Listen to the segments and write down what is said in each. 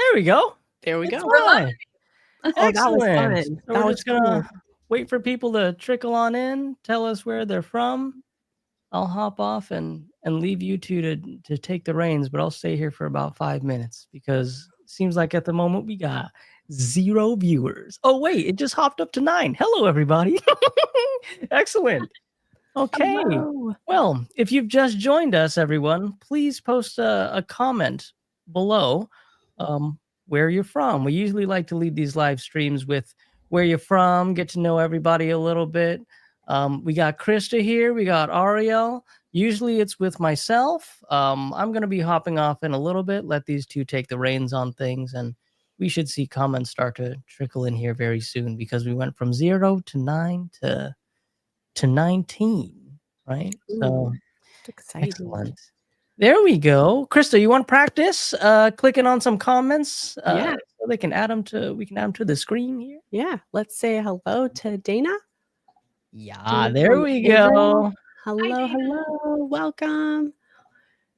There we go. There we It's go. live. Oh, that was Excellent. fun. So That we're was just gonna cool. wait for people to trickle on in, tell us where they're from. I'll hop off and leave you two to take the reins, but I'll stay here for about 5 minutes because it seems like at the moment we got 0 viewers. Oh wait, it just hopped up to 9. Hello everybody. Excellent. Okay. Hello. Well, if you've just joined us, everyone, please post a comment below where you're from. We usually like to lead these live streams with where you're from, get to know everybody a little bit. We got Crista here. We got Ariel. Usually it's with myself. I'm going to be hopping off in a little bit. Let these two take the reins on things. And we should see comments start to trickle in here very soon because we went from 0 to 9 to 19, right? So it's exciting. excellent. There we go. Crista, you want to practice clicking on some comments? Yeah. So they can add them to, we can add them to the screen here. Yeah. Let's say hello to Dana. Yeah, there we go. Israel. Hello, hello. Welcome.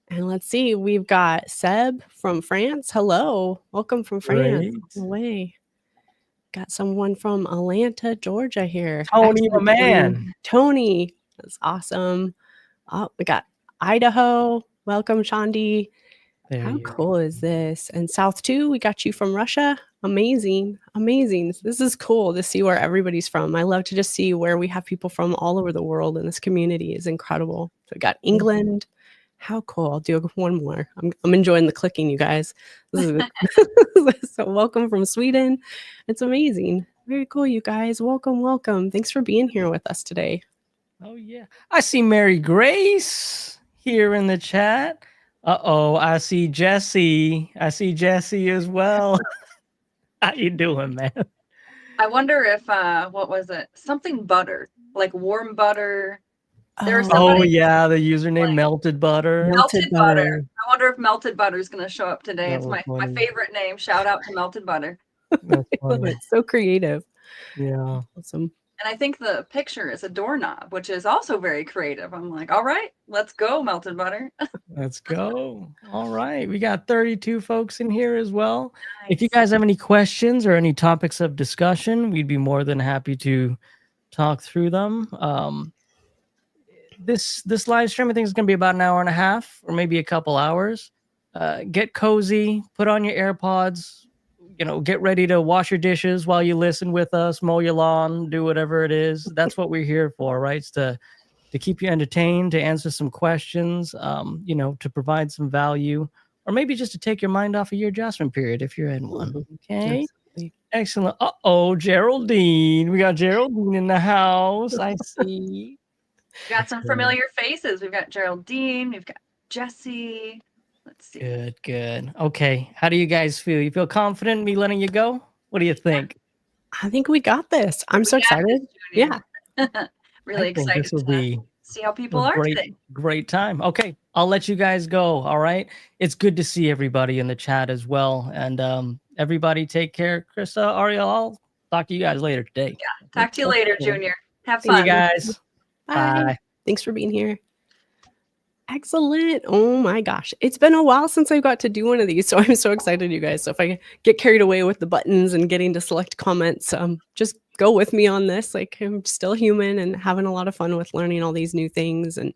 And let's see, we've got Seb from France. Hello. Welcome from France. Away. Got someone from Atlanta, Georgia here. Tony, the man. Tony. That's awesome. Oh, we got Idaho. Welcome, Shandi. How cool is this? And South 2, we got you from Russia. Amazing. Amazing. This is cool to see where everybody's from. I love to just see where we have people from all over the world, and this community is incredible. So we got England. How cool. I'll do one more. I'm enjoying the clicking, you guys. This is so welcome from Sweden. It's amazing. Very cool, you guys. Welcome, welcome. Thanks for being here with us today. Oh, yeah. I see Mary Grace here in the chat. Uh-oh, I see Jesse. I see Jesse as well. How you doing, man? I wonder if, what was it? Something butter, like warm butter. Oh, yeah, the username like, melted butter. Melted butter. I wonder if melted butter is going to show up today. It's my favorite name. Shout out to melted butter. I love it. So creative. Yeah. Awesome. And I think the picture is a doorknob, which is also very creative. I'm like, all right, let's go, melted butter. Let's go. All right. We got 32 folks in here as well. Nice. If you guys have any questions or any topics of discussion, we'd be more than happy to talk through them. This live stream, I think, is going to be about an hour and a half or maybe a couple hours. Get cozy, put on your AirPods, get ready to wash your dishes while you listen with us, mow your lawn, do whatever it is. That's what we're here for, right? It's to keep you entertained, to answer some questions, to provide some value, or maybe just to take your mind off of your adjustment period if you're in one. Okay. Absolutely. Excellent. Uh-oh, Geraldine. We got Geraldine in the house. I see. We got some familiar faces. We've got Geraldine. We've got Jesse. Let's see. Good. Okay. How do you guys feel? You feel confident in me letting you go? What do you think? I think we got this. I'm so excited. Yeah. Really excited this will be see how people are today. Great time. Okay. I'll let you guys go. All right. It's good to see everybody in the chat as well. And everybody take care. Crista, Ariel, I'll talk to you guys later today. Yeah. Talk to you later, Junior. Have fun. See you guys. Bye. Thanks for being here. Excellent. Oh my gosh. It's been a while since I got to do one of these. So I'm so excited, you guys. So if I get carried away with the buttons and getting to select comments, just go with me on this. Like, I'm still human and having a lot of fun with learning all these new things. And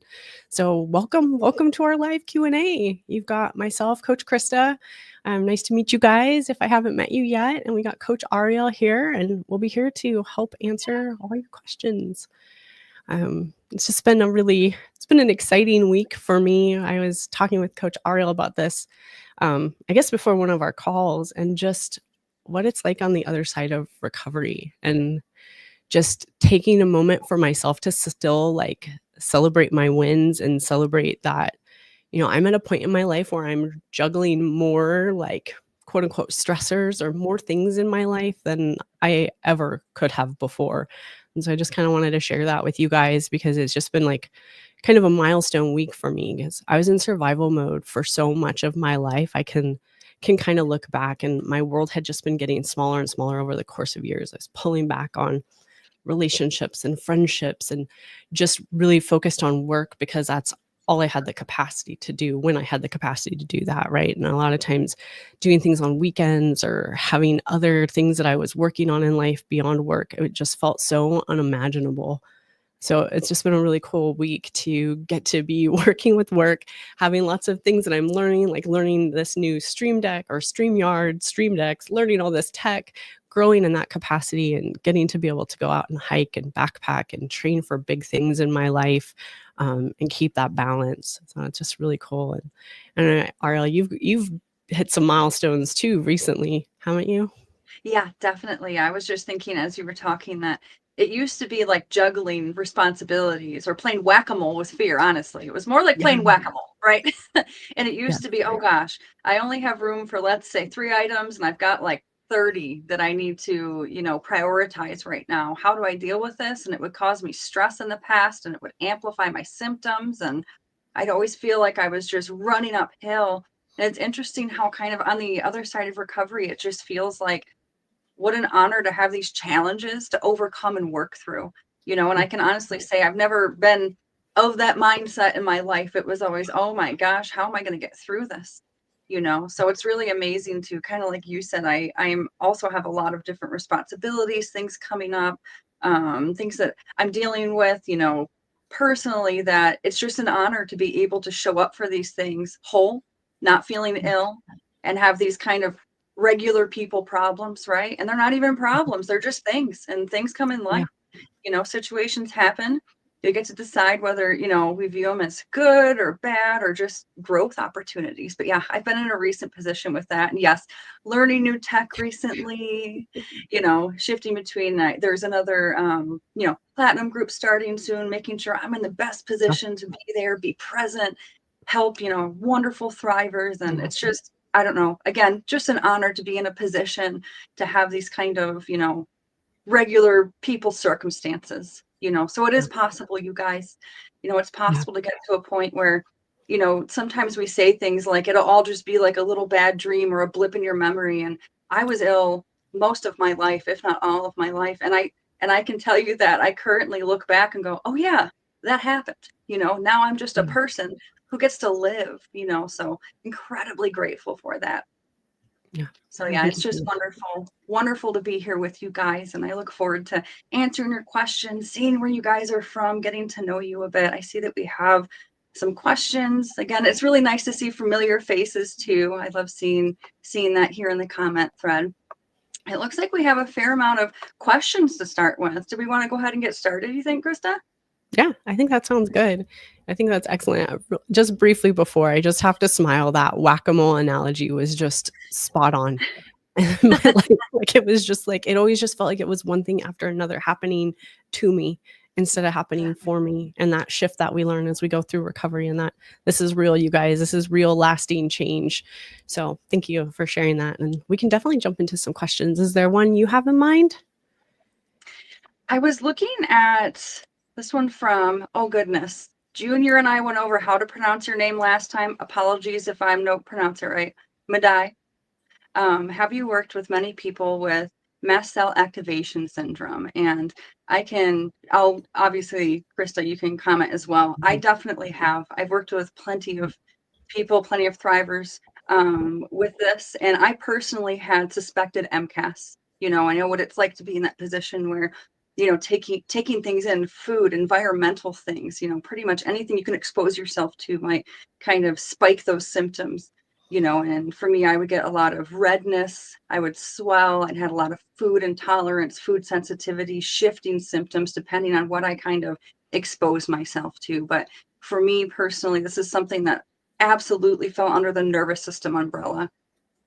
so welcome to our live Q&A. You've got myself, Coach Crista. Nice to meet you guys if I haven't met you yet. And we got Coach Ariel here, and we'll be here to help answer all your questions. It's just been it's been an exciting week for me. I was talking with Coach Ariel about this, I guess before one of our calls, and just what it's like on the other side of recovery, and just taking a moment for myself to still like celebrate my wins and celebrate that, I'm at a point in my life where I'm juggling more like quote unquote stressors or more things in my life than I ever could have before. And so I just kind of wanted to share that with you guys because it's just been like kind of a milestone week for me because I was in survival mode for so much of my life. I can kind of look back, and my world had just been getting smaller and smaller over the course of years. I was pulling back on relationships and friendships and just really focused on work because that's all I had the capacity to do when I had the capacity to do that, right? And a lot of times doing things on weekends or having other things that I was working on in life beyond work, it just felt so unimaginable. So it's just been a really cool week to get to be working with work, having lots of things that I'm learning, like learning this new Stream Deck or StreamYard, Stream Decks, learning all this tech, growing in that capacity and getting to be able to go out and hike and backpack and train for big things in my life, and keep that balance. So it's just really cool. And Ariel, you've hit some milestones too recently, haven't you? Yeah, definitely. I was just thinking as you were talking that it used to be like juggling responsibilities or playing whack-a-mole with fear, honestly. It was more like Yeah. playing whack-a-mole, right? And it Yeah. used to be, oh gosh, I only have room for, let's say, 3 items and I've got like 30 that I need to, prioritize right now. How do I deal with this? And it would cause me stress in the past and it would amplify my symptoms. And I'd always feel like I was just running uphill. And it's interesting how kind of on the other side of recovery, it just feels like what an honor to have these challenges to overcome and work through, and I can honestly say I've never been of that mindset in my life. It was always, oh my gosh, how am I going to get through this? So it's really amazing to kind of like you said, I'm also have a lot of different responsibilities, things coming up, things that I'm dealing with, personally, that it's just an honor to be able to show up for these things whole, not feeling ill, and have these kind of regular people problems, right? And they're not even problems, they're just things, and things come in life. Situations happen. You get to decide whether, we view them as good or bad or just growth opportunities. But yeah, I've been in a recent position with that. And yes, learning new tech recently, shifting between that. There's another, platinum group starting soon, making sure I'm in the best position to be there, be present, help, wonderful thrivers. And it's just, I don't know, again, just an honor to be in a position to have these kind of, regular people circumstances, so it is possible, you guys, it's possible to get to a point where, sometimes we say things like it'll all just be like a little bad dream or a blip in your memory. And I was ill most of my life, if not all of my life. And I can tell you that I currently look back and go, oh yeah, that happened. Now I'm just a person who gets to live, so incredibly grateful for that. Yeah. So yeah, it's just wonderful to be here with you guys. And I look forward to answering your questions, seeing where you guys are from, getting to know you a bit. I see that we have some questions. Again, it's really nice to see familiar faces too. I love seeing that here in the comment thread. It looks like we have a fair amount of questions to start with. Do we want to go ahead and get started, you think, Crista? Yeah, I think that sounds good. I think that's excellent. Just briefly before, I just have to smile. That whack-a-mole analogy was just spot on. Like it was just like, it always just felt like it was one thing after another happening to me instead of happening for me. And that shift that we learn as we go through recovery, and that this is real, you guys, this is real lasting change. So thank you for sharing that. And we can definitely jump into some questions. Is there one you have in mind? I was looking at this one from, oh goodness, Junior and I went over how to pronounce your name last time. Apologies if I don't pronounce it right. Madai. Have you worked with many people with mast cell activation syndrome? And I'll obviously, Crista, you can comment as well. I definitely have. I've worked with plenty of people, plenty of thrivers with this. And I personally had suspected MCAS. I know what it's like to be in that position where, taking things in, food, environmental things, pretty much anything you can expose yourself to might kind of spike those symptoms. And for me, I would get a lot of redness. I would swell. I'd had a lot of food intolerance, food sensitivity, shifting symptoms depending on what I kind of exposed myself to. But for me personally, this is something that absolutely fell under the nervous system umbrella.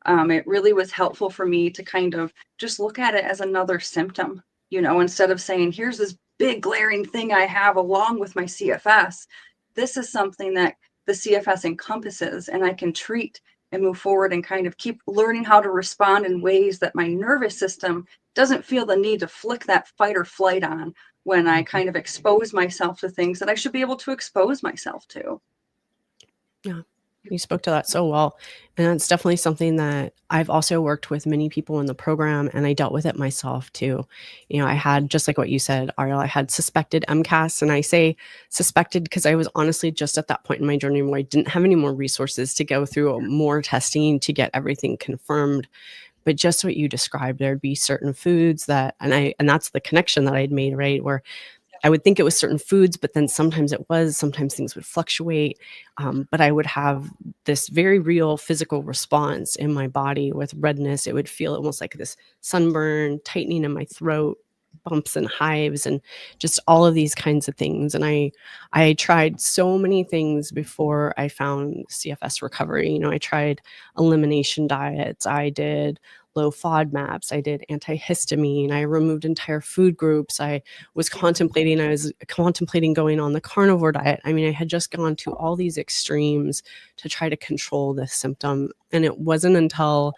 It really was helpful for me to kind of just look at it as another symptom, instead of saying, here's this big glaring thing I have along with my CFS. This is something that the CFS encompasses, and I can treat and move forward and kind of keep learning how to respond in ways that my nervous system doesn't feel the need to flick that fight or flight on when I kind of expose myself to things that I should be able to expose myself to. Yeah, You spoke to that so well. And that's definitely something that I've also worked with many people in the program, and I dealt with it myself too. I had, just like what you said, Ariel, I had suspected MCAS. And I say suspected because I was honestly just at that point in my journey where I didn't have any more resources to go through more testing to get everything confirmed. But just what you described, there'd be certain foods that, and that's the connection that I'd made, right? Where I would think it was certain foods, but then sometimes sometimes things would fluctuate. But I would have this very real physical response in my body with redness. It would feel almost like this sunburn, tightening in my throat, bumps and hives, and just all of these kinds of things. And I tried so many things before I found CFS recovery. I tried elimination diets. I did low FODMAPs. I did antihistamine. I removed entire food groups. I was contemplating going on the carnivore diet. I mean, I had just gone to all these extremes to try to control this symptom. And it wasn't until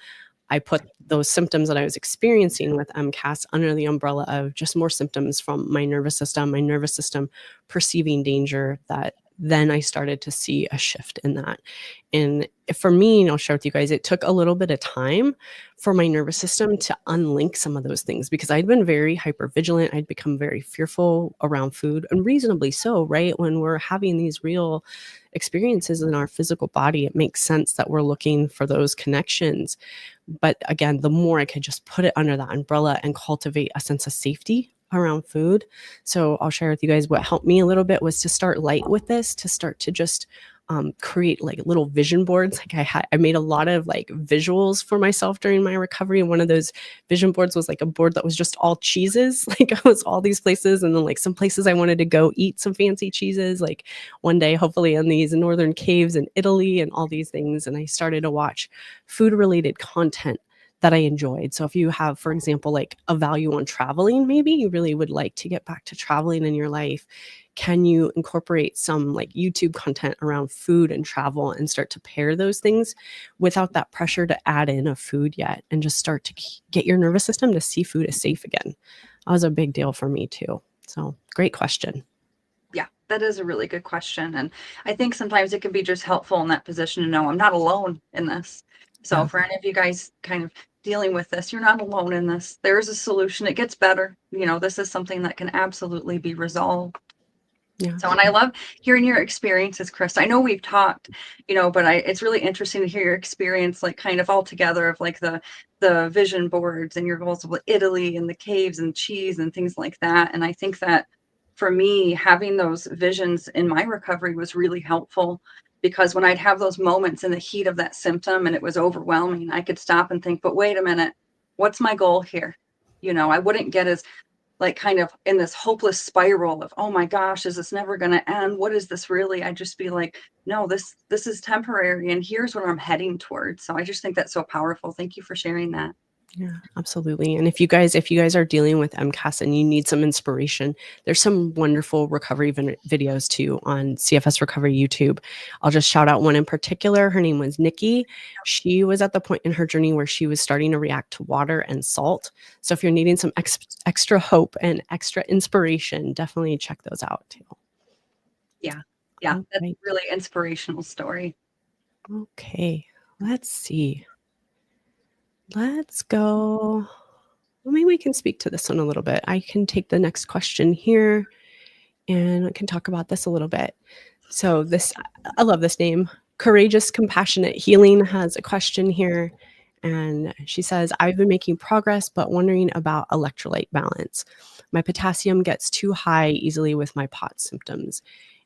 I put those symptoms that I was experiencing with MCAS under the umbrella of just more symptoms from my nervous system perceiving danger, that then I started to see a shift in that. And for me, and I'll share with you guys, it took a little bit of time for my nervous system to unlink some of those things, because I'd been very hypervigilant. I'd become very fearful around food, and reasonably so, right? When we're having these real experiences in our physical body, it makes sense that we're looking for those connections. But again, the more I could just put it under that umbrella and cultivate a sense of safety around food. So I'll share with you guys what helped me a little bit was to start light with this, to start to just create like little vision boards. Like I made a lot of like visuals for myself during my recovery. And one of those vision boards was like a board that was just all cheeses. Like I was all these places, and then like some places I wanted to go eat some fancy cheeses, like one day, hopefully in these northern caves in Italy and all these things. And I started to watch food related content that I enjoyed. So if you have, for example, like a value on traveling, maybe you really would like to get back to traveling in your life, can you incorporate some like YouTube content around food and travel and start to pair those things without that pressure to add in a food yet, and just start to get your nervous system to see food as safe again? That was a big deal for me too. So great question. Yeah, that is a really good question. And I think sometimes it can be just helpful in that position to know I'm not alone in this. So Yeah. for any of you guys kind of dealing with this, you're not alone in this. There is a solution. It gets better. This is something that can absolutely be resolved. Yeah. So, and I love hearing your experiences, Chris. I know we've talked, but it's really interesting to hear your experience, like kind of all together of like the vision boards and your goals of Italy and the caves and cheese and things like that. And I think that for me, having those visions in my recovery was really helpful, because when I'd have those moments in the heat of that symptom and it was overwhelming, I could stop and think, but wait a minute, what's my goal here? I wouldn't get as like kind of in this hopeless spiral of, oh my gosh, is this never going to end? What is this really? I'd just be like, no, this is temporary, and here's what I'm heading towards. So I just think that's so powerful. Thank you for sharing that. Yeah, absolutely. And if you guys are dealing with MCAS and you need some inspiration, there's some wonderful recovery videos too on CFS Recovery YouTube. I'll just shout out one in particular. Her name was Nikki. She was at the point in her journey where she was starting to react to water and salt. So if you're needing some extra hope and extra inspiration, definitely check those out too. Yeah, All that's right. a really inspirational story. Okay, let's see. Let's go. Well, maybe we can speak to this one a little bit. I can take the next question here and I can talk about this a little bit. So I love this name. Courageous, Compassionate Healing has a question here. And she says, I've been making progress, but wondering about electrolyte balance. My potassium gets too high easily with my POTS symptoms.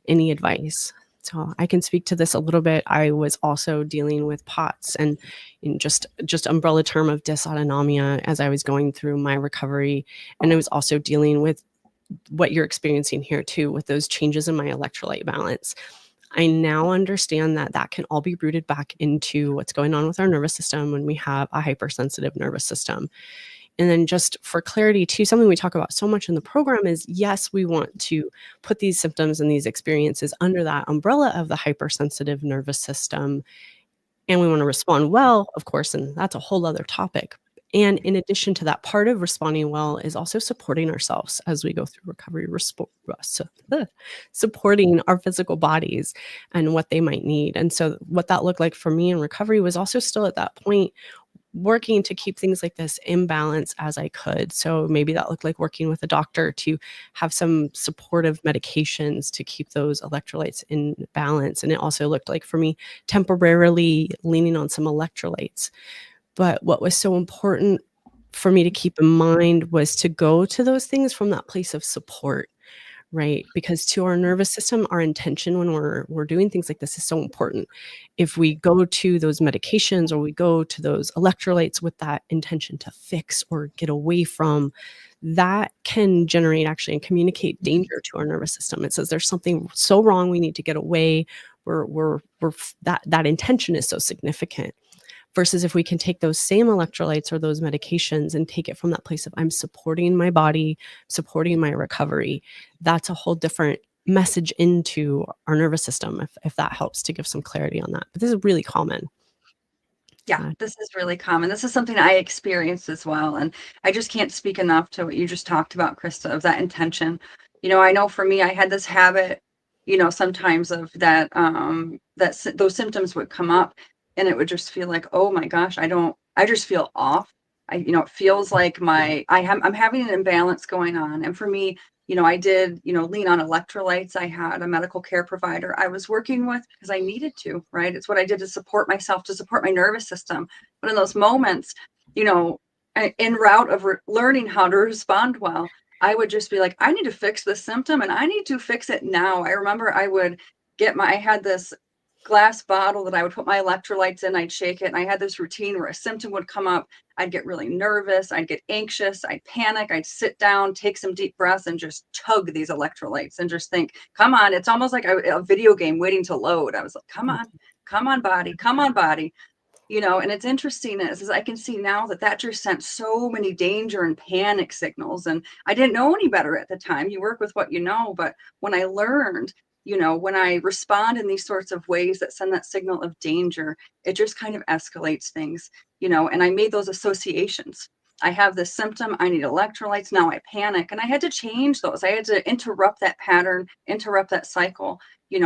Any advice? So I can speak to this a little bit. I was also dealing with POTS and in just umbrella term of dysautonomia as I was going through my recovery. And I was also dealing with what you're experiencing here too, with those changes in my electrolyte balance. I now understand that that can all be rooted back into what's going on with our nervous system when we have a hypersensitive nervous system. And then just for clarity too, something we talk about so much in the program is, yes, we want to put these symptoms and these experiences under that umbrella of the hypersensitive nervous system. And we want to respond well, of course, and that's a whole other topic. And in addition to that, part of responding well is also supporting ourselves as we go through recovery, supporting our physical bodies and what they might need. And so what that looked like for me in recovery was also still at that point working to keep things like this in balance as I could. So maybe that looked like working with a doctor to have some supportive medications to keep those electrolytes in balance. And it also looked like for me temporarily leaning on some electrolytes. But what was so important for me to keep in mind was to go to those things from that place of support, right? Because to our nervous system, our intention when we're doing things like this is so important. If we go to those medications or we go to those electrolytes with that intention to fix or get away from, that can generate actually and communicate danger to our nervous system. It says there's something so wrong, we need to get away. That intention is so significant. Versus if we can take those same electrolytes or those medications and take it from that place of I'm supporting my body, supporting my recovery, that's a whole different message into our nervous system, if that helps to give some clarity on that. But this is really common. Yeah, this is really common. This is something I experienced as well. And I just can't speak enough to what you just talked about, Crista, of that intention. I know for me, I had this habit, sometimes of that, those symptoms would come up and it would just feel like, oh my gosh, I just feel off. It feels like I'm having an imbalance going on. And for me, I did, lean on electrolytes. I had a medical care provider I was working with because I needed to, right? It's what I did to support myself, to support my nervous system. But in those moments, en route of learning how to respond well, I would just be like, I need to fix this symptom and I need to fix it now. I remember I would I had this glass bottle that I would put my electrolytes in, I'd shake it. And I had this routine where a symptom would come up. I'd get really nervous. I'd get anxious. I'd panic. I'd sit down, take some deep breaths and just tug these electrolytes and just think, come on. It's almost like a video game waiting to load. I was like, come on, body, come on, body. And it's interesting is I can see now that just sent so many danger and panic signals. And I didn't know any better at the time. You work with what you know. But when I learned, when I respond in these sorts of ways that send that signal of danger, it just kind of escalates things, and I made those associations. I have this symptom, I need electrolytes, now I panic. And I had to change those. I had to interrupt that pattern, interrupt that cycle,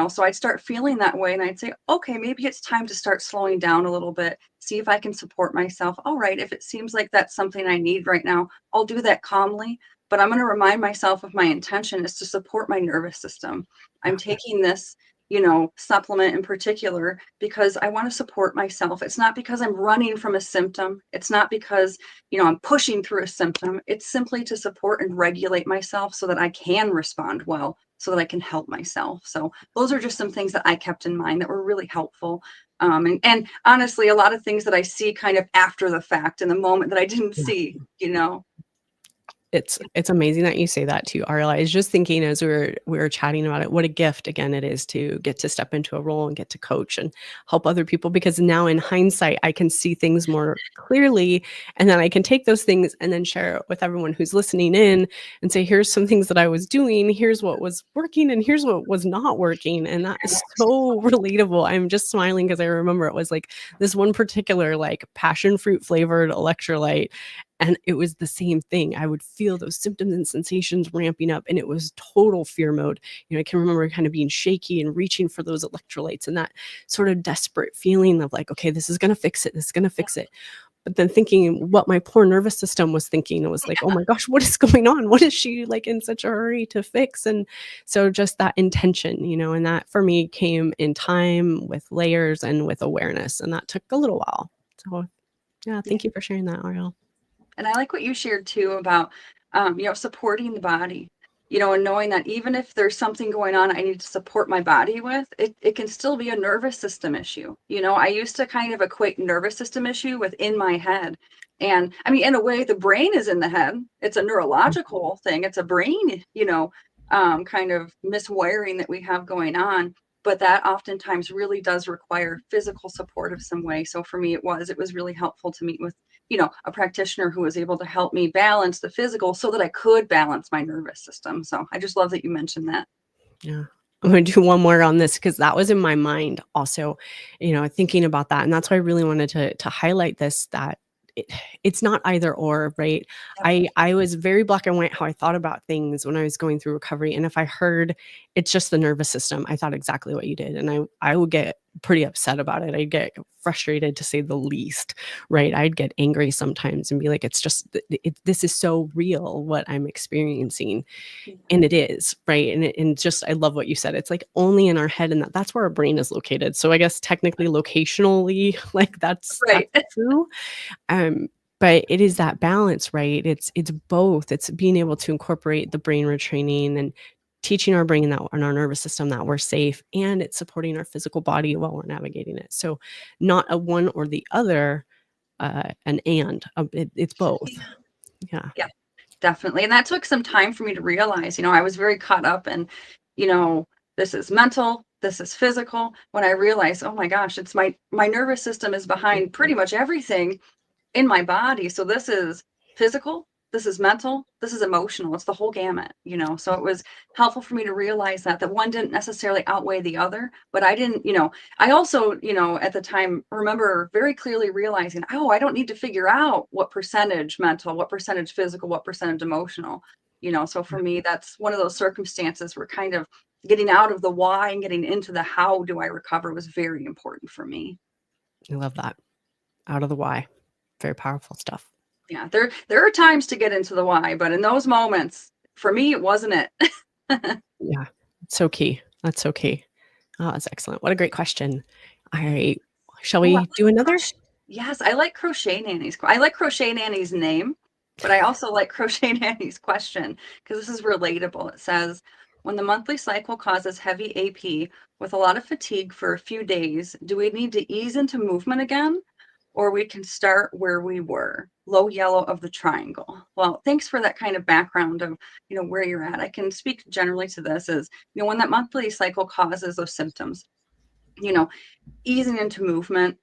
so I'd start feeling that way and I'd say, okay, maybe it's time to start slowing down a little bit, see if I can support myself. All right, if it seems like that's something I need right now, I'll do that calmly. But I'm going to remind myself of my intention is to support my nervous system. I'm taking this, supplement in particular because I want to support myself. It's not because I'm running from a symptom. It's not because, I'm pushing through a symptom. It's simply to support and regulate myself so that I can respond well, so that I can help myself. So those are just some things that I kept in mind that were really helpful. And honestly, a lot of things that I see kind of after the fact in the moment that I didn't see, It's amazing that you say that too, Ariel. I was just thinking as we were chatting about it, what a gift again it is to get to step into a role and get to coach and help other people, because now in hindsight I can see things more clearly, and then I can take those things and then share it with everyone who's listening in and say, here's some things that I was doing, here's what was working, and here's what was not working. And that is so relatable. I'm just smiling because I remember it was like this one particular like passion fruit flavored electrolyte. And it was the same thing. I would feel those symptoms and sensations ramping up, and it was total fear mode. I can remember kind of being shaky and reaching for those electrolytes and that sort of desperate feeling of like, okay, this is going to fix it. This is going to fix it. But then thinking what my poor nervous system was thinking, it was like, oh my gosh, what is going on? What is she like in such a hurry to fix? And so just that intention, and that for me came in time with layers and with awareness. And that took a little while. So yeah, thank you for sharing that, Ariel. And I like what you shared too about, supporting the body, and knowing that even if there's something going on I need to support my body with, it can still be a nervous system issue. I used to kind of equate nervous system issue with in my head. And I mean, in a way, the brain is in the head. It's a neurological thing. It's a brain, kind of miswiring that we have going on. But that oftentimes really does require physical support of some way. So for me, it was really helpful to meet with, a practitioner who was able to help me balance the physical so that I could balance my nervous system. So I just love that you mentioned that. Yeah. I'm going to do one more on this because that was in my mind also, thinking about that. And that's why I really wanted to highlight this, that it's not either or, right? I was very black and white how I thought about things when I was going through recovery. And if I heard it's just the nervous system, I thought exactly what you did. And I would get pretty upset about it. I'd get frustrated, to say the least, right? I'd get angry sometimes and be like, it's just, this is so real what I'm experiencing. And it is, right? And just, I love what you said. It's like only in our head, and that's where our brain is located. So I guess technically locationally, like that's Right. true. But it is that balance, right? It's both. It's being able to incorporate the brain retraining and teaching our brain that and our nervous system that we're safe, and it's supporting our physical body while we're navigating it. So not a one or the other, it's both. Yeah. Yeah, definitely. And that took some time for me to realize, I was very caught up in, this is mental, this is physical. When I realized, oh my gosh, it's my nervous system is behind pretty much everything in my body. So this is physical, this is mental, this is emotional. It's the whole gamut, So it was helpful for me to realize that one didn't necessarily outweigh the other, but I didn't, I also, at the time remember very clearly realizing, oh, I don't need to figure out what percentage mental, what percentage physical, what percentage emotional, So for me, that's one of those circumstances where kind of getting out of the why and getting into the how do I recover was very important for me. I love that. Out of the why. Very powerful stuff. Yeah, there are times to get into the why, but in those moments, for me, it wasn't it. Yeah, so key. That's so key. Oh, that's excellent. What a great question. All right. Shall we do another? Yes, I like Crochet Nanny's. I like Crochet Nanny's name, but I also like Crochet Nanny's question because this is relatable. It says, when the monthly cycle causes heavy AP with a lot of fatigue for a few days, do we need to ease into movement again? Or we can start where we were, low yellow of the triangle. Well, thanks for that kind of background of, where you're at. I can speak generally to this as, when that monthly cycle causes those symptoms, easing into movement,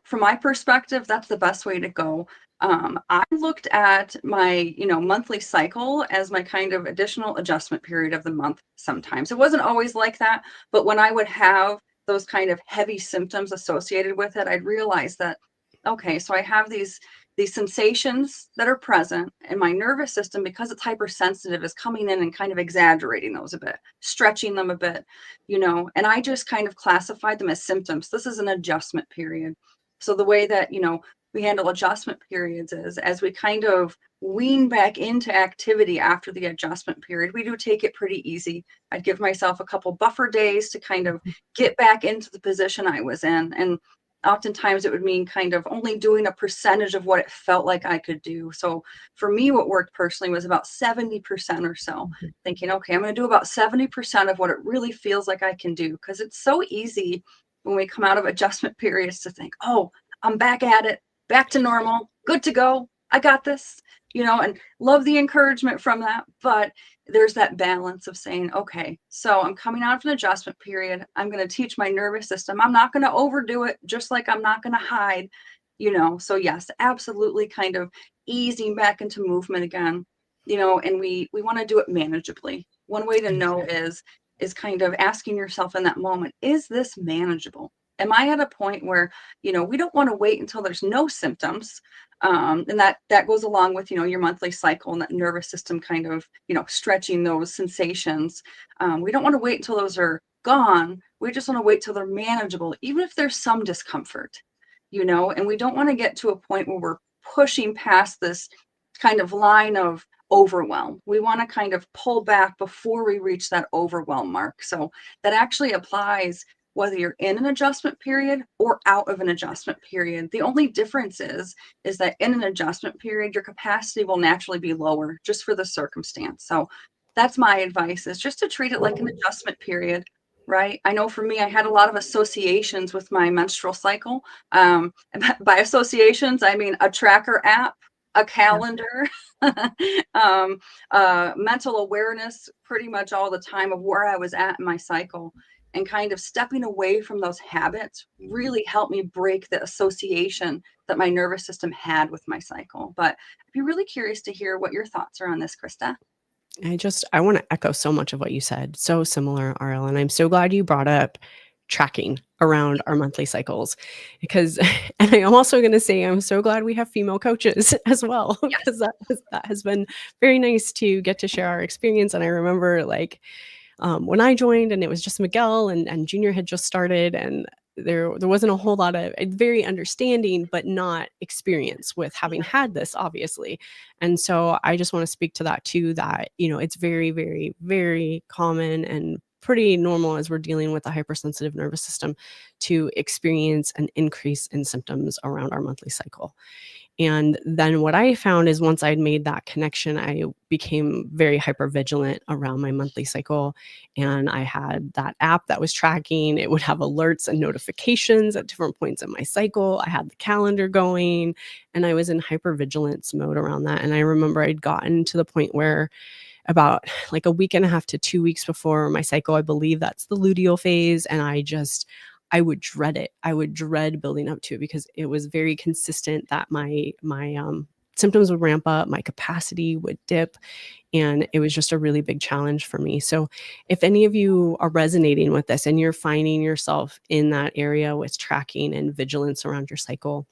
from my perspective, that's the best way to go. I looked at my, monthly cycle as my kind of additional adjustment period of the month. Sometimes it wasn't always like that, but when I would have those kind of heavy symptoms associated with it, I'd realize that, okay, so I have these sensations that are present, and my nervous system, because it's hypersensitive, is coming in and kind of exaggerating those a bit, stretching them a bit, and I just kind of classified them as symptoms. This is an adjustment period. So the way that, we handle adjustment periods is as we kind of wean back into activity after the adjustment period, we do take it pretty easy. I'd give myself a couple buffer days to kind of get back into the position I was in. And oftentimes it would mean kind of only doing a percentage of what it felt like I could do. So for me, what worked personally was about 70% or so, thinking, okay, I'm going to do about 70% of what it really feels like I can do. Because it's so easy when we come out of adjustment periods to think, oh, I'm back at it, back to normal, good to go. I got this, and love the encouragement from that. But there's that balance of saying, okay, so I'm coming out of an adjustment period. I'm going to teach my nervous system. I'm not going to overdo it, just like I'm not going to hide, So yes, absolutely kind of easing back into movement again, and we want to do it manageably. One way to know is kind of asking yourself in that moment, is this manageable? Am I at a point where, we don't want to wait until there's no symptoms. And that goes along with, your monthly cycle and that nervous system kind of, stretching those sensations. We don't want to wait until those are gone. We just want to wait till they're manageable, even if there's some discomfort, and we don't want to get to a point where we're pushing past this kind of line of overwhelm. We want to kind of pull back before we reach that overwhelm mark. So that actually applies whether you're in an adjustment period or out of an adjustment period. The only difference is that in an adjustment period, your capacity will naturally be lower just for the circumstance. So that's my advice, is just to treat it like an adjustment period, right? I know for me, I had a lot of associations with my menstrual cycle. By associations, I mean a tracker app, a calendar, mental awareness pretty much all the time of where I was at in my cycle. And kind of stepping away from those habits really helped me break the association that my nervous system had with my cycle. But I'd be really curious to hear what your thoughts are on this, Crista. I want to echo so much of what you said. So similar, Ariel. And I'm so glad you brought up tracking, around our monthly cycles, because and I'm also going to say I'm so glad we have female coaches as well, Yes. because that has been very nice to get to share our experience. And I remember like when I joined and it was just Miguel and Junior had just started, and there wasn't a whole lot of very understanding, but not experience with having Yeah. had this, obviously. And so I just want to speak to that too, that, you know, it's very, very, very common and pretty normal as we're dealing with a hypersensitive nervous system to experience an increase in symptoms around our monthly cycle. And then what I found is once I'd made that connection, I became very hyper vigilant around my monthly cycle. And I had that app that was tracking. It would have alerts and notifications at different points in my cycle. I had the calendar going, and I was in hyper vigilance mode around that. And I remember I'd gotten to the point where about like a week and a half to 2 weeks before my cycle, I believe that's the luteal phase. And I would dread it. I would dread building up to it because it was very consistent that my symptoms would ramp up, my capacity would dip, and it was just a really big challenge for me. So if any of you are resonating with this and you're finding yourself in that area with tracking and vigilance around your cycle,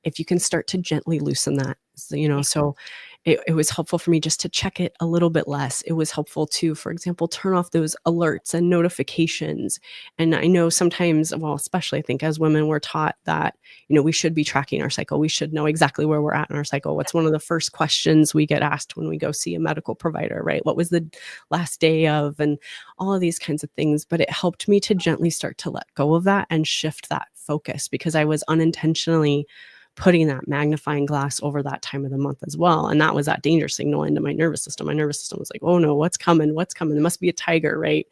if you can start to gently loosen that, so it was helpful for me just to check it a little bit less. It was helpful to, for example, turn off those alerts and notifications. And I know sometimes, well, especially I think as women, we're taught that, we should be tracking our cycle. We should know exactly where we're at in our cycle. What's one of the first questions we get asked when we go see a medical provider, right? What was the last day of, and all of these kinds of things. But it helped me to gently start to let go of that and shift that focus, because I was unintentionally putting that magnifying glass over that time of the month as well. And that was that danger signal into my nervous system. My nervous system was like, oh no, what's coming? What's coming? There must be a tiger, right?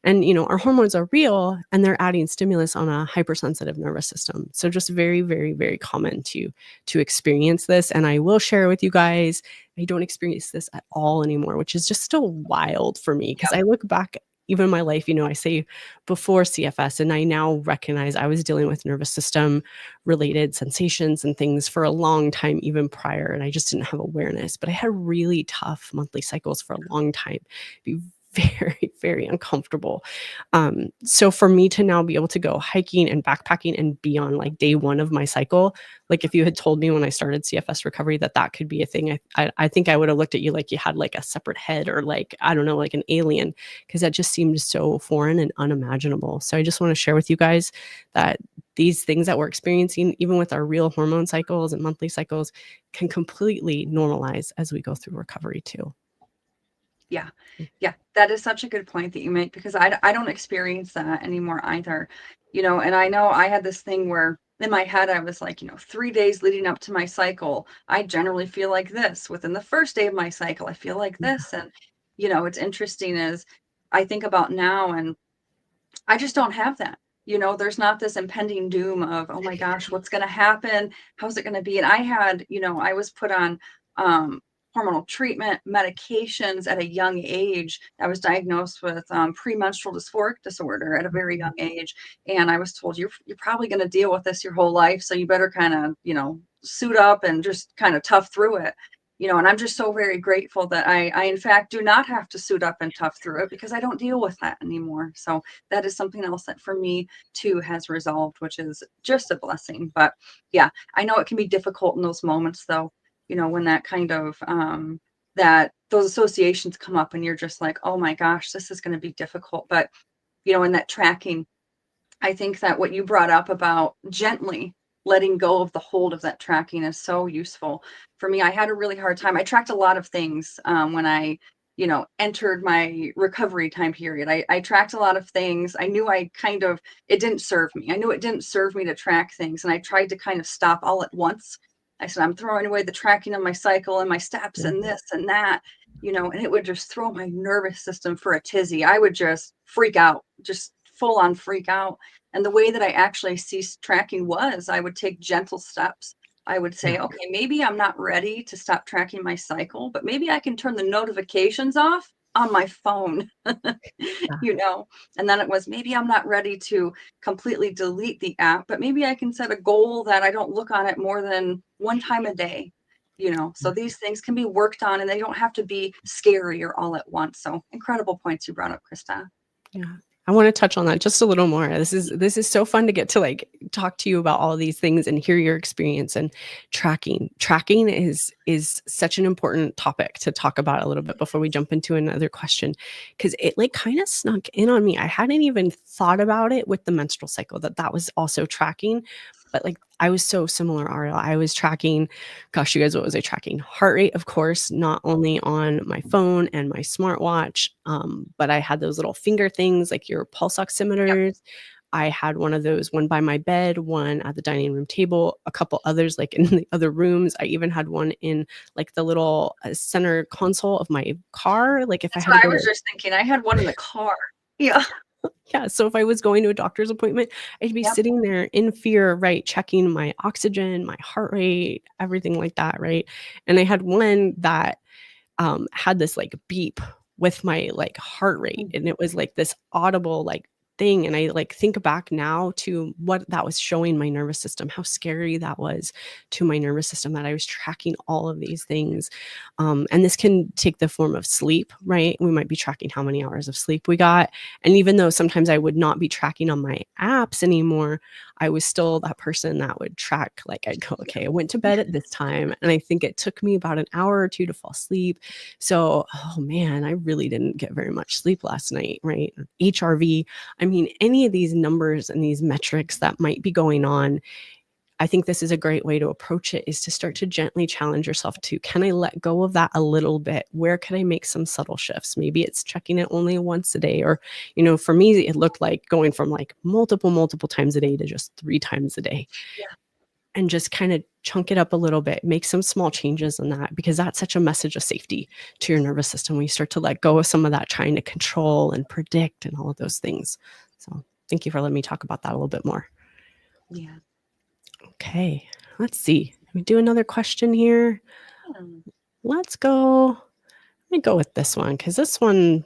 And, our hormones are real, and they're adding stimulus on a hypersensitive nervous system. So just very, very, very common to experience this. And I will share with you guys, I don't experience this at all anymore, which is just still wild for me, because I look back even in my life, I say before CFS, and I now recognize I was dealing with nervous system related sensations and things for a long time, even prior. And I just didn't have awareness, but I had really tough monthly cycles for a long time. Be very, very uncomfortable. So for me to now be able to go hiking and backpacking and be on like day one of my cycle, like if you had told me when I started CFS recovery that could be a thing, I think I would have looked at you like you had like a separate head, or like, I don't know, like an alien, because that just seemed so foreign and unimaginable. So I just want to share with you guys that these things that we're experiencing, even with our real hormone cycles and monthly cycles, can completely normalize as we go through recovery too. Yeah. Yeah. That is such a good point that you make, because I don't experience that anymore either, and I know I had this thing where in my head, I was like, 3 days leading up to my cycle, I generally feel like this. Within the first day of my cycle, I feel like this. And, it's interesting as I think about now, and I just don't have that. There's not this impending doom of, oh my gosh, what's going to happen? How's it going to be? And I had, I was put on hormonal treatment, medications at a young age. I was diagnosed with premenstrual dysphoric disorder at a very young age. And I was told, you're probably going to deal with this your whole life. So you better kind of, suit up and just kind of tough through it. And I'm just so very grateful that I in fact do not have to suit up and tough through it, because I don't deal with that anymore. So that is something else that for me too has resolved, which is just a blessing. But yeah, I know it can be difficult in those moments though, when that kind of, that those associations come up and you're just like, oh my gosh, this is going to be difficult. But, in that tracking, I think that what you brought up about gently letting go of the hold of that tracking is so useful. For me, I had a really hard time. I tracked a lot of things when I, entered my recovery time period. I tracked a lot of things. I knew it didn't serve me. I knew it didn't serve me to track things. And I tried to kind of stop all at once. I said, I'm throwing away the tracking of my cycle and my steps and this and that, and it would just throw my nervous system for a tizzy. I would just freak out, just full on freak out. And the way that I actually ceased tracking was I would take gentle steps. I would say, okay, maybe I'm not ready to stop tracking my cycle, but maybe I can turn the notifications off on my phone, and then it was, maybe I'm not ready to completely delete the app, but maybe I can set a goal that I don't look on it more than one time a day, so these things can be worked on and they don't have to be scary or all at once. So incredible points you brought up, Crista. Yeah. I want to touch on that just a little more. This is so fun to get to like talk to you about all these things and hear your experience and tracking. Tracking is such an important topic to talk about a little bit before we jump into another question, because it like kind of snuck in on me. I hadn't even thought about it with the menstrual cycle that was also tracking, but like I was so similar, Ariel. I was tracking, gosh, you guys, what was I tracking? Heart rate, of course, not only on my phone and my smartwatch, but I had those little finger things like your pulse oximeters. I had one of those, one by my bed, one at the dining room table, a couple others like in the other rooms. I even had one in like the little center console of my car. Like if That's I had what to I go was to, just thinking. I had one in the car. Yeah. yeah. So if I was going to a doctor's appointment, I'd be sitting there in fear, right? Checking my oxygen, my heart rate, everything like that, right? And I had one that had this like beep with my like heart rate, and it was like this audible like thing. And I like think back now to what that was showing my nervous system, how scary that was to my nervous system, that I was tracking all of these things. And this can take the form of sleep, right? We might be tracking how many hours of sleep we got. And even though sometimes I would not be tracking on my apps anymore, I was still that person that would track, like I'd go, okay, I went to bed at this time. And I think it took me about an hour or two to fall asleep. So, oh man, I really didn't get very much sleep last night, right? HRV. I mean, any of these numbers and these metrics that might be going on, I think this is a great way to approach it, is to start to gently challenge yourself to, can I let go of that a little bit? Where can I make some subtle shifts? Maybe it's checking it only once a day, or, you know, for me, it looked like going from like multiple times a day to just 3 times a day. Yeah. And just kind of chunk it up a little bit, make some small changes in that, because that's such a message of safety to your nervous system when you start to let go of some of that trying to control and predict and all of those things. So thank you for letting me talk about that a little bit more. Yeah. Okay, let's see. Let me do another question here. Let's go. Let me go with this one, because this one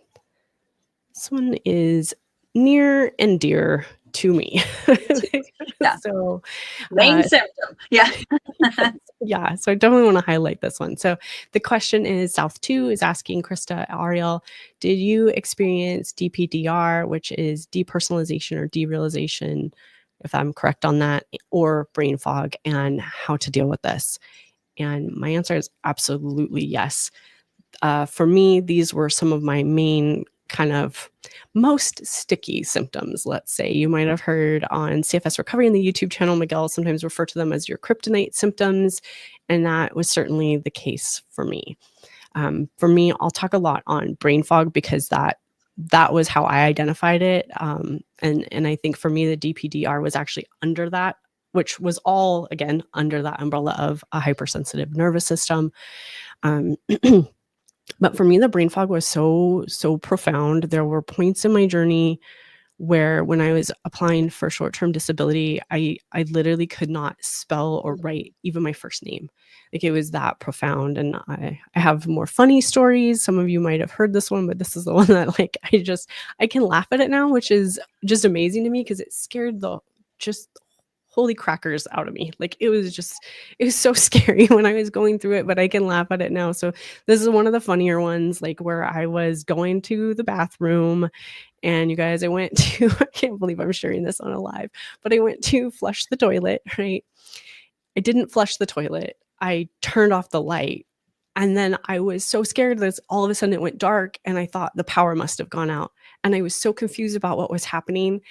is near and dear to me. Yeah. So Main symptom. Yeah. yeah, so I definitely want to highlight this one. So the question is, South 2 is asking Crista, Ariel, did you experience DPDR, which is depersonalization or derealization, if I'm correct on that, or brain fog, and how to deal with this? And my answer is absolutely yes. For me, these were some of my main kind of most sticky symptoms, let's say. You might have heard on CFS Recovery in the YouTube channel, Miguel sometimes refer to them as your kryptonite symptoms, and that was certainly the case for me. For me, I'll talk a lot on brain fog, because that was how I identified it. And I think for me, the DPDR was actually under that, which was all, again, under that umbrella of a hypersensitive nervous system. But for me, the brain fog was so profound. There were points in my journey where when I was applying for short-term disability, I literally could not spell or write even my first name. Like, it was that profound. And I have more funny stories. Some of you might have heard this one, but this is the one that like I can laugh at it now, which is just amazing to me, because it scared the just holy crackers out of me. Like, it was so scary when I was going through it, but I can laugh at it now. So this is one of the funnier ones, like where I was going to the bathroom, and you guys, I went to, I can't believe I'm sharing this on a live, but I went to flush the toilet, right? I didn't flush the toilet. I turned off the light. And then I was so scared that all of a sudden it went dark, and I thought the power must have gone out. And I was so confused about what was happening.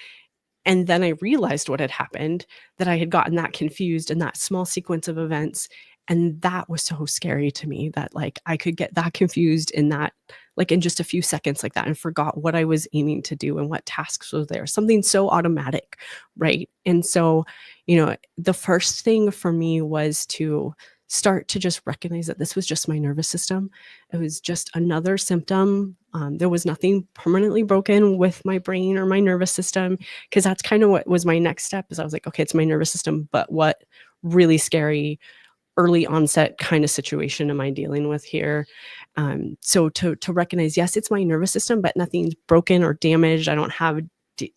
And then I realized what had happened, that I had gotten that confused in that small sequence of events. And that was so scary to me, that like I could get that confused in that, like in just a few seconds like that, and forgot what I was aiming to do and what tasks was there. Something so automatic, right? And so, you know, the first thing for me was to start to just recognize that this was just my nervous system. It was just another symptom. There was nothing permanently broken with my brain or my nervous system, because that's kind of what was my next step. Is I was like, okay, it's my nervous system, but what really scary early onset kind of situation am I dealing with here? So to recognize, yes, it's my nervous system, but nothing's broken or damaged. I don't have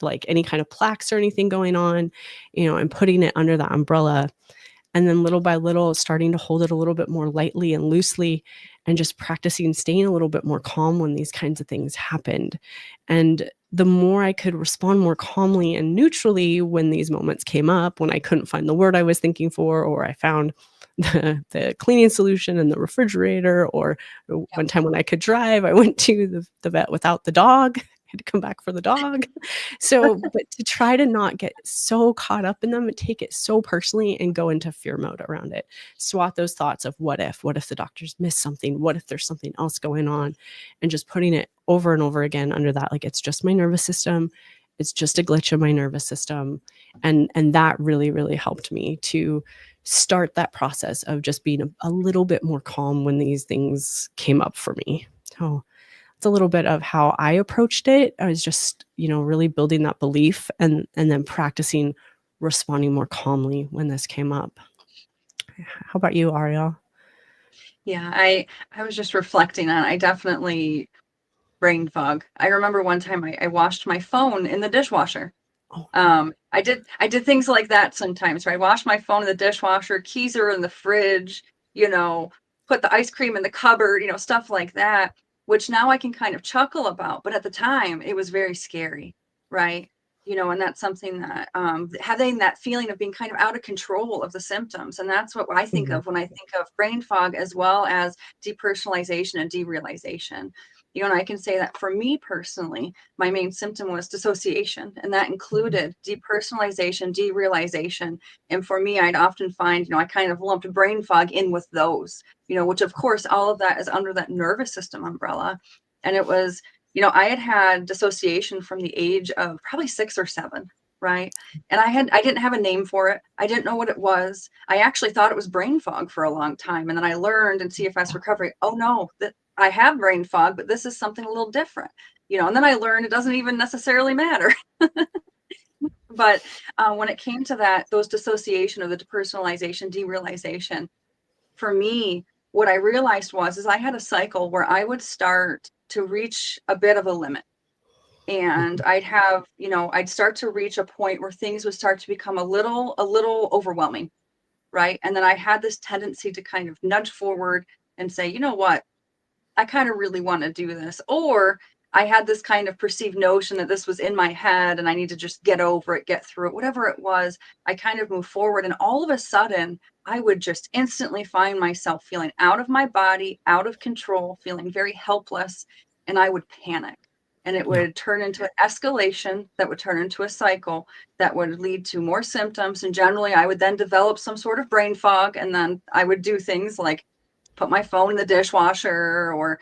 like any kind of plaques or anything going on, you know, and putting it under that umbrella. And then little by little, starting to hold it a little bit more lightly and loosely, and just practicing staying a little bit more calm when these kinds of things happened. And the more I could respond more calmly and neutrally when these moments came up, when I couldn't find the word I was thinking for, or I found the cleaning solution in the refrigerator, or one time when I could drive, I went to the vet without the dog. I had to come back for the dog. So, but to try to not get so caught up in them and take it so personally and go into fear mode around it. Swat those thoughts of what if the doctors missed something? What if there's something else going on? And just putting it over and over again under that, like, it's just my nervous system. It's just a glitch of my nervous system. And that really, really helped me to start that process of just being a little bit more calm when these things came up for me. So it's a little bit of how I approached it. I was just, really building that belief and then practicing responding more calmly when this came up. How about you, Ariel? Yeah, I was just reflecting on, I definitely brain fog. I remember one time I washed my phone in the dishwasher. Oh. I did things like that sometimes, right? I washed my phone in the dishwasher, keys are in the fridge, put the ice cream in the cupboard, stuff like that, which now I can kind of chuckle about. But at the time, it was very scary, right? And that's something that having that feeling of being kind of out of control of the symptoms. And that's what I think of when I think of brain fog, as well as depersonalization and derealization. And I can say that for me personally, my main symptom was dissociation, and that included depersonalization, derealization. And for me, I'd often find, I kind of lumped brain fog in with those, which of course, all of that is under that nervous system umbrella. And it was, I had dissociation from the age of probably 6 or 7. Right. And I didn't have a name for it. I didn't know what it was. I actually thought it was brain fog for a long time. And then I learned in CFS recovery, oh no, that I have brain fog, but this is something a little different, and then I learned it doesn't even necessarily matter. But when it came to that, those dissociation, or the depersonalization, derealization, for me, what I realized is I had a cycle where I would start to reach a bit of a limit. And I'd start to reach a point where things would start to become a little overwhelming. Right. And then I had this tendency to kind of nudge forward and say, you know what? I kind of really want to do this. Or I had this kind of perceived notion that this was in my head and I need to just get over it, get through it, whatever it was. I kind of moved forward, and all of a sudden I would just instantly find myself feeling out of my body, out of control, feeling very helpless, and I would panic. And it would turn into an escalation that would turn into a cycle that would lead to more symptoms. And generally I would then develop some sort of brain fog, and then I would do things like put my phone in the dishwasher, or,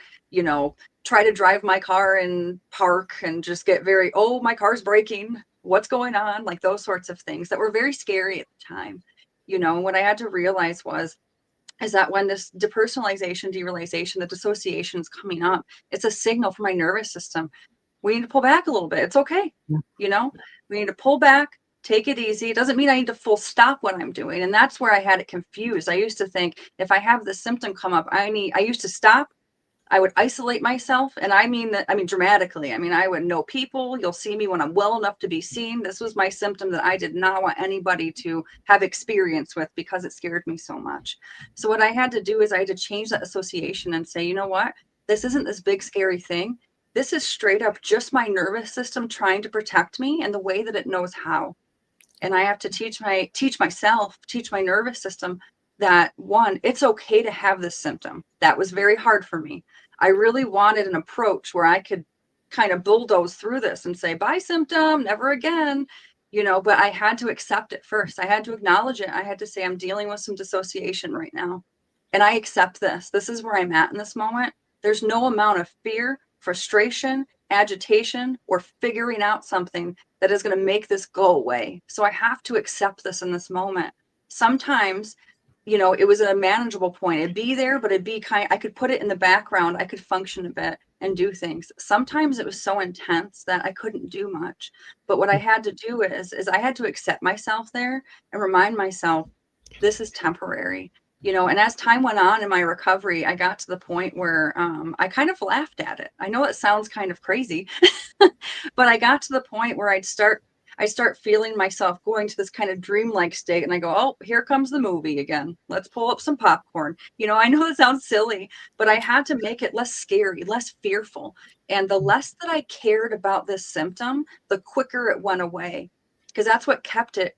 try to drive my car in park and just get very, oh, my car's breaking. What's going on? Like those sorts of things that were very scary at the time. What I had to realize is that when this depersonalization, derealization, the dissociation is coming up, it's a signal for my nervous system. We need to pull back a little bit. It's okay. We need to pull back, take it easy. It doesn't mean I need to full stop what I'm doing. And that's where I had it confused. I used to think if I have this symptom come up, I used to stop. I would isolate myself. And I mean dramatically. I would know people. You'll see me when I'm well enough to be seen. This was my symptom that I did not want anybody to have experience with, because it scared me so much. So what I had to do is I had to change that association and say, you know what? This isn't this big scary thing. This is straight up just my nervous system trying to protect me in the way that it knows how. And I have to teach my nervous system that, one, it's okay to have this symptom. That was very hard for me. I really wanted an approach where I could kind of bulldoze through this and say, bye symptom, never again, but I had to accept it first. I had to acknowledge it. I had to say, I'm dealing with some dissociation right now, and I accept this. This is where I'm at in this moment. There's no amount of fear, frustration, agitation, or figuring out something that is going to make this go away. So I have to accept this in this moment. Sometimes, it was a manageable point. It'd be there, but it'd be I could put it in the background. I could function a bit and do things. Sometimes it was so intense that I couldn't do much. But what I had to do is I had to accept myself there and remind myself, this is temporary. And as time went on in my recovery, I got to the point where I kind of laughed at it. I know it sounds kind of crazy, but I got to the point where I start feeling myself going to this kind of dreamlike state, and I go, oh, here comes the movie again. Let's pull up some popcorn. I know it sounds silly, but I had to make it less scary, less fearful. And the less that I cared about this symptom, the quicker it went away. Because that's what kept it,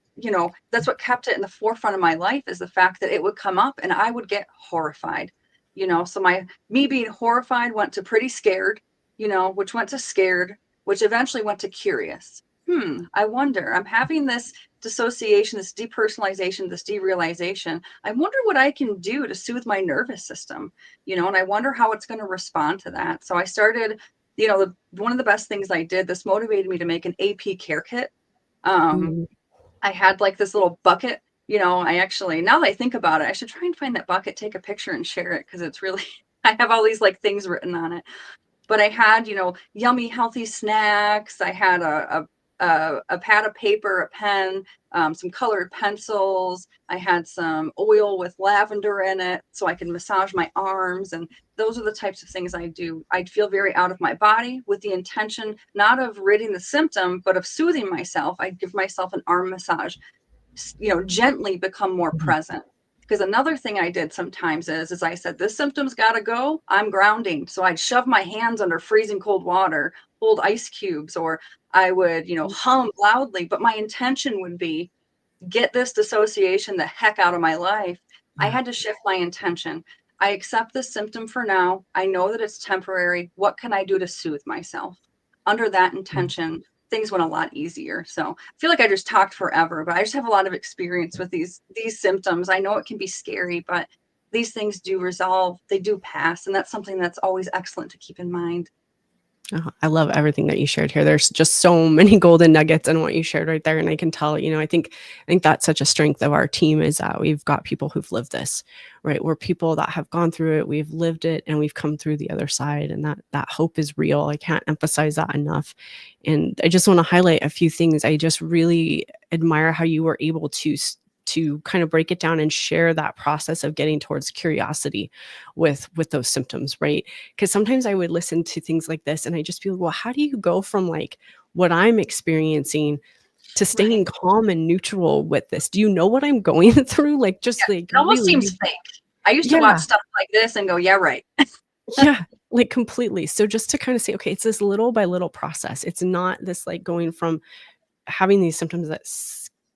that's what kept it in the forefront of my life, is the fact that it would come up and I would get horrified. So me being horrified went to pretty scared, which went to scared, which eventually went to curious. I wonder, I'm having this dissociation, this depersonalization, this derealization. I wonder what I can do to soothe my nervous system, and I wonder how it's going to respond to that. So I started, one of the best things I did, this motivated me to make an AP care kit. I had like this little bucket, I actually, now that I think about it, I should try and find that bucket, take a picture and share it, because it's really, I have all these like things written on it. But I had, yummy, healthy snacks. I had a pad of paper, a pen, some colored pencils. I had some oil with lavender in it so I could massage my arms. And those are the types of things I do. I'd feel very out of my body with the intention, not of ridding the symptom, but of soothing myself. I'd give myself an arm massage, gently become more present. Because another thing I did sometimes is I said, this symptom's got to go. I'm grounding. So I'd shove my hands under freezing cold water, hold ice cubes, or I would, hum loudly. But my intention would be, get this dissociation the heck out of my life. I had to shift my intention. I accept this symptom for now. I know that it's temporary. What can I do to soothe myself? Under that intention, things went a lot easier. So I feel like I just talked forever, but I just have a lot of experience with these symptoms. I know it can be scary, but these things do resolve. They do pass. And that's something that's always excellent to keep in mind. Oh, I love everything that you shared here. There's just so many golden nuggets in what you shared right there. And I can tell, I think that's such a strength of our team, is that we've got people who've lived this, right? We're people that have gone through it, we've lived it, and we've come through the other side. And that hope is real. I can't emphasize that enough. And I just want to highlight a few things. I just really admire how you were able to kind of break it down and share that process of getting towards curiosity with those symptoms, right? Because sometimes I would listen to things like this and I just feel, well, how do you go from like what I'm experiencing to staying calm and neutral with this? Do you know what I'm going through? Like, just like, it almost really, seems fake. I used to watch stuff like this and go, yeah, right. Yeah, like completely. So just to kind of say, okay, it's this little by little process. It's not this like going from having these symptoms that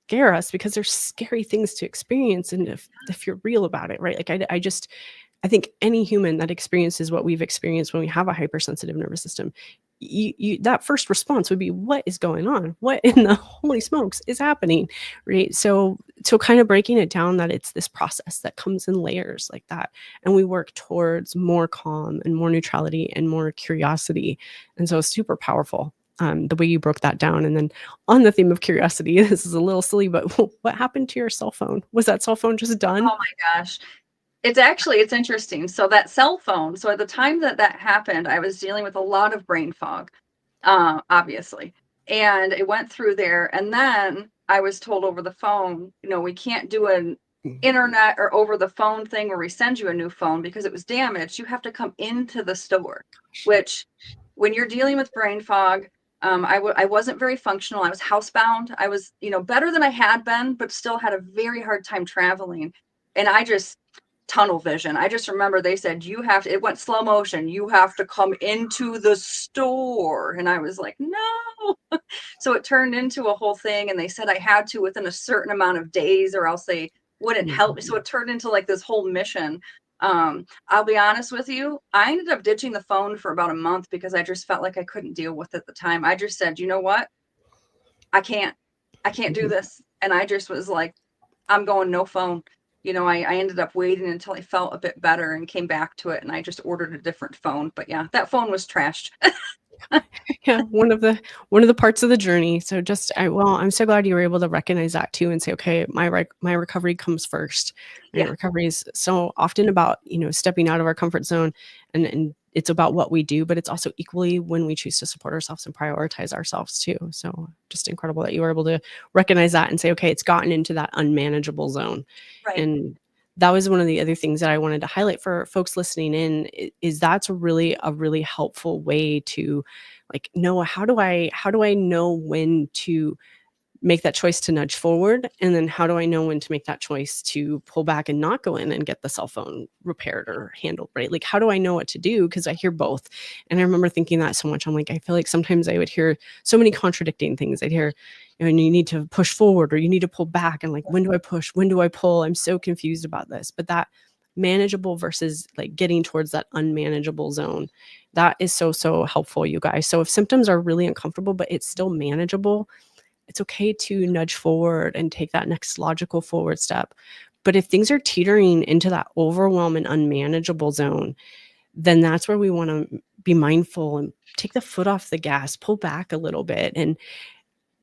scare us, because they're scary things to experience. And if you're real about it, right? Like I think any human that experiences what we've experienced when we have a hypersensitive nervous system, that first response would be, what is going on? What in the holy smokes is happening? Right. So kind of breaking it down, that it's this process that comes in layers like that. And we work towards more calm and more neutrality and more curiosity. And so it's super powerful. The way you broke that down. And then on the theme of curiosity, this is a little silly, but what happened to your cell phone? Was that cell phone just done? Oh my gosh. It's interesting. So that cell phone, so at the time that happened, I was dealing with a lot of brain fog, obviously. And it went through there. And then I was told over the phone, we can't do an internet or over the phone thing where we send you a new phone because it was damaged. You have to come into the store, which when you're dealing with brain fog, I wasn't very functional. I was housebound. I was, better than I had been, but still had a very hard time traveling. And I just tunnel vision. I just remember they said, it went slow motion. You have to come into the store. And I was like, no. So it turned into a whole thing. And they said I had to within a certain amount of days or else they wouldn't help me. So it turned into like this whole mission. I'll be honest with you. I ended up ditching the phone for about a month because I just felt like I couldn't deal with it at the time. I just said, you know what? I can't do this. And I just was like, I'm going no phone. I ended up waiting until I felt a bit better and came back to it. And I just ordered a different phone. But yeah, that phone was trashed. Yeah, one of the parts of the journey. So I'm so glad you were able to recognize that too and say, okay, my recovery comes first. Right? Yeah. Recovery is so often about, stepping out of our comfort zone, and it's about what we do, but it's also equally when we choose to support ourselves and prioritize ourselves too. So just incredible that you were able to recognize that and say, okay, it's gotten into that unmanageable zone. Right. And that was one of the other things that I wanted to highlight for folks listening in, is that's a really helpful way to like know, how do I know when to make that choice to nudge forward? And then how do I know when to make that choice to pull back and not go in and get the cell phone repaired or handled, right? Like, how do I know what to do? Because I hear both. And I remember thinking that so much. I'm like, I feel like sometimes I would hear so many contradicting things. I'd hear, you need to push forward or you need to pull back. And like, when do I push? When do I pull? I'm so confused about this. But that manageable versus like getting towards that unmanageable zone, that is so helpful, you guys. So if symptoms are really uncomfortable, but it's still manageable, it's okay to nudge forward and take that next logical forward step. But if things are teetering into that overwhelm and unmanageable zone, then that's where we want to be mindful and take the foot off the gas, pull back a little bit. And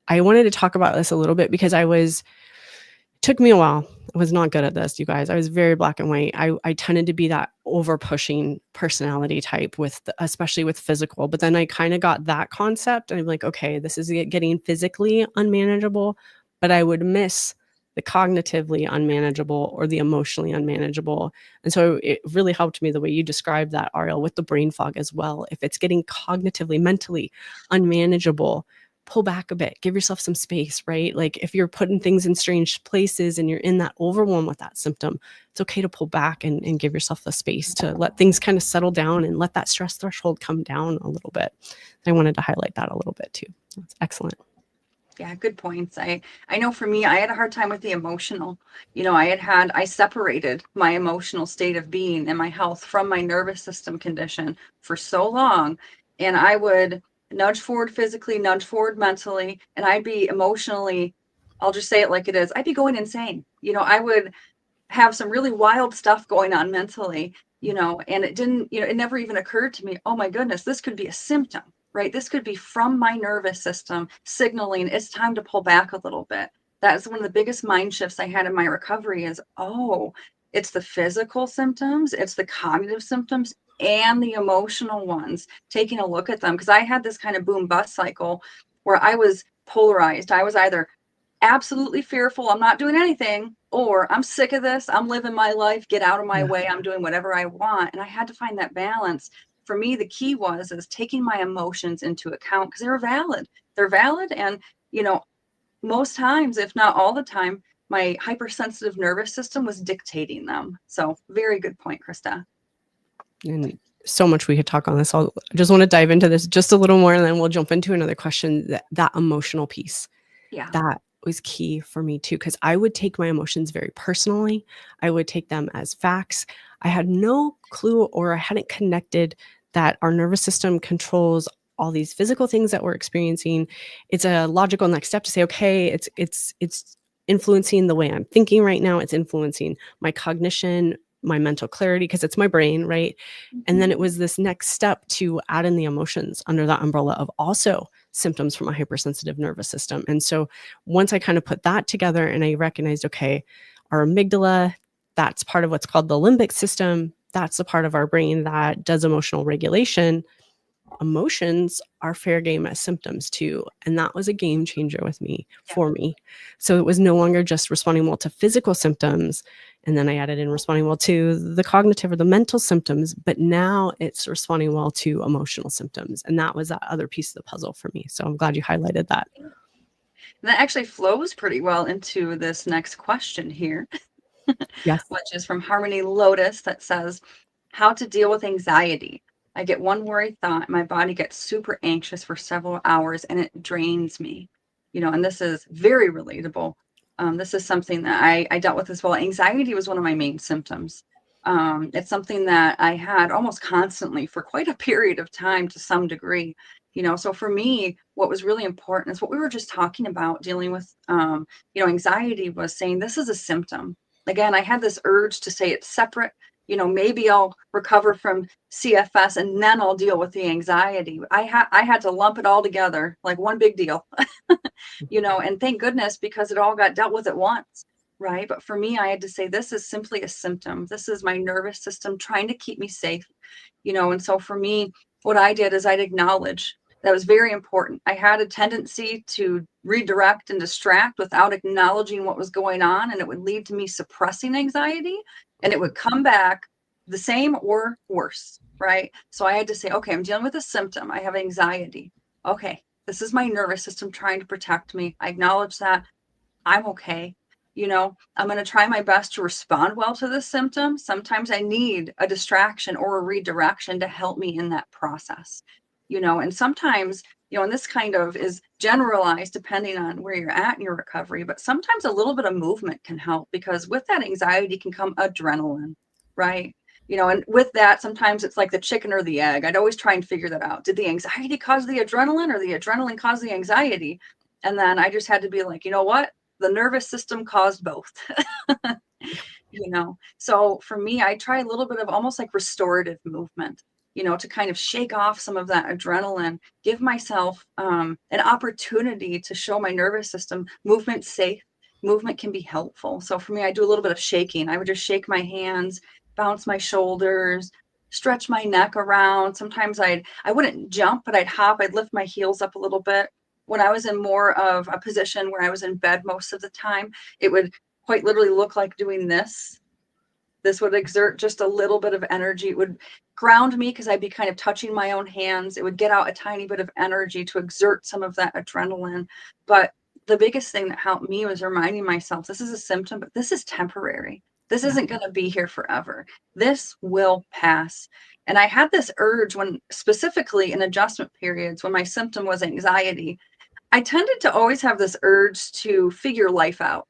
I wanted to talk about this a little bit because took me a while. I was not good at this, you guys. I was very black and white. I tended to be that over pushing personality type especially with physical, but then I kind of got that concept and I'm like, okay, this is getting physically unmanageable, but I would miss the cognitively unmanageable or the emotionally unmanageable. And so it really helped me the way you described that, Ariel, with the brain fog as well. If it's getting cognitively, mentally unmanageable, pull back a bit, give yourself some space, right? Like if you're putting things in strange places and you're in that overwhelm with that symptom, it's okay to pull back and give yourself the space to let things kind of settle down and let that stress threshold come down a little bit. I wanted to highlight that a little bit too. That's excellent. Yeah, good points. I know for me, I had a hard time with the emotional. I separated my emotional state of being and my health from my nervous system condition for so long. And I would nudge forward physically, nudge forward mentally, and I'd be emotionally, I'll just say it like it is, I'd be going insane. I would have some really wild stuff going on mentally, and it never even occurred to me, oh my goodness, this could be a symptom, right? This could be from my nervous system signaling it's time to pull back a little bit. That's one of the biggest mind shifts I had in my recovery is, oh, it's the physical symptoms, it's the cognitive symptoms, and the emotional ones, taking a look at them. Because I had this kind of boom bust cycle where I was polarized. I was either absolutely fearful, I'm not doing anything, or I'm sick of this, I'm living my life, get out of my way, I'm doing whatever I want. And I had to find that balance. For me, the key is taking my emotions into account because they're valid. They're valid. And, most times, if not all the time, my hypersensitive nervous system was dictating them. So very good point, Crista. And so much we could talk on this. I just want to dive into this just a little more and then we'll jump into another question, that emotional piece. Yeah. That was key for me too, because I would take my emotions very personally. I would take them as facts. I had no clue or I hadn't connected that our nervous system controls all these physical things that we're experiencing. It's a logical next step to say, okay, it's influencing the way I'm thinking right now. It's influencing my cognition, my mental clarity, because it's my brain, right? And then it was this next step to add in the emotions under that umbrella of also symptoms from a hypersensitive nervous system. And so once I kind of put that together and I recognized, okay, our amygdala, that's part of what's called the limbic system. That's the part of our brain that does emotional regulation. Emotions are fair game as symptoms too. And that was a game changer for me. So it was no longer just responding well to physical symptoms. And then I added in responding well to the cognitive or the mental symptoms, but now it's responding well to emotional symptoms. And that was that other piece of the puzzle for me. So I'm glad you highlighted that. And that actually flows pretty well into this next question here. Yes. Which is from Harmony Lotus that says, how to deal with anxiety. I get one worried thought, my body gets super anxious for several hours and it drains me. And this is very relatable. This is something that I dealt with as well. Anxiety was one of my main symptoms. It's something that I had almost constantly for quite a period of time to some degree. So for me, what was really important is what we were just talking about dealing with, anxiety was saying this is a symptom. Again, I had this urge to say it's separate. Maybe I'll recover from CFS and then I'll deal with the anxiety. I had to lump it all together like one big deal, and thank goodness because it all got dealt with at once. Right. But for me, I had to say, this is simply a symptom. This is my nervous system trying to keep me safe, and so for me, what I did is I'd acknowledge. That was very important. I had a tendency to redirect and distract without acknowledging what was going on, and it would lead to me suppressing anxiety, and it would come back the same or worse, right? So I had to say, okay, I'm dealing with a symptom. I have anxiety. Okay, This is my nervous system trying to protect me. I acknowledge that. I'm okay. You know, I'm going to try my best to respond well to this symptom. Sometimes I need a distraction or a redirection to help me in that process, you know, and sometimes, you know, and this kind of is generalized depending on where you're at in your recovery, but sometimes a little bit of movement can help, because with that anxiety can come adrenaline, right? You know, and with that, sometimes it's like the chicken or the egg. I'd always try and figure that out. Did the anxiety cause the adrenaline, or the adrenaline cause the anxiety? And then I just had to be like, you know what? The nervous system caused both. You know, so for me, I try a little bit of almost like restorative movement, you know, to kind of shake off some of that adrenaline, give myself an opportunity to show my nervous system movement's safe. Movement can be helpful. So for me, I do a little bit of shaking. I would just shake my hands, bounce my shoulders, stretch my neck around. Sometimes I wouldn't jump, but I'd hop. I'd lift my heels up a little bit. When I was in more of a position where I was in bed most of the time, it would quite literally look like doing this. This would exert just a little bit of energy. It would ground me because I'd be kind of touching my own hands. It would get out a tiny bit of energy to exert some of that adrenaline. But the biggest thing that helped me was reminding myself, this is a symptom, but this is temporary. This isn't going to be here forever. This will pass. And I had this urge when, specifically in adjustment periods, when my symptom was anxiety, I tended to always have this urge to figure life out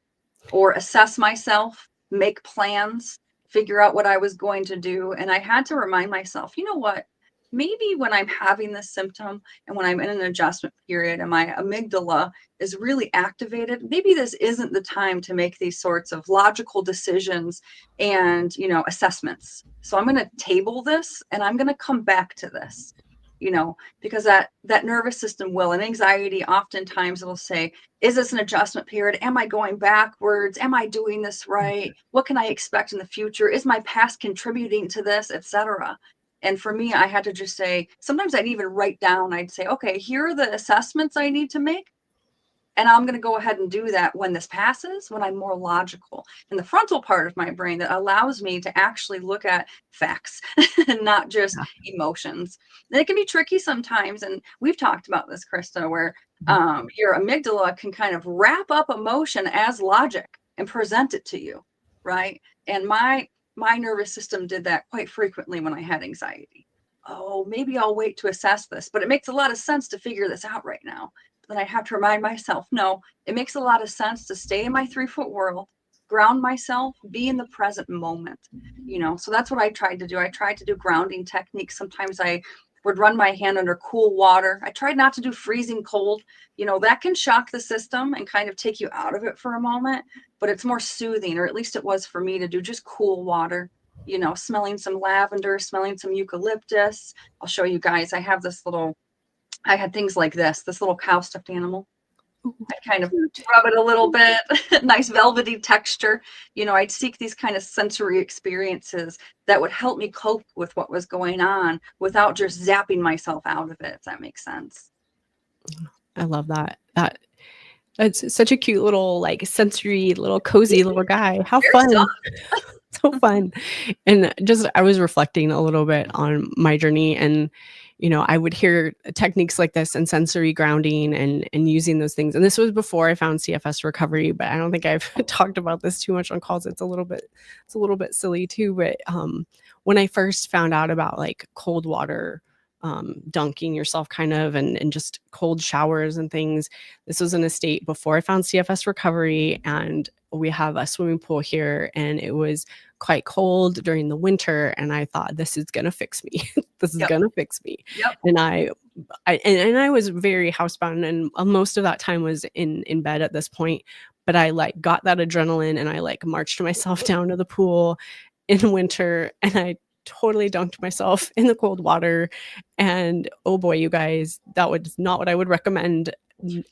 or assess myself, make plans, figure out what I was going to do. And I had to remind myself, you know what? Maybe when I'm having this symptom and when I'm in an adjustment period and my amygdala is really activated, maybe this isn't the time to make these sorts of logical decisions and, you know, assessments. So I'm going to table this and I'm going to come back to this, you know, because that nervous system will, and anxiety, oftentimes it'll say, is this an adjustment period? Am I going backwards? Am I doing this right? What can I expect in the future? Is my past contributing to this, etc.? And for me, I had to just say, sometimes I'd even write down, I'd say, okay, here are the assessments I need to make. And I'm going to go ahead and do that when this passes, when I'm more logical. And the frontal part of my brain that allows me to actually look at facts and not just emotions. And it can be tricky sometimes. And we've talked about this, Crista, where your amygdala can kind of wrap up emotion as logic and present it to you, right? And my nervous system did that quite frequently when I had anxiety. Oh, maybe I'll wait to assess this, but it makes a lot of sense to figure this out right now. Then I have to remind myself, no, it makes a lot of sense to stay in my 3-foot world, ground myself, be in the present moment, you know? So that's what I tried to do. I tried to do grounding techniques. Sometimes I would run my hand under cool water. I tried not to do freezing cold. You know, that can shock the system and kind of take you out of it for a moment, but it's more soothing, or at least it was for me, to do just cool water, you know, smelling some lavender, smelling some eucalyptus. I'll show you guys. I have this little, I had things like this little cow stuffed animal. I'd kind of rub it a little bit, nice velvety texture. You know, I'd seek these kind of sensory experiences that would help me cope with what was going on without just zapping myself out of it, if that makes sense. I love that. It's such a cute little, like, sensory, little cozy little guy. How fun. So fun. And just, I was reflecting a little bit on my journey, and you know, I would hear techniques like this and sensory grounding and using those things. And this was before I found CFS recovery, but I don't think I've talked about this too much on calls. It's a little bit silly too. But when I first found out about like cold water, dunking yourself kind of, and just cold showers and things, this was in a state before I found CFS recovery, and we have a swimming pool here, and it was quite cold during the winter, and I thought, this is gonna fix me. This is gonna fix me. And I was very housebound, and most of that time was in bed at this point. But I like got that adrenaline, and I like marched myself down to the pool in winter, and I totally dunked myself in the cold water. And oh boy, you guys, that was not what I would recommend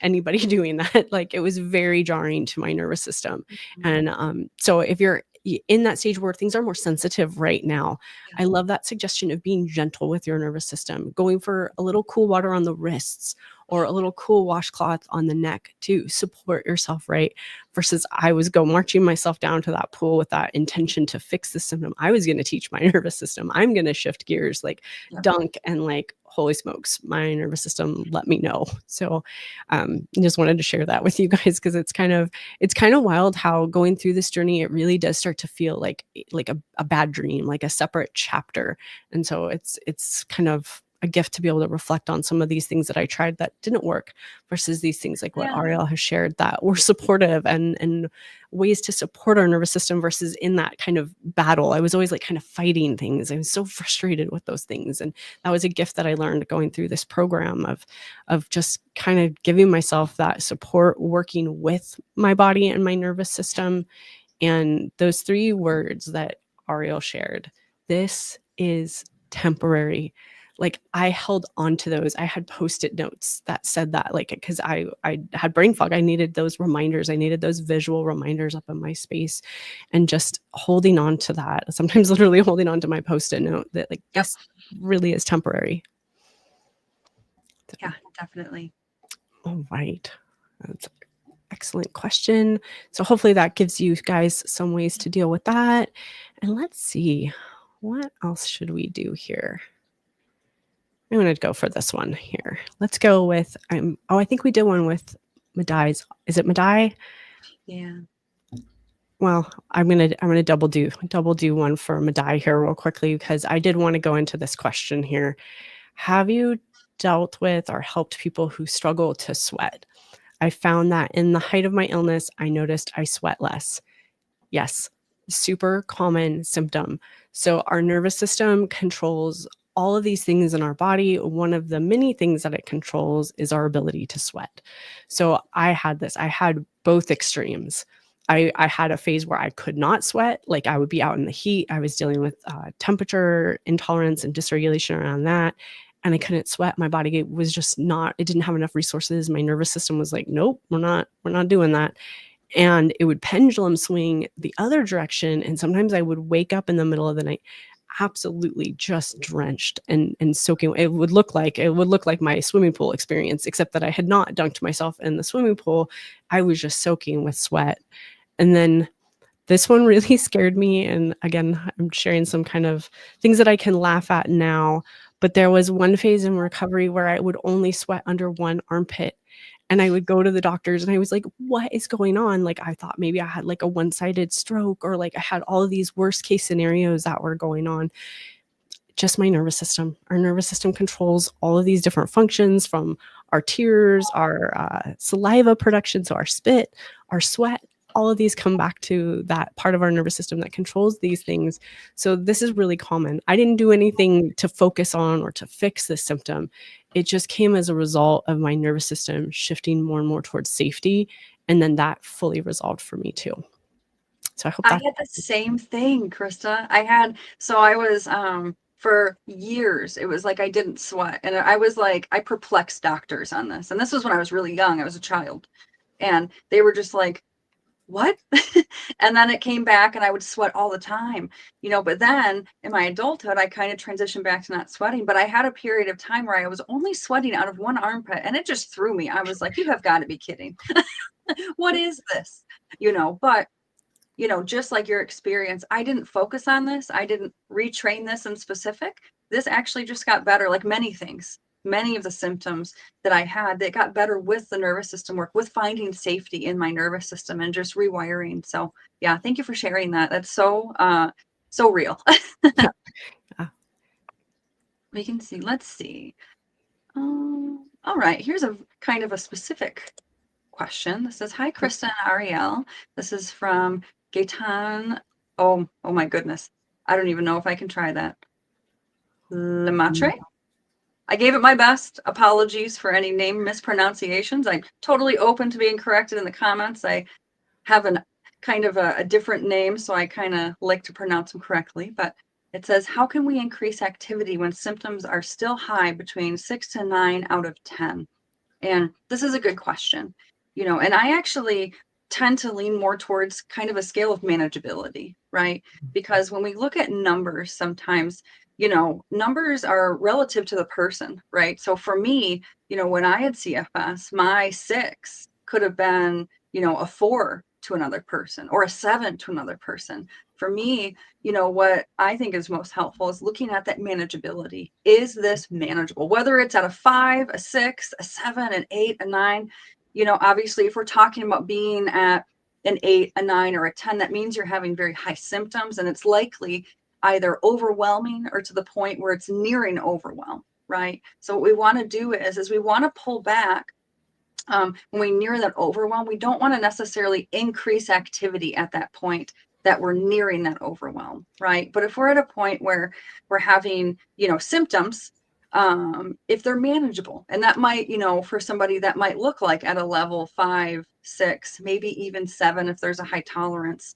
anybody doing that. Like, it was very jarring to my nervous system. And so if you're in that stage where things are more sensitive right now, I love that suggestion of being gentle with your nervous system, going for a little cool water on the wrists or a little cool washcloth on the neck to support yourself, right? Versus I was marching myself down to that pool with that intention to fix the symptom. I was going to teach my nervous system. I'm going to shift gears, like dunk and like holy smokes, my nervous system let me know. So just wanted to share that with you guys, because it's kind of wild how going through this journey, it really does start to feel like a bad dream, like a separate chapter. And so it's kind of a gift to be able to reflect on some of these things that I tried that didn't work, versus these things like what Yeah. Ariel has shared that were supportive, and ways to support our nervous system, versus in that kind of battle. I was always like kind of fighting things. I was so frustrated with those things. And that was a gift that I learned going through this program of just kind of giving myself that support, working with my body and my nervous system. And those 3 words that Ariel shared, this is temporary. Like, I held on to those. I had Post-it notes that said that, like, because I had brain fog. I needed those reminders. I needed those visual reminders up in my space, and just holding on to that. Sometimes literally holding on to my Post-it note that, like, this really is temporary. So, Yeah, definitely. all right. That's an excellent question. So hopefully that gives you guys some ways to deal with that. And let's see, what else should we do here? I'm going to go for this one here. Let's go with, I think we did one with Madai's. Is it Madai? Yeah. Well, I'm gonna double do one for Madai here real quickly, because I did want to go into this question here. Have you dealt with or helped people who struggle to sweat? I found that in the height of my illness, I noticed I sweat less. Yes, super common symptom. So our nervous system controls all of these things in our body. One of the many things that it controls is our ability to sweat. So I had both extremes. I had a phase where I could not sweat. Like, I would be out in the heat. I was dealing with temperature intolerance and dysregulation around that. And I couldn't sweat. My body was just not, it didn't have enough resources. My nervous system was like, nope, we're not doing that. And it would pendulum swing the other direction. And sometimes I would wake up in the middle of the night absolutely just drenched and soaking. It would look like my swimming pool experience, except that I had not dunked myself in the swimming pool. I was just soaking with sweat. And then this one really scared me. And again, I'm sharing some kind of things that I can laugh at now. But there was one phase in recovery where I would only sweat under one armpit. And I would go to the doctors and I was like, what is going on? Like, I thought maybe I had like a one-sided stroke, or like I had all of these worst case scenarios that were going on. Just my nervous system. Our nervous system controls all of these different functions, from our tears, our saliva production, so our spit, our sweat. All of these come back to that part of our nervous system that controls these things. So this is really common. I didn't do anything to focus on or to fix this symptom. It just came as a result of my nervous system shifting more and more towards safety. And then that fully resolved for me too. So I hope I had the same thing, Crista. I was for years, it was like I didn't sweat. And I was like, I perplexed doctors on this. And this was when I was really young. I was a child. And they were just like, what? And then it came back and I would sweat all the time, but then in my adulthood, I kind of transitioned back to not sweating. But I had a period of time where I was only sweating out of one armpit, and it just threw me. I was like, you have got to be kidding. What is this? But just like your experience, I didn't focus on this. I didn't retrain this in specific. This actually just got better, like many things. Many of the symptoms that I had, that got better with the nervous system work, with finding safety in my nervous system and just rewiring. So yeah, thank you for sharing that. That's so real. We can see, let's see. All right, here's a kind of a specific question. This says, hi, Crista and Ariel. This is from Gaetan. Oh my goodness. I don't even know if I can try that. Lemaitre? I gave it my best. Apologies for any name mispronunciations. I'm totally open to being corrected in the comments. I have a kind of a different name, so I kind of like to pronounce them correctly. But it says, how can we increase activity when symptoms are still high between 6 to 9 out of 10? And this is a good question, and I actually tend to lean more towards kind of a scale of manageability, right? Because when we look at numbers, sometimes numbers are relative to the person, right? So for me, when I had CFS, my 6 could have been, a 4 to another person or a 7 to another person. For me, you know, what I think is most helpful is looking at that manageability. Is this manageable? Whether it's at a 5, a 6, a 7, an 8, a 9, you know, obviously if we're talking about being at an 8, a 9, or a 10, that means you're having very high symptoms, and it's likely either overwhelming or to the point where it's nearing overwhelm, right? So what we want to do is we want to pull back. When we near that overwhelm, we don't want to necessarily increase activity at that point that we're nearing that overwhelm, right? But if we're at a point where we're having, you know, symptoms, if they're manageable, and that might, you know, for somebody that might look like at a level 5, 6, maybe even 7, if there's a high tolerance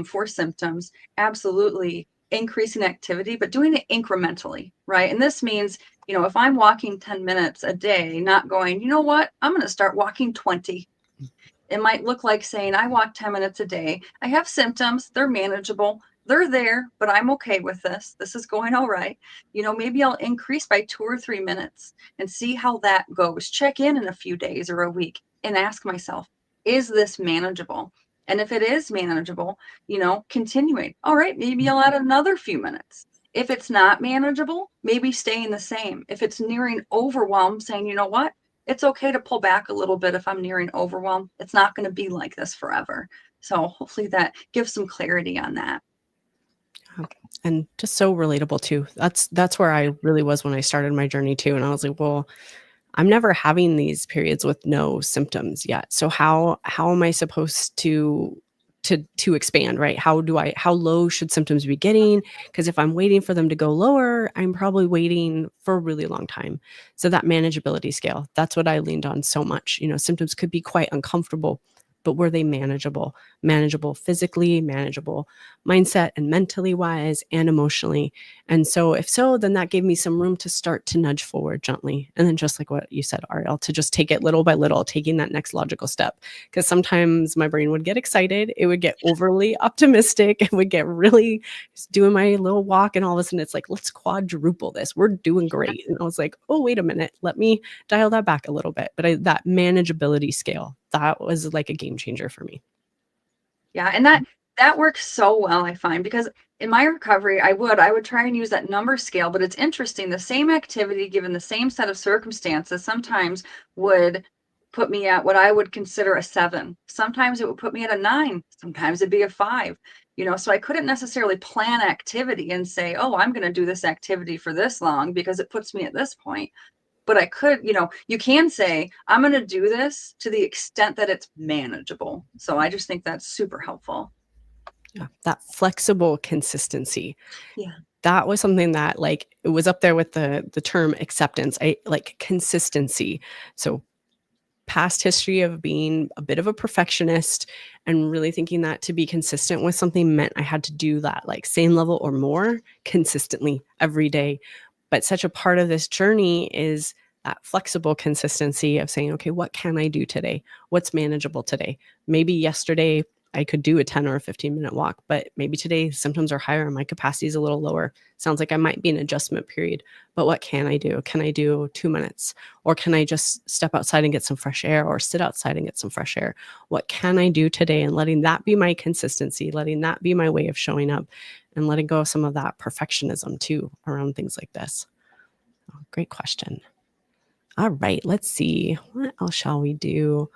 for symptoms, absolutely increasing activity, but doing it incrementally, right? And this means, you know, if I'm walking 10 minutes a day, not going, you know what, I'm going to start walking 20. It might look like saying, I walk 10 minutes a day. I have symptoms. They're manageable. They're there, but I'm okay with this. This is going all right. You know, maybe I'll increase by 2 or 3 minutes and see how that goes. Check in a few days or a week and ask myself, is this manageable? And if it is manageable, you know, continuing. All right, maybe I'll add another few minutes. If it's not manageable, maybe staying the same. If it's nearing overwhelm, saying, you know what, it's okay to pull back a little bit if I'm nearing overwhelm. It's not going to be like this forever. So hopefully that gives some clarity on that. And just so relatable too. That's where I really was when I started my journey too. And I was like, well, I'm never having these periods with no symptoms yet. So how am I supposed to expand, right? How low should symptoms be getting? Because if I'm waiting for them to go lower, I'm probably waiting for a really long time. So that manageability scale, that's what I leaned on so much. You know, symptoms could be quite uncomfortable, but were they manageable? Manageable physically, manageable mindset and mentally wise and emotionally. And so if so, then that gave me some room to start to nudge forward gently. And then just like what you said, Ariel, to just take it little by little, taking that next logical step. Because sometimes my brain would get excited. It would get overly optimistic. It would get really doing my little walk. And all of a sudden it's like, let's quadruple this. We're doing great. And I was like, oh, wait a minute. Let me dial that back a little bit. But that manageability scale, that was like a game changer for me. Yeah. And that works so well, I find, because in my recovery, I would try and use that number scale, but it's interesting. The same activity given the same set of circumstances sometimes would put me at what I would consider a 7. Sometimes it would put me at a 9. Sometimes it'd be a 5. You know, so I couldn't necessarily plan activity and say, oh, I'm going to do this activity for this long because it puts me at this point. But I could, you know, you can say, I'm going to do this to the extent that it's manageable. So I just think that's super helpful. Yeah, that flexible consistency. Yeah. That was something that like it was up there with the term acceptance. I like consistency. So past history of being a bit of a perfectionist and really thinking that to be consistent with something meant I had to do that like same level or more consistently every day. But such a part of this journey is that flexible consistency of saying, okay, what can I do today? What's manageable today? Maybe yesterday I could do a 10 or a 15-minute walk, but maybe today symptoms are higher and my capacity is a little lower. Sounds like I might be in an adjustment period, but what can I do? Can I do 2 minutes? Or can I just step outside and get some fresh air or sit outside and get some fresh air? What can I do today? And letting that be my consistency, letting that be my way of showing up and letting go of some of that perfectionism too around things like this. Oh, great question. All right, let's see. What else shall we do?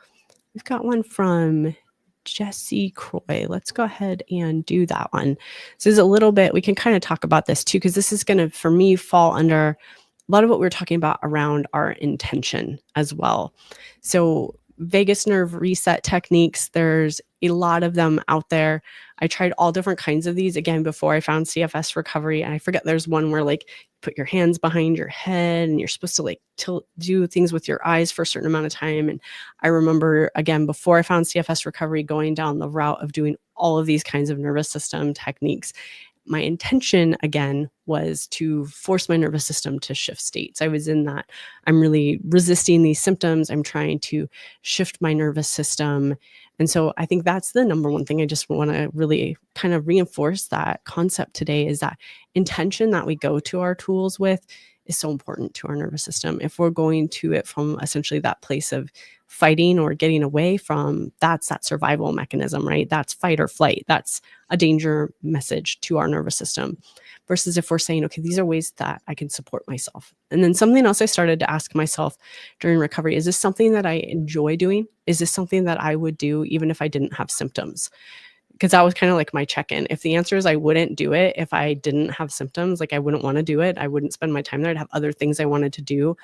We've got one from Jesse Croy. Let's go ahead and do that one. So this is a little bit, we can kind of talk about this too, because this is going to, for me, fall under a lot of what we're talking about around our intention as well. So vagus nerve reset techniques, there's a lot of them out there. I tried all different kinds of these again before I found CFS recovery. And I forget there's one where like put your hands behind your head and you're supposed to like do things with your eyes for a certain amount of time. And I remember again, before I found CFS recovery, going down the route of doing all of these kinds of nervous system techniques. My intention again was to force my nervous system to shift states. I was in that I'm really resisting these symptoms. I'm trying to shift my nervous system. And so I think that's the number one thing I just want to really kind of reinforce that concept today is that intention that we go to our tools with is so important to our nervous system. If we're going to it from essentially that place of fighting or getting away from, that's that survival mechanism, right? That's fight or flight. That's a danger message to our nervous system. Versus if we're saying, okay, these are ways that I can support myself. And then something else I started to ask myself during recovery, is this something that I enjoy doing? Is this something that I would do even if I didn't have symptoms? Because that was kind of like my check-in. If the answer is I wouldn't do it if I didn't have symptoms, like I wouldn't want to do it, I wouldn't spend my time there, I'd have other things I wanted to do,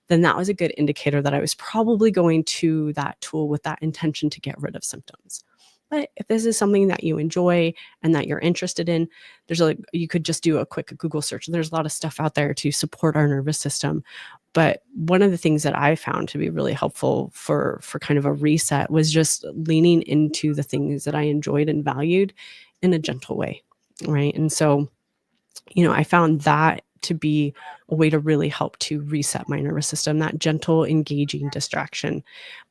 then that was a good indicator that I was probably going to that tool with that intention to get rid of symptoms. But if this is something that you enjoy and that you're interested in, you could just do a quick Google search. There's a lot of stuff out there to support our nervous system. But one of the things that I found to be really helpful for kind of a reset was just leaning into the things that I enjoyed and valued in a gentle way, right? And so, I found that to be a way to really help to reset my nervous system, that gentle, engaging distraction.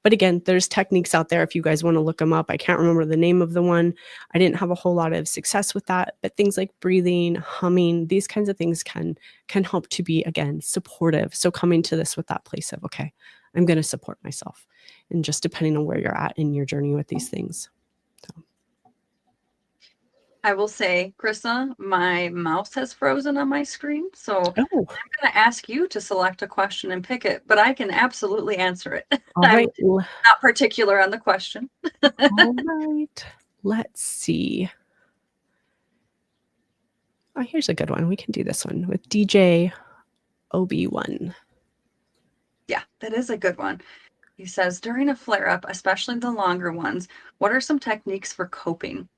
But again, there's techniques out there if you guys want to look them up. I can't remember the name of the one. I didn't have a whole lot of success with that, but things like breathing, humming, these kinds of things can help to be, again, supportive. So coming to this with that place of, okay, I'm going to support myself. And just depending on where you're at in your journey with these things. So. I will say, Crista, my mouse has frozen on my screen. So I'm going to ask you to select a question and pick it, but I can absolutely answer it. All right. I'm not particular on the question. All right. Let's see. Oh, here's a good one. We can do this one with DJ OB1. Yeah, that is a good one. He says, during a flare-up, especially the longer ones, what are some techniques for coping?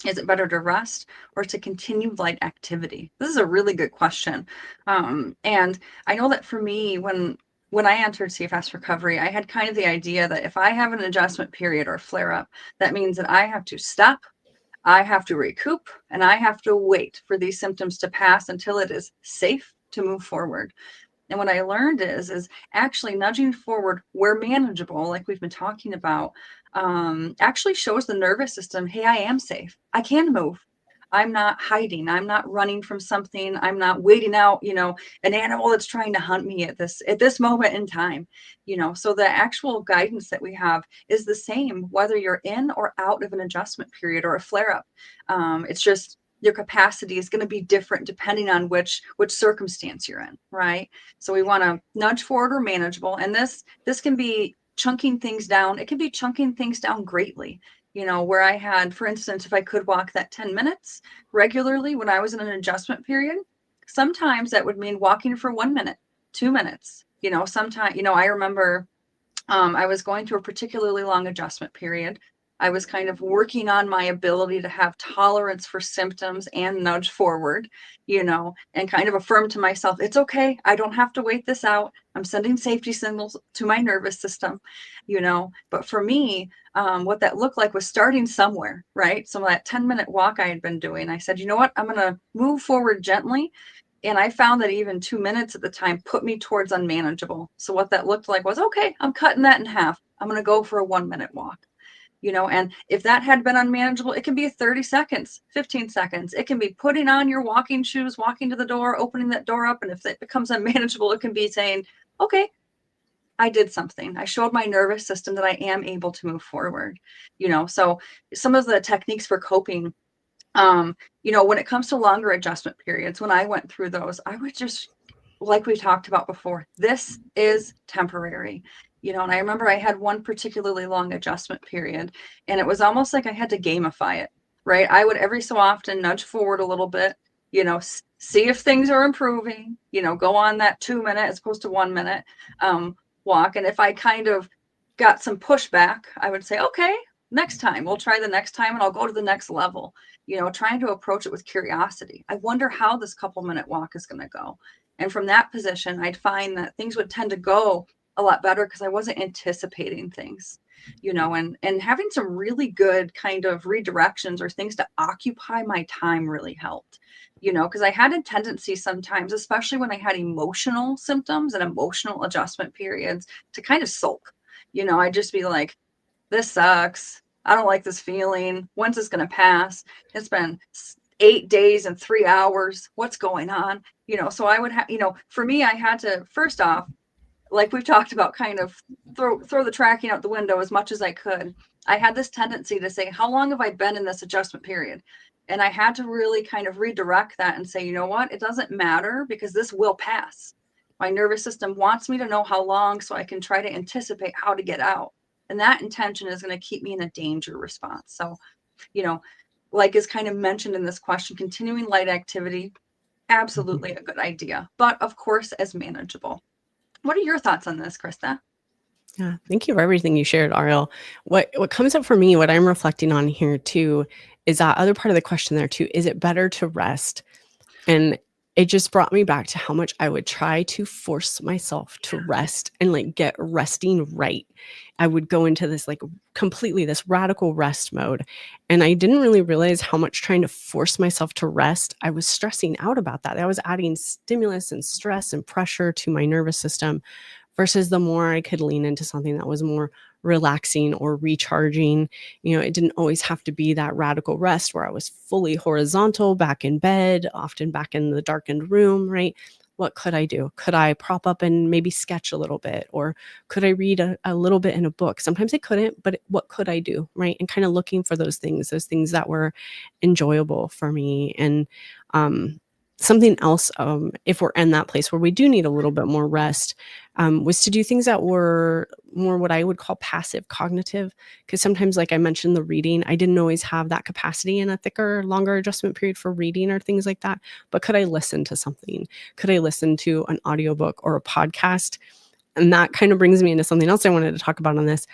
Is it better to rest or to continue light activity? This is a really good question. And I know that for me, when I entered CFS recovery, I had kind of the idea that if I have an adjustment period or flare up, that means that I have to stop, I have to recoup, and I have to wait for these symptoms to pass until it is safe to move forward. And what I learned is actually nudging forward where manageable, like we've been talking about, actually shows the nervous system, hey, I am safe. I can move. I'm not hiding. I'm not running from something. I'm not waiting out, an animal that's trying to hunt me at this moment in time, so the actual guidance that we have is the same, whether you're in or out of an adjustment period or a flare up. It's just, your capacity is going to be different depending on which circumstance you're in, right? So we want to nudge forward or manageable. And this can be chunking things down. It can be chunking things down greatly, where I had, for instance, if I could walk that 10 minutes regularly when I was in an adjustment period, sometimes that would mean walking for 1 minute, 2 minutes, sometimes, I remember I was going through a particularly long adjustment period. I was kind of working on my ability to have tolerance for symptoms and nudge forward, and kind of affirm to myself, it's okay. I don't have to wait this out. I'm sending safety signals to my nervous system, but for me, what that looked like was starting somewhere, right? So that 10-minute walk I had been doing, I said, you know what, I'm going to move forward gently. And I found that even 2 minutes at the time put me towards unmanageable. So what that looked like was, okay, I'm cutting that in half. I'm going to go for a 1-minute walk. And if that had been unmanageable, it can be 30 seconds, 15 seconds. It can be putting on your walking shoes, walking to the door, opening that door up. And if it becomes unmanageable, it can be saying, okay, I did something. I showed my nervous system that I am able to move forward. So some of the techniques for coping, when it comes to longer adjustment periods, when I went through those, I would just, like we talked about before, this is temporary. And I remember I had one particularly long adjustment period, and it was almost like I had to gamify it, right? I would every so often nudge forward a little bit, see if things are improving, go on that 2 minute as opposed to 1 minute walk. And if I kind of got some pushback, I would say, okay, next time, we'll try the next time and I'll go to the next level, trying to approach it with curiosity. I wonder how this couple-minute walk is going to go. And from that position, I'd find that things would tend to go a lot better because I wasn't anticipating things, and having some really good kind of redirections or things to occupy my time really helped, because I had a tendency sometimes, especially when I had emotional symptoms and emotional adjustment periods, to kind of sulk. I'd just be like, this sucks. I don't like this feeling. When's this going to pass? It's been 8 days and 3 hours. What's going on? So I would have, for me, I had to, first off, like we've talked about, kind of throw the tracking out the window as much as I could. I had this tendency to say, how long have I been in this adjustment period? And I had to really kind of redirect that and say, you know what? It doesn't matter, because this will pass. My nervous system wants me to know how long so I can try to anticipate how to get out. And that intention is going to keep me in a danger response. So, like is kind of mentioned in this question, continuing light activity, absolutely a good idea, but of course, as manageable. What are your thoughts on this, Crista? Yeah, thank you for everything you shared, Ariel. What comes up for me, what I'm reflecting on here too, is that other part of the question there too. Is it better to rest? And it just brought me back to how much I would try to force myself to rest and like get resting right. I would go into this like completely this radical rest mode. And I didn't really realize how much trying to force myself to rest, I was stressing out about that. I was adding stimulus and stress and pressure to my nervous system, versus the more I could lean into something that was more relaxing or recharging. It didn't always have to be that radical rest where I was fully horizontal, back in bed, often back in the darkened room, right? What could I do? Could I prop up and maybe sketch a little bit? Or could I read a little bit in a book? Sometimes I couldn't, but what could I do, right? And kind of looking for those things that were enjoyable for me. And something else, if we're in that place where we do need a little bit more rest, was to do things that were more what I would call passive cognitive. Because sometimes, like I mentioned, the reading, I didn't always have that capacity in a thicker, longer adjustment period for reading or things like that. But could I listen to something? Could I listen to an audiobook or a podcast? And that kind of brings me into something else I wanted to talk about on this.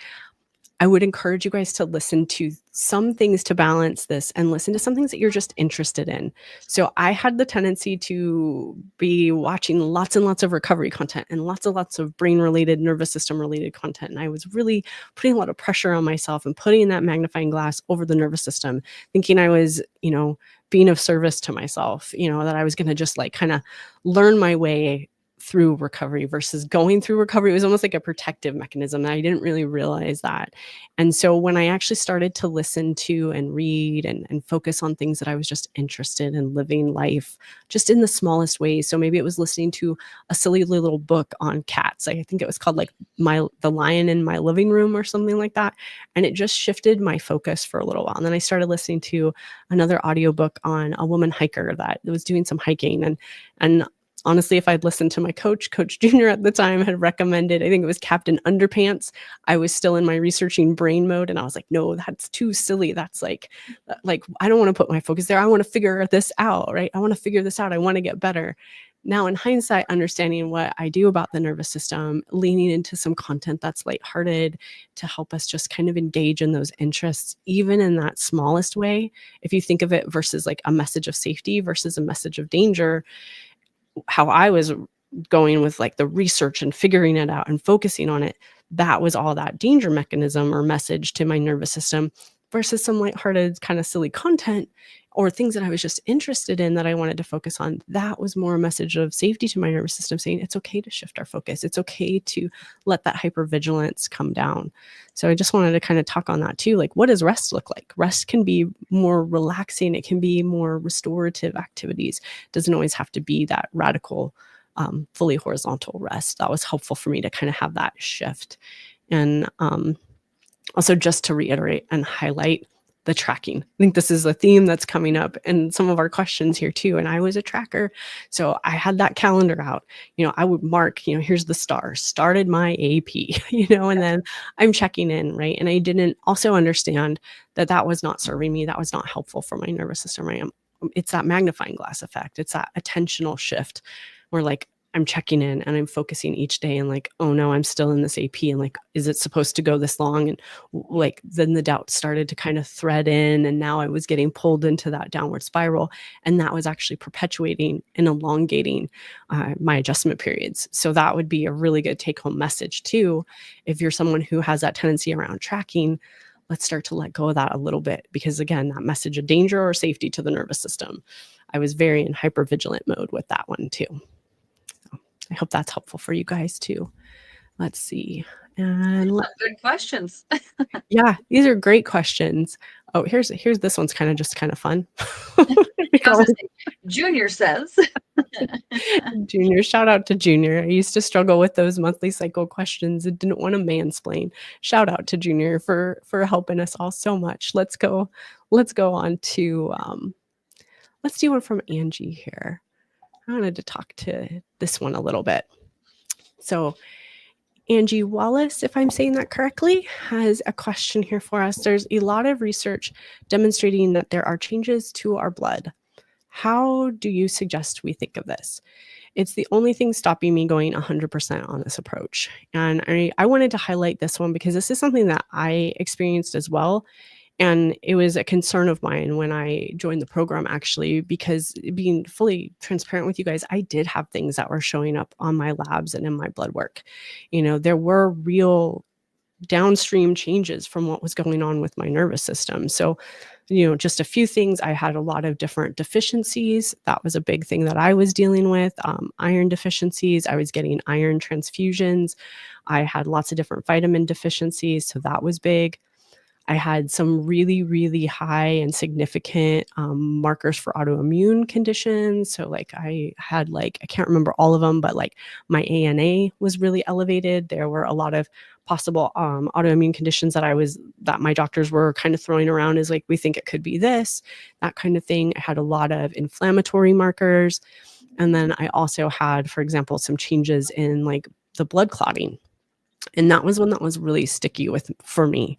I would encourage you guys to listen to some things to balance this and listen to some things that you're just interested in. So I had the tendency to be watching lots and lots of recovery content and lots of brain-related, nervous system-related content. And I was really putting a lot of pressure on myself and putting that magnifying glass over the nervous system, thinking I was, being of service to myself, that I was going to just like kind of learn my way through recovery versus going through recovery. It was almost like a protective mechanism. And I didn't really realize that. And so when I actually started to listen to and read and focus on things that I was just interested in living life, just in the smallest ways. So maybe it was listening to a silly little book on cats. I think it was called like The Lion in My Living Room or something like that. And it just shifted my focus for a little while. And then I started listening to another audiobook on a woman hiker that was doing some hiking. And honestly, if I'd listened to my Coach Junior at the time had recommended, I think it was Captain Underpants. I was still in my researching brain mode. And I was like, no, that's too silly. That's like, I don't want to put my focus there. I want to figure this out, right? I want to figure this out. I want to get better. Now, in hindsight, understanding what I do about the nervous system, leaning into some content that's lighthearted to help us just kind of engage in those interests, even in that smallest way. If you think of it versus like a message of safety versus a message of danger, how I was going with like the research and figuring it out and focusing on it, that was all that danger mechanism or message to my nervous system, versus some lighthearted kind of silly content or things that I was just interested in that I wanted to focus on. That was more a message of safety to my nervous system, saying it's okay to shift our focus. It's okay to let that hypervigilance come down. So I just wanted to kind of talk on that too. Like, what does rest look like? Rest can be more relaxing. It can be more restorative activities. It doesn't always have to be that radical, fully horizontal rest. That was helpful for me to kind of have that shift. And also, just to reiterate and highlight the tracking. I think this is a theme that's coming up in some of our questions here too. And I was a tracker. So I had that calendar out. I would mark, here's the star, started my AP, and then I'm checking in, right? And I didn't also understand that was not serving me. That was not helpful for my nervous system, right? It's that magnifying glass effect. It's that attentional shift where like, I'm checking in and I'm focusing each day and like, oh no, I'm still in this AP and like, is it supposed to go this long? And like, then the doubt started to kind of thread in, and now I was getting pulled into that downward spiral. And that was actually perpetuating and elongating my adjustment periods. So that would be a really good take home message too. If you're someone who has that tendency around tracking, let's start to let go of that a little bit, because again, that message of danger or safety to the nervous system, I was very in hypervigilant mode with that one too. I hope that's helpful for you guys too. Let's see. And good questions. yeah, these are great questions. Oh, here's this one's kind of fun. I was gonna say, Junior says. Junior, shout out to Junior. I used to struggle with those monthly cycle questions and didn't want to mansplain. Shout out to Junior for helping us all so much. Let's go on to let's do one from Angie here. I wanted to talk to this one a little bit. So Angie Wallace, if I'm saying that correctly, has a question here for us. There's a lot of research demonstrating that there are changes to our blood. How do you suggest we think of this? It's the only thing stopping me going 100% on this approach. And I wanted to highlight this one because this is something that I experienced as well. And it was a concern of mine when I joined the program, actually, because being fully transparent with you guys, I did have things that were showing up on my labs and in my blood work. You know, there were real downstream changes from what was going on with my nervous system. So, you know, just a few things. I had a lot of different deficiencies. That was a big thing that I was dealing with. Iron deficiencies. I was getting iron transfusions. I had lots of different vitamin deficiencies. So that was big. I had some really, really high and significant markers for autoimmune conditions. So like I had I can't remember all of them, but like my ANA was really elevated. There were a lot of possible autoimmune conditions that my doctors were kind of throwing around as like, we think it could be this, that kind of thing. I had a lot of inflammatory markers. And then I also had, for example, some changes in like the blood clotting. And that was one that was really sticky for me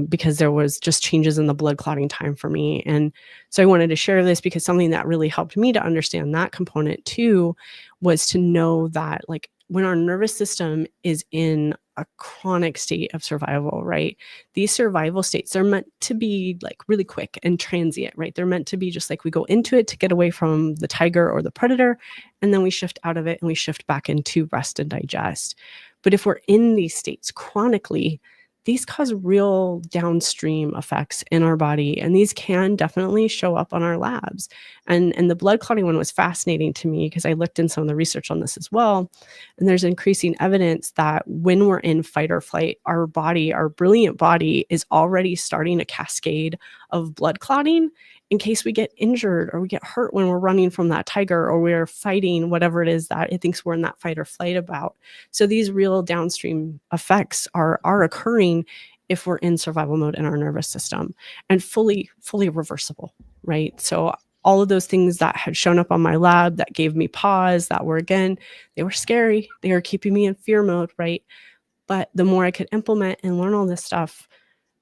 because there was just changes in the blood clotting time for me. And so I wanted to share this because something that really helped me to understand that component too was to know that like when our nervous system is in a chronic state of survival, right? These survival states are meant to be like really quick and transient, right? They're meant to be just like we go into it to get away from the tiger or the predator, and then we shift out of it and we shift back into rest and digest. But if we're in these states chronically, these cause real downstream effects in our body, and these can definitely show up on our labs. And the blood clotting one was fascinating to me because I looked in some of the research on this as well. And there's increasing evidence that when we're in fight or flight, our brilliant body is already starting a cascade of blood clotting in case we get injured or we get hurt when we're running from that tiger or we're fighting whatever it is that it thinks we're in that fight or flight about. So these real downstream effects are occurring if we're in survival mode in our nervous system, and fully reversible, right? So all of those things that had shown up on my lab that gave me pause, that were, again, they were scary. They were keeping me in fear mode, right? But the more I could implement and learn all this stuff,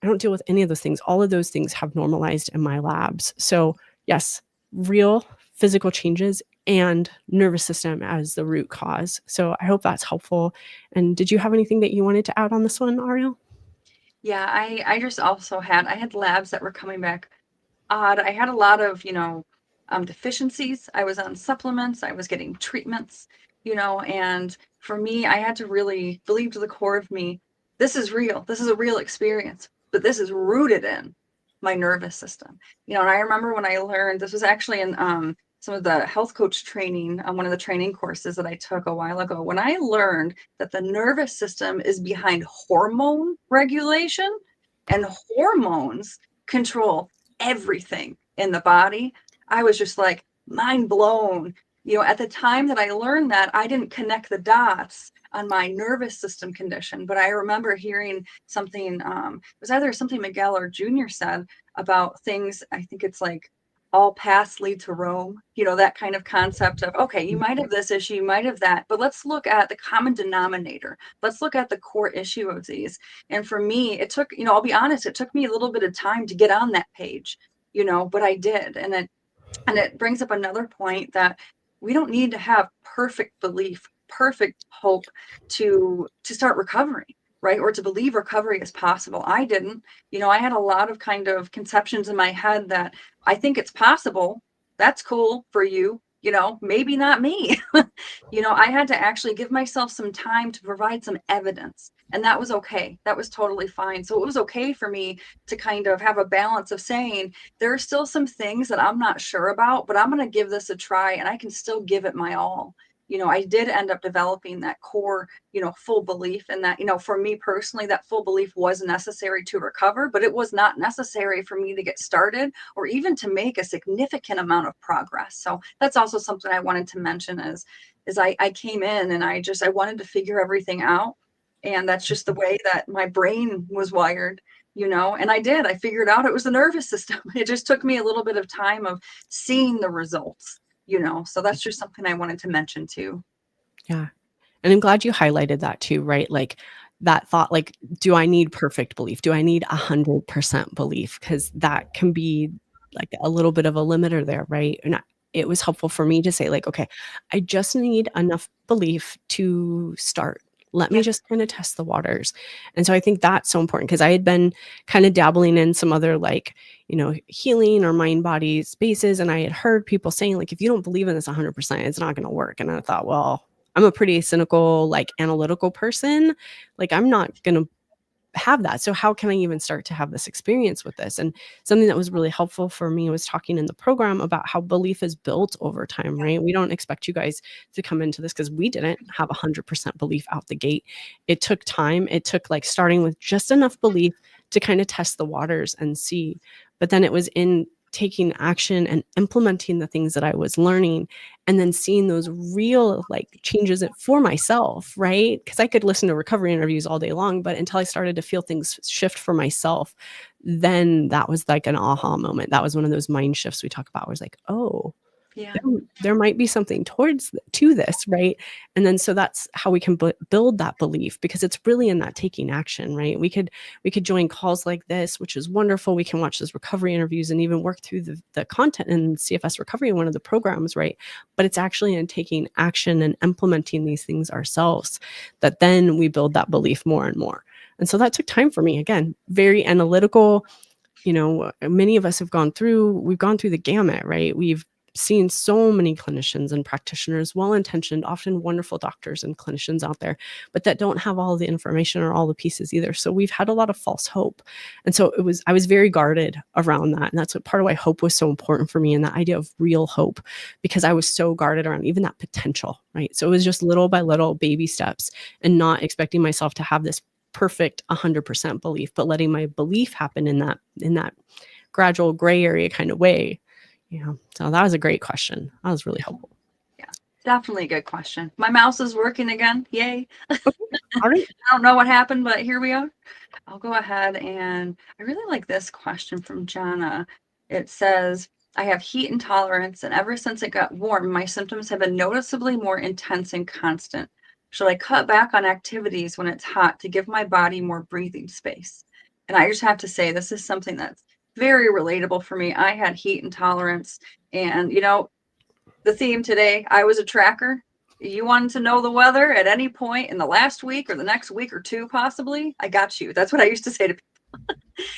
I don't deal with any of those things. All of those things have normalized in my labs. So yes, real physical changes and nervous system as the root cause. So I hope that's helpful. And did you have anything that you wanted to add on this one, Ariel? Yeah, I just also I had labs that were coming back odd. I had a lot of, deficiencies. I was on supplements. I was getting treatments, and for me, I had to really believe to the core of me, this is real. This is a real experience, but this is rooted in my nervous system. And I remember when I learned, this was actually in some of the health coach training on one of the training courses that I took a while ago, when I learned that the nervous system is behind hormone regulation, and hormones control everything in the body. I was just like mind blown. At the time that I learned that, I didn't connect the dots on my nervous system condition, but I remember hearing something, it was either something Miguel or Junior said about things. I think it's like all paths lead to Rome, that kind of concept of, okay, you might have this issue, you might have that, but let's look at the common denominator. Let's look at the core issue of these. And for me, it took, I'll be honest, it took me a little bit of time to get on that page, but I did. And it brings up another point that we don't need to have perfect belief, perfect hope to start recovering, right? Or to believe recovery is possible. I didn't. I had a lot of kind of conceptions in my head that I think it's possible. That's cool for you, maybe not me. I had to actually give myself some time to provide some evidence, and that was okay. That was totally fine. So it was okay for me to kind of have a balance of saying, there are still some things that I'm not sure about, but I'm going to give this a try, and I can still give it my all. I did end up developing that core, full belief, and that, for me personally, that full belief was necessary to recover, but it was not necessary for me to get started or even to make a significant amount of progress. So that's also something I wanted to mention is I came in and I wanted to figure everything out. And that's just the way that my brain was wired, and I figured out it was the nervous system. It just took me a little bit of time of seeing the results, so that's just something I wanted to mention too. Yeah. And I'm glad you highlighted that too, right? Like that thought, like, do I need perfect belief? Do I need 100% belief? Because that can be like a little bit of a limiter there, right? And it was helpful for me to say, like, okay, I just need enough belief to start. Let me just kind of test the waters. And so I think that's so important because I had been kind of dabbling in some other like, healing or mind body spaces. And I had heard people saying, like, if you don't believe in this 100%, it's not going to work. And I thought, well, I'm a pretty cynical, like analytical person. Like I'm not going to have that. So how can I even start to have this experience with this? And something that was really helpful for me was talking in the program about how belief is built over time, right? We don't expect you guys to come into this because we didn't have 100% belief out the gate. It took time. It took like starting with just enough belief to kind of test the waters and see. But then it was in taking action and implementing the things that I was learning and then seeing those real like changes for myself, right? Because I could listen to recovery interviews all day long, but until I started to feel things shift for myself, then that was like an aha moment. That was one of those mind shifts we talk about. I was like, oh, Yeah. there might be something to this, right? And then so that's how we can build that belief because it's really in that taking action, right? We could join calls like this, which is wonderful. We can watch those recovery interviews and even work through the content in CFS recovery in one of the programs, right? But it's actually in taking action and implementing these things ourselves that then we build that belief more and more. And so that took time for me. Again, very analytical. Many of us we've gone through the gamut, right? We've seen so many clinicians and practitioners, well-intentioned, often wonderful doctors and clinicians out there, but that don't have all the information or all the pieces either. So we've had a lot of false hope. And so I was very guarded around that. And that's what part of why hope was so important for me and that idea of real hope, because I was so guarded around even that potential, right? So it was just little by little baby steps and not expecting myself to have this perfect 100% belief, but letting my belief happen in that gradual gray area kind of way. So that was a great question. That was really helpful. Yeah, definitely a good question. My mouse is working again. Yay. All right. I don't know what happened, but here we are. I'll go ahead and I really like this question from Jana. It says, I have heat intolerance, and ever since it got warm, my symptoms have been noticeably more intense and constant. Should I cut back on activities when it's hot to give my body more breathing space? And I just have to say, this is something that's very relatable for me. I had heat intolerance, and the theme today, I was a tracker. You wanted to know the weather at any point in the last week or the next week or two, possibly, I got you. That's what I used to say to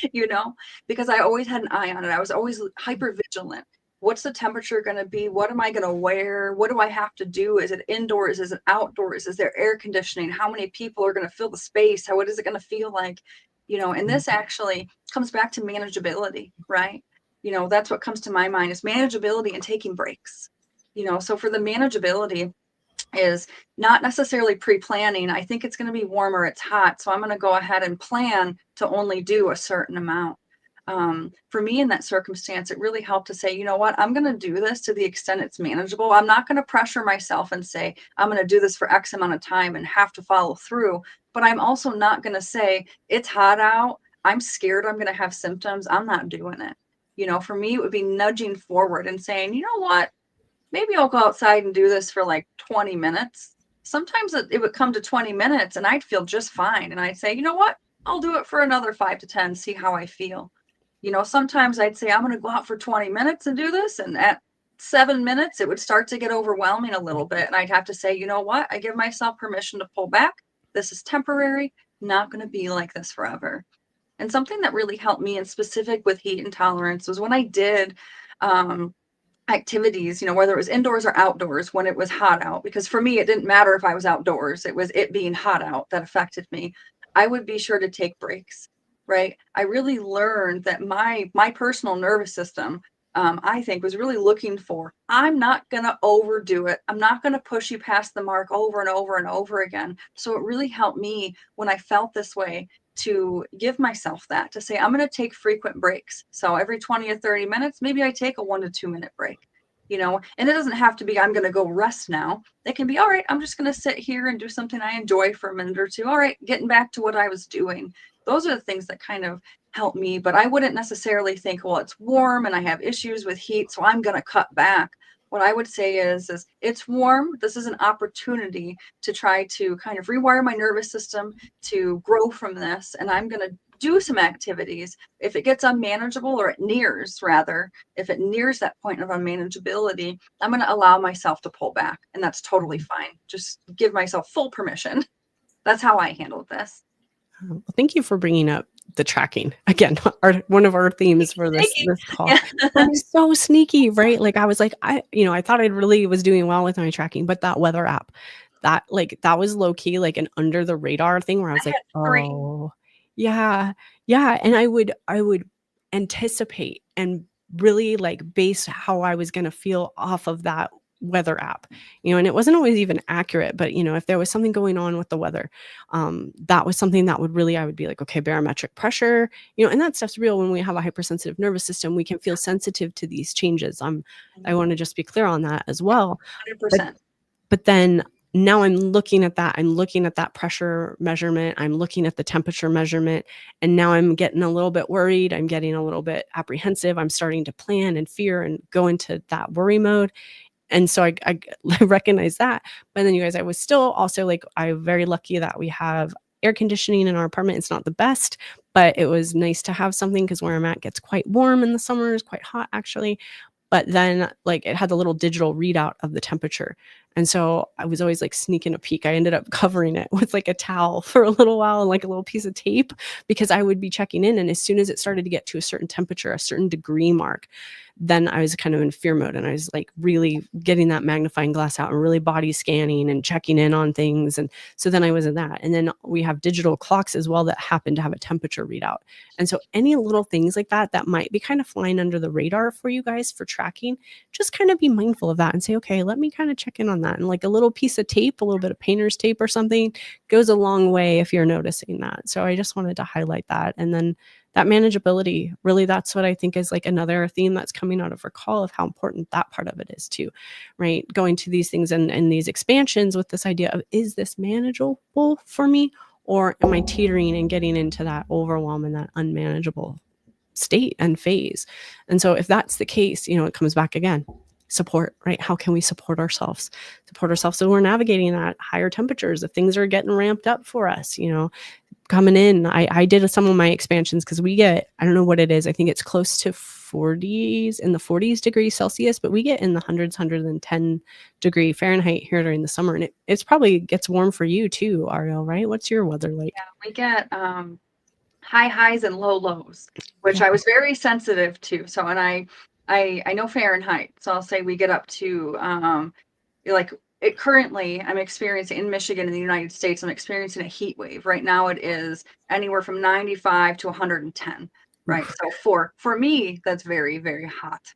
people, because I always had an eye on it. I was always hyper vigilant. What's the temperature going to be? What am I going to wear? What do I have to do? Is it indoors? Is it outdoors? Is there air conditioning? How many people are going to fill the space? What is it going to feel like? And this actually comes back to manageability, right? That's what comes to my mind is manageability and taking breaks. So for the manageability is not necessarily pre-planning. I think it's going to be warmer, it's hot, so I'm going to go ahead and plan to only do a certain amount. For me in that circumstance, it really helped to say, you know what, I'm going to do this to the extent it's manageable. I'm not going to pressure myself and say, I'm going to do this for X amount of time and have to follow through. But I'm also not going to say, it's hot out, I'm scared I'm going to have symptoms, I'm not doing it. For me, it would be nudging forward and saying, you know what, maybe I'll go outside and do this for like 20 minutes. Sometimes it would come to 20 minutes and I'd feel just fine. And I'd say, you know what, I'll do it for another 5 to 10, see how I feel. Sometimes I'd say, I'm going to go out for 20 minutes and do this. And at 7 minutes, it would start to get overwhelming a little bit. And I'd have to say, you know what, I give myself permission to pull back. This is temporary, not going to be like this forever. And something that really helped me in specific with heat intolerance was when I did activities, whether it was indoors or outdoors when it was hot out, because for me, it didn't matter if I was outdoors, it was it being hot out that affected me. I would be sure to take breaks, right? I really learned that my personal nervous system I think, was really looking for, I'm not going to overdo it. I'm not going to push you past the mark over and over and over again. So it really helped me when I felt this way to give myself that, to say, I'm going to take frequent breaks. So every 20 or 30 minutes, maybe I take a 1 to 2 minute break, and it doesn't have to be, I'm going to go rest now. It can be, all right, I'm just going to sit here and do something I enjoy for a minute or two. All right, getting back to what I was doing. Those are the things that kind of help me, but I wouldn't necessarily think, well, it's warm and I have issues with heat, so I'm going to cut back. What I would say is it's warm. This is an opportunity to try to kind of rewire my nervous system to grow from this. And I'm going to do some activities. If it gets unmanageable, or if it nears that point of unmanageability, I'm going to allow myself to pull back. And that's totally fine. Just give myself full permission. That's how I handled this. Well, thank you for bringing up the tracking again. One of our themes for this call. Yeah. I'm so sneaky, right? Like I was like, I thought I really was doing well with my tracking, but that weather app, that was low key, like an under the radar thing where I was like, oh, yeah. And I would anticipate and really like base how I was going to feel off of that weather app, and it wasn't always even accurate, but if there was something going on with the weather, that was something that I would be like, okay, barometric pressure, and that stuff's real. When we have a hypersensitive nervous system, we can feel sensitive to these changes. I want to just be clear on that as well. 100%. But then now I'm looking at that pressure measurement, I'm looking at the temperature measurement, and now I'm getting a little bit worried, I'm getting a little bit apprehensive, I'm starting to plan and fear and go into that worry mode. And so I recognize that. But then, you guys, I was still also like, I'm very lucky that we have air conditioning in our apartment. It's not the best, but it was nice to have something, because where I'm at gets quite warm in the summers, quite hot actually. But then like it had the little digital readout of the temperature. And so I was always like sneaking a peek. I ended up covering it with like a towel for a little while and like a little piece of tape, because I would be checking in. And as soon as it started to get to a certain temperature, a certain degree mark, then I was kind of in fear mode. And I was like really getting that magnifying glass out and really body scanning and checking in on things. And so then I was in that. And then we have digital clocks as well that happen to have a temperature readout. And so any little things like that might be kind of flying under the radar for you guys for tracking, just kind of be mindful of that and say, okay, let me kind of check in on that. And like a little piece of tape, a little bit of painter's tape or something goes a long way if you're noticing that. So I just wanted to highlight that. And then that manageability, really, that's what I think is like another theme that's coming out of our call, of how important that part of it is too, right? Going to these things and these expansions with this idea of, is this manageable for me? Or am I teetering and getting into that overwhelm and that unmanageable state and phase? And so if that's the case, it comes back again. Support, right? How can we support ourselves so we're navigating that higher temperatures if things are getting ramped up for us, coming in. I did some of my expansions because we get, I don't know what it is, I think it's close to 40s degrees Celsius, but we get in the 110 degree Fahrenheit here during the summer. And it's probably gets warm for you too, Ariel, right? What's your weather like? Yeah, we get high highs and low lows, which I was very sensitive to. So, and I know Fahrenheit, so I'll say we get up to currently I'm experiencing in Michigan in the United States, I'm experiencing a heat wave. Right now it is anywhere from 95 to 110, right? So for me, that's very, very hot,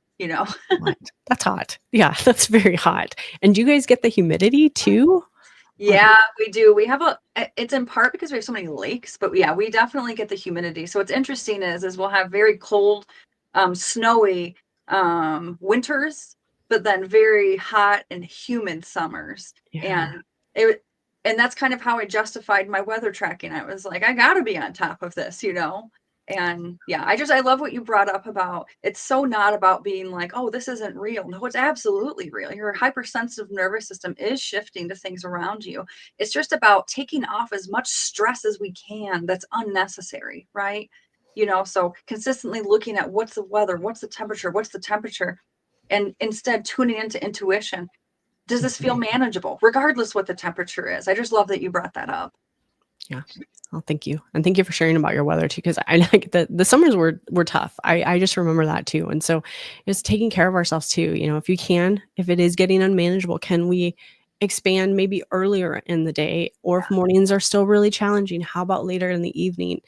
That's hot. Yeah, that's very hot. And do you guys get the humidity too? Yeah, we do. It's in part because we have so many lakes, but yeah, we definitely get the humidity. So what's interesting is we'll have very cold, snowy winters, but then very hot and humid summers. Yeah. And that's kind of how I justified my weather tracking. I was like, I gotta be on top of this, And yeah, I love what you brought up about, it's so not about being like, oh, this isn't real. No, it's absolutely real. Your hypersensitive nervous system is shifting to things around you. It's just about taking off as much stress as we can that's unnecessary, right? So consistently looking at what's the weather, what's the temperature, and instead tuning into intuition. Does this feel manageable, regardless what the temperature is? I just love that you brought that up. Yeah. Well, thank you. And thank you for sharing about your weather too, because I like the summers were tough. I just remember that too. And so it's taking care of ourselves too. If you can, if it is getting unmanageable, can we expand maybe earlier in the day, or if mornings are still really challenging, how about later in the evening,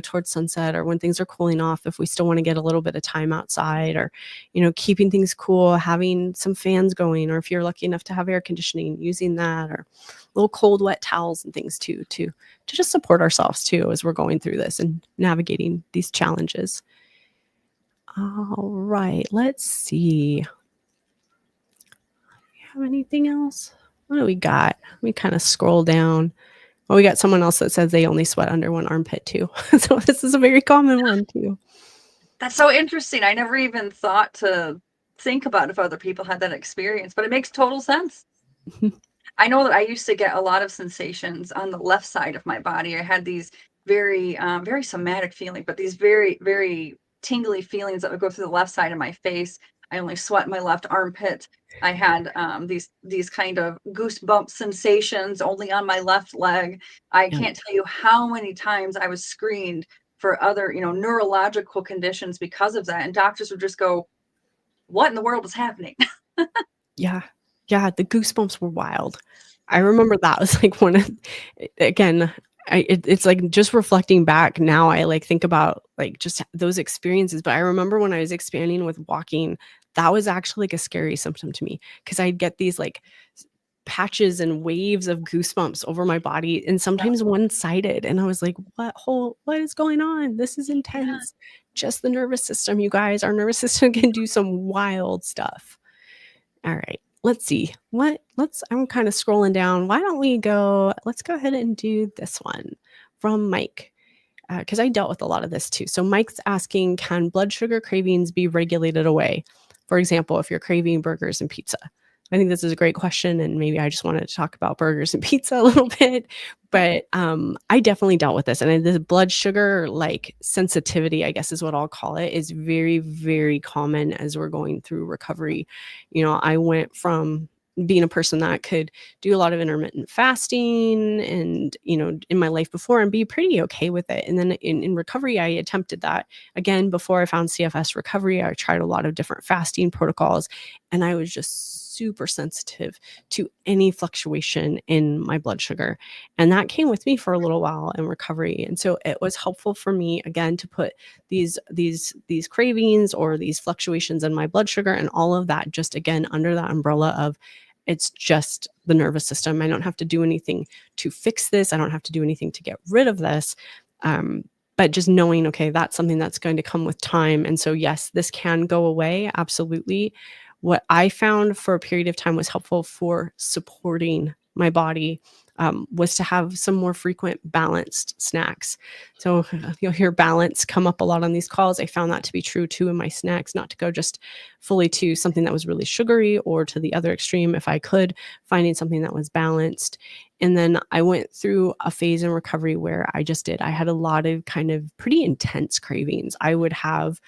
towards sunset, or when things are cooling off, if we still want to get a little bit of time outside, or keeping things cool, having some fans going, or if you're lucky enough to have air conditioning, using that, or little cold wet towels and things too, to just support ourselves too as we're going through this and navigating these challenges. All right, let's see. Have anything else? What do we got? We kind of scroll down. Well, we got someone else that says they only sweat under one armpit too. So this is a very common one too. That's so interesting. I never even thought to think about if other people had that experience, but it makes total sense. I know that I used to get a lot of sensations on the left side of my body. I had these very, very somatic feeling, but these very, very tingly feelings that would go through the left side of my face. I only sweat my left armpit. I had these kind of goosebump sensations only on my left leg. I can't tell you how many times I was screened for other, neurological conditions because of that. And doctors would just go, what in the world is happening? Yeah. Yeah. The goosebumps were wild. I remember that was like one of, again, it's like just reflecting back now, I like think about like just those experiences. But I remember when I was expanding with walking, that was actually like a scary symptom to me, because I'd get these like patches and waves of goosebumps over my body, and sometimes one-sided. And I was like, what is going on? This is intense. Just the nervous system, you guys. Our nervous system can do some wild stuff. All right. Let's see. I'm kind of scrolling down. Let's go ahead and do this one from Mike, because I dealt with a lot of this too. So Mike's asking, can blood sugar cravings be regulated away? For example, if you're craving burgers and pizza. I think this is a great question, and maybe I just wanted to talk about burgers and pizza a little bit, but I definitely dealt with this. And the blood sugar like sensitivity, I guess is what I'll call it, is very, very common as we're going through recovery. I went from being a person that could do a lot of intermittent fasting and, in my life before, and be pretty okay with it. And then in recovery, I attempted that again. Before I found CFS recovery, I tried a lot of different fasting protocols, and I was just super sensitive to any fluctuation in my blood sugar. And that came with me for a little while in recovery. And so it was helpful for me, again, to put these cravings or these fluctuations in my blood sugar and all of that just, again, under that umbrella of it's just the nervous system. I don't have to do anything to fix this. I don't have to do anything to get rid of this. But just knowing, okay, that's something that's going to come with time. And so, yes, this can go away. Absolutely. What I found for a period of time was helpful for supporting my body was to have some more frequent balanced snacks. So you'll hear balance come up a lot on these calls. I found that to be true too in my snacks, not to go just fully to something that was really sugary or to the other extreme if I could, finding something that was balanced. And then I went through a phase in recovery where I had a lot of kind of pretty intense cravings. I would have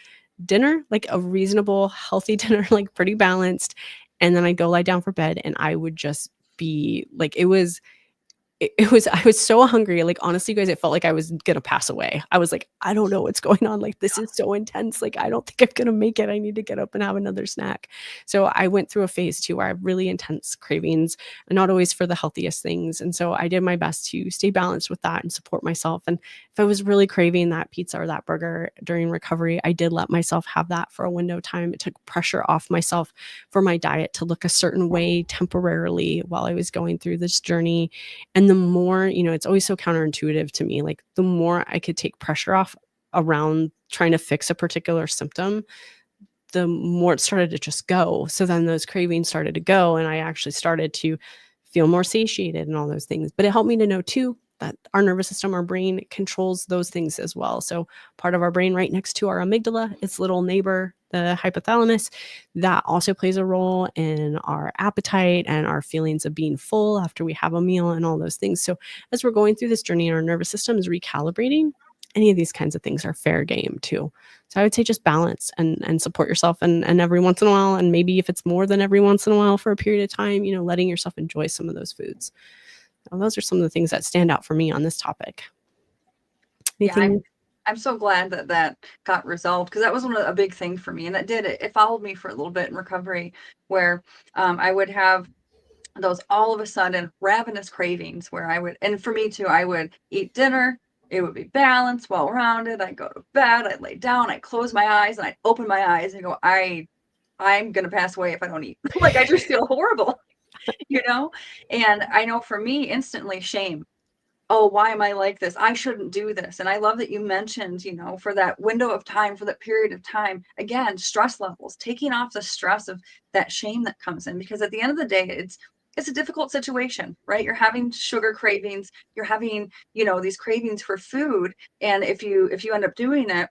dinner, like a reasonable, healthy dinner, like pretty balanced. And then I'd go lie down for bed, and I would just be like, I was so hungry. Like, honestly, guys, it felt like I was going to pass away. I was like, I don't know what's going on. Like, this is so intense. Like, I don't think I'm going to make it. I need to get up and have another snack. So I went through a phase too where I have really intense cravings, and not always for the healthiest things. And so I did my best to stay balanced with that and support myself. And if I was really craving that pizza or that burger during recovery, I did let myself have that for a window of time. It took pressure off myself for my diet to look a certain way temporarily while I was going through this journey. And the more, it's always so counterintuitive to me, like the more I could take pressure off around trying to fix a particular symptom, the more it started to just go. So then those cravings started to go, and I actually started to feel more satiated and all those things. But it helped me to know too that our nervous system, our brain, controls those things as well. So part of our brain right next to our amygdala, its little neighbor, the hypothalamus, that also plays a role in our appetite and our feelings of being full after we have a meal and all those things. So as we're going through this journey and our nervous system is recalibrating, any of these kinds of things are fair game too. So I would say just balance and support yourself, and every once in a while, and maybe if it's more than every once in a while for a period of time, letting yourself enjoy some of those foods. Well, those are some of the things that stand out for me on this topic. Anything? Yeah, I'm so glad that got resolved, because that was a big thing for me, and it followed me for a little bit in recovery, where I would have those all of a sudden ravenous cravings where I would, and for me too, I would eat dinner. It would be balanced, well-rounded. I'd go to bed, I'd lay down, I'd close my eyes, and I'd open my eyes and go, I'm going to pass away if I don't eat. Like, I just feel horrible, you know? And I know for me, instantly shame. Oh, why am I like this? I shouldn't do this. And I love that you mentioned, you know, for that window of time, for that period of time, again, stress levels, taking off the stress of that shame that comes in, because at the end of the day, it's a difficult situation, right? You're having sugar cravings, you're having, you know, these cravings for food. And if you end up doing it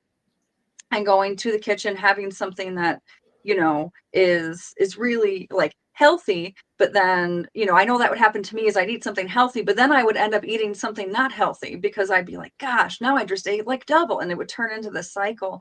and going to the kitchen, having something that, you know, is really like healthy, but then, you know, I know that would happen to me is I'd eat something healthy, but then I would end up eating something not healthy because I'd be like, gosh, now I just ate like double, and it would turn into this cycle.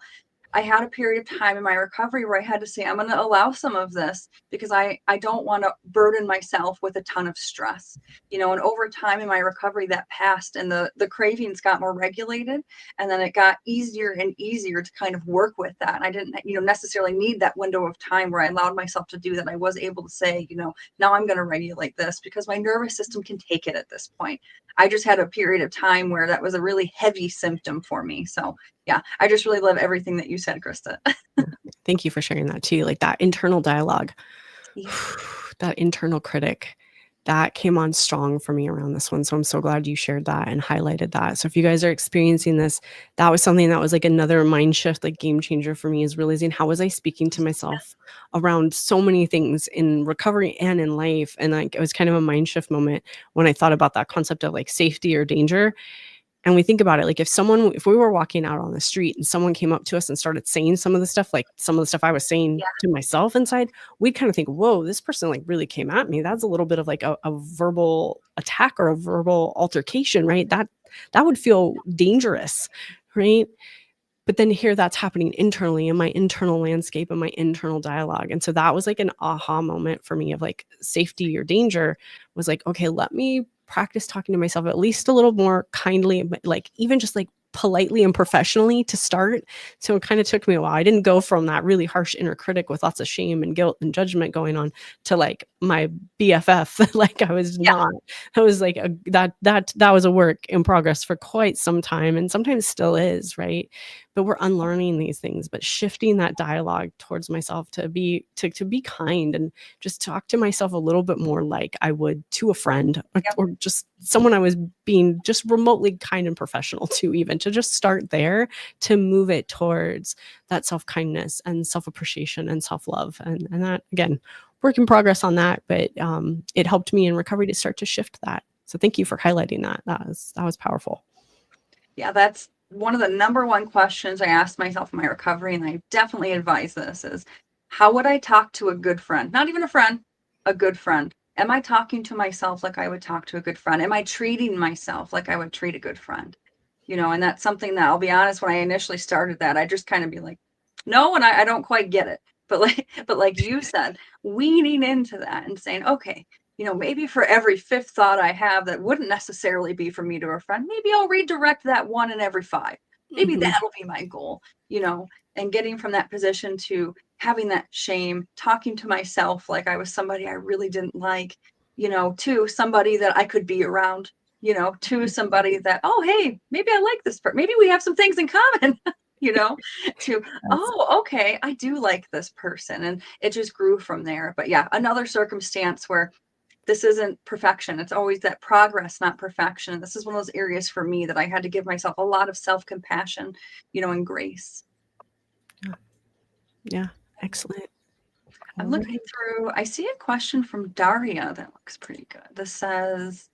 I had a period of time in my recovery where I had to say, I'm going to allow some of this because I don't want to burden myself with a ton of stress, you know, and over time in my recovery that passed, and the cravings got more regulated, and then it got easier and easier to kind of work with that. And I didn't, you know, necessarily need that window of time where I allowed myself to do that. I was able to say, you know, now I'm going to regulate this because my nervous system can take it at this point. I just had a period of time where that was a really heavy symptom for me. So yeah, I just really love everything that you said, Crista. Thank you for sharing that too. Like that internal dialogue, Yeah. that internal critic, that came on strong for me around this one. So I'm so glad you shared that and highlighted that. So if you guys are experiencing this, that was something that was like another mind shift, like game changer for me, is realizing how was I speaking to myself around so many things in recovery and in life. And like it was kind of a mind shift moment when I thought about that concept of like safety or danger. And we think about it, like if we were walking out on the street and someone came up to us and started saying some of the stuff, like some of the stuff I was saying to myself inside, we'd kind of think, whoa, this person like really came at me. That's a little bit of like a verbal attack or a verbal altercation, right? That would feel dangerous, right? But then here that's happening internally in my internal landscape and my internal dialogue. And so that was like an aha moment for me of like safety or danger was like, okay, let me practice talking to myself at least a little more kindly, but like even just like politely and professionally to start. So it kind of took me a while. I didn't go from that really harsh inner critic with lots of shame and guilt and judgment going on to like my BFF. Like I was not, I was like that was a work in progress for quite some time, and sometimes still is, right? But we're unlearning these things, but shifting that dialogue towards myself to be kind and just talk to myself a little bit more like I would to a friend or just someone I was being just remotely kind and professional to, even to just start there to move it towards that self-kindness and self-appreciation and self-love. And that, again, work in progress on that, but it helped me in recovery to start to shift that. So thank you for highlighting that. That was powerful. Yeah, that's one of the number one questions I asked myself in my recovery, and I definitely advise this, is how would I talk to a good friend? Not even a friend, a good friend. Am I talking to myself like I would talk to a good friend? Am I treating myself like I would treat a good friend? You know, and that's something that I'll be honest, when I initially started that, I just kind of be like, no, and I don't quite get it. But like you said, weaning into that and saying, okay, you know, maybe for every fifth thought I have that wouldn't necessarily be from me to a friend, maybe I'll redirect that one in every five. Maybe that'll be my goal, you know, and getting from that position to having that shame, talking to myself like I was somebody I really didn't like, you know, to somebody that I could be around, you know, to somebody that, oh, hey, maybe I like this person. Maybe we have some things in common, you know, to, oh, okay, I do like this person. And it just grew from there. But yeah, another circumstance where this isn't perfection. It's always that progress, not perfection. And this is one of those areas for me that I had to give myself a lot of self-compassion, you know, and grace. Yeah. Excellent. I'm looking through, I see a question from Daria that looks pretty good. This says,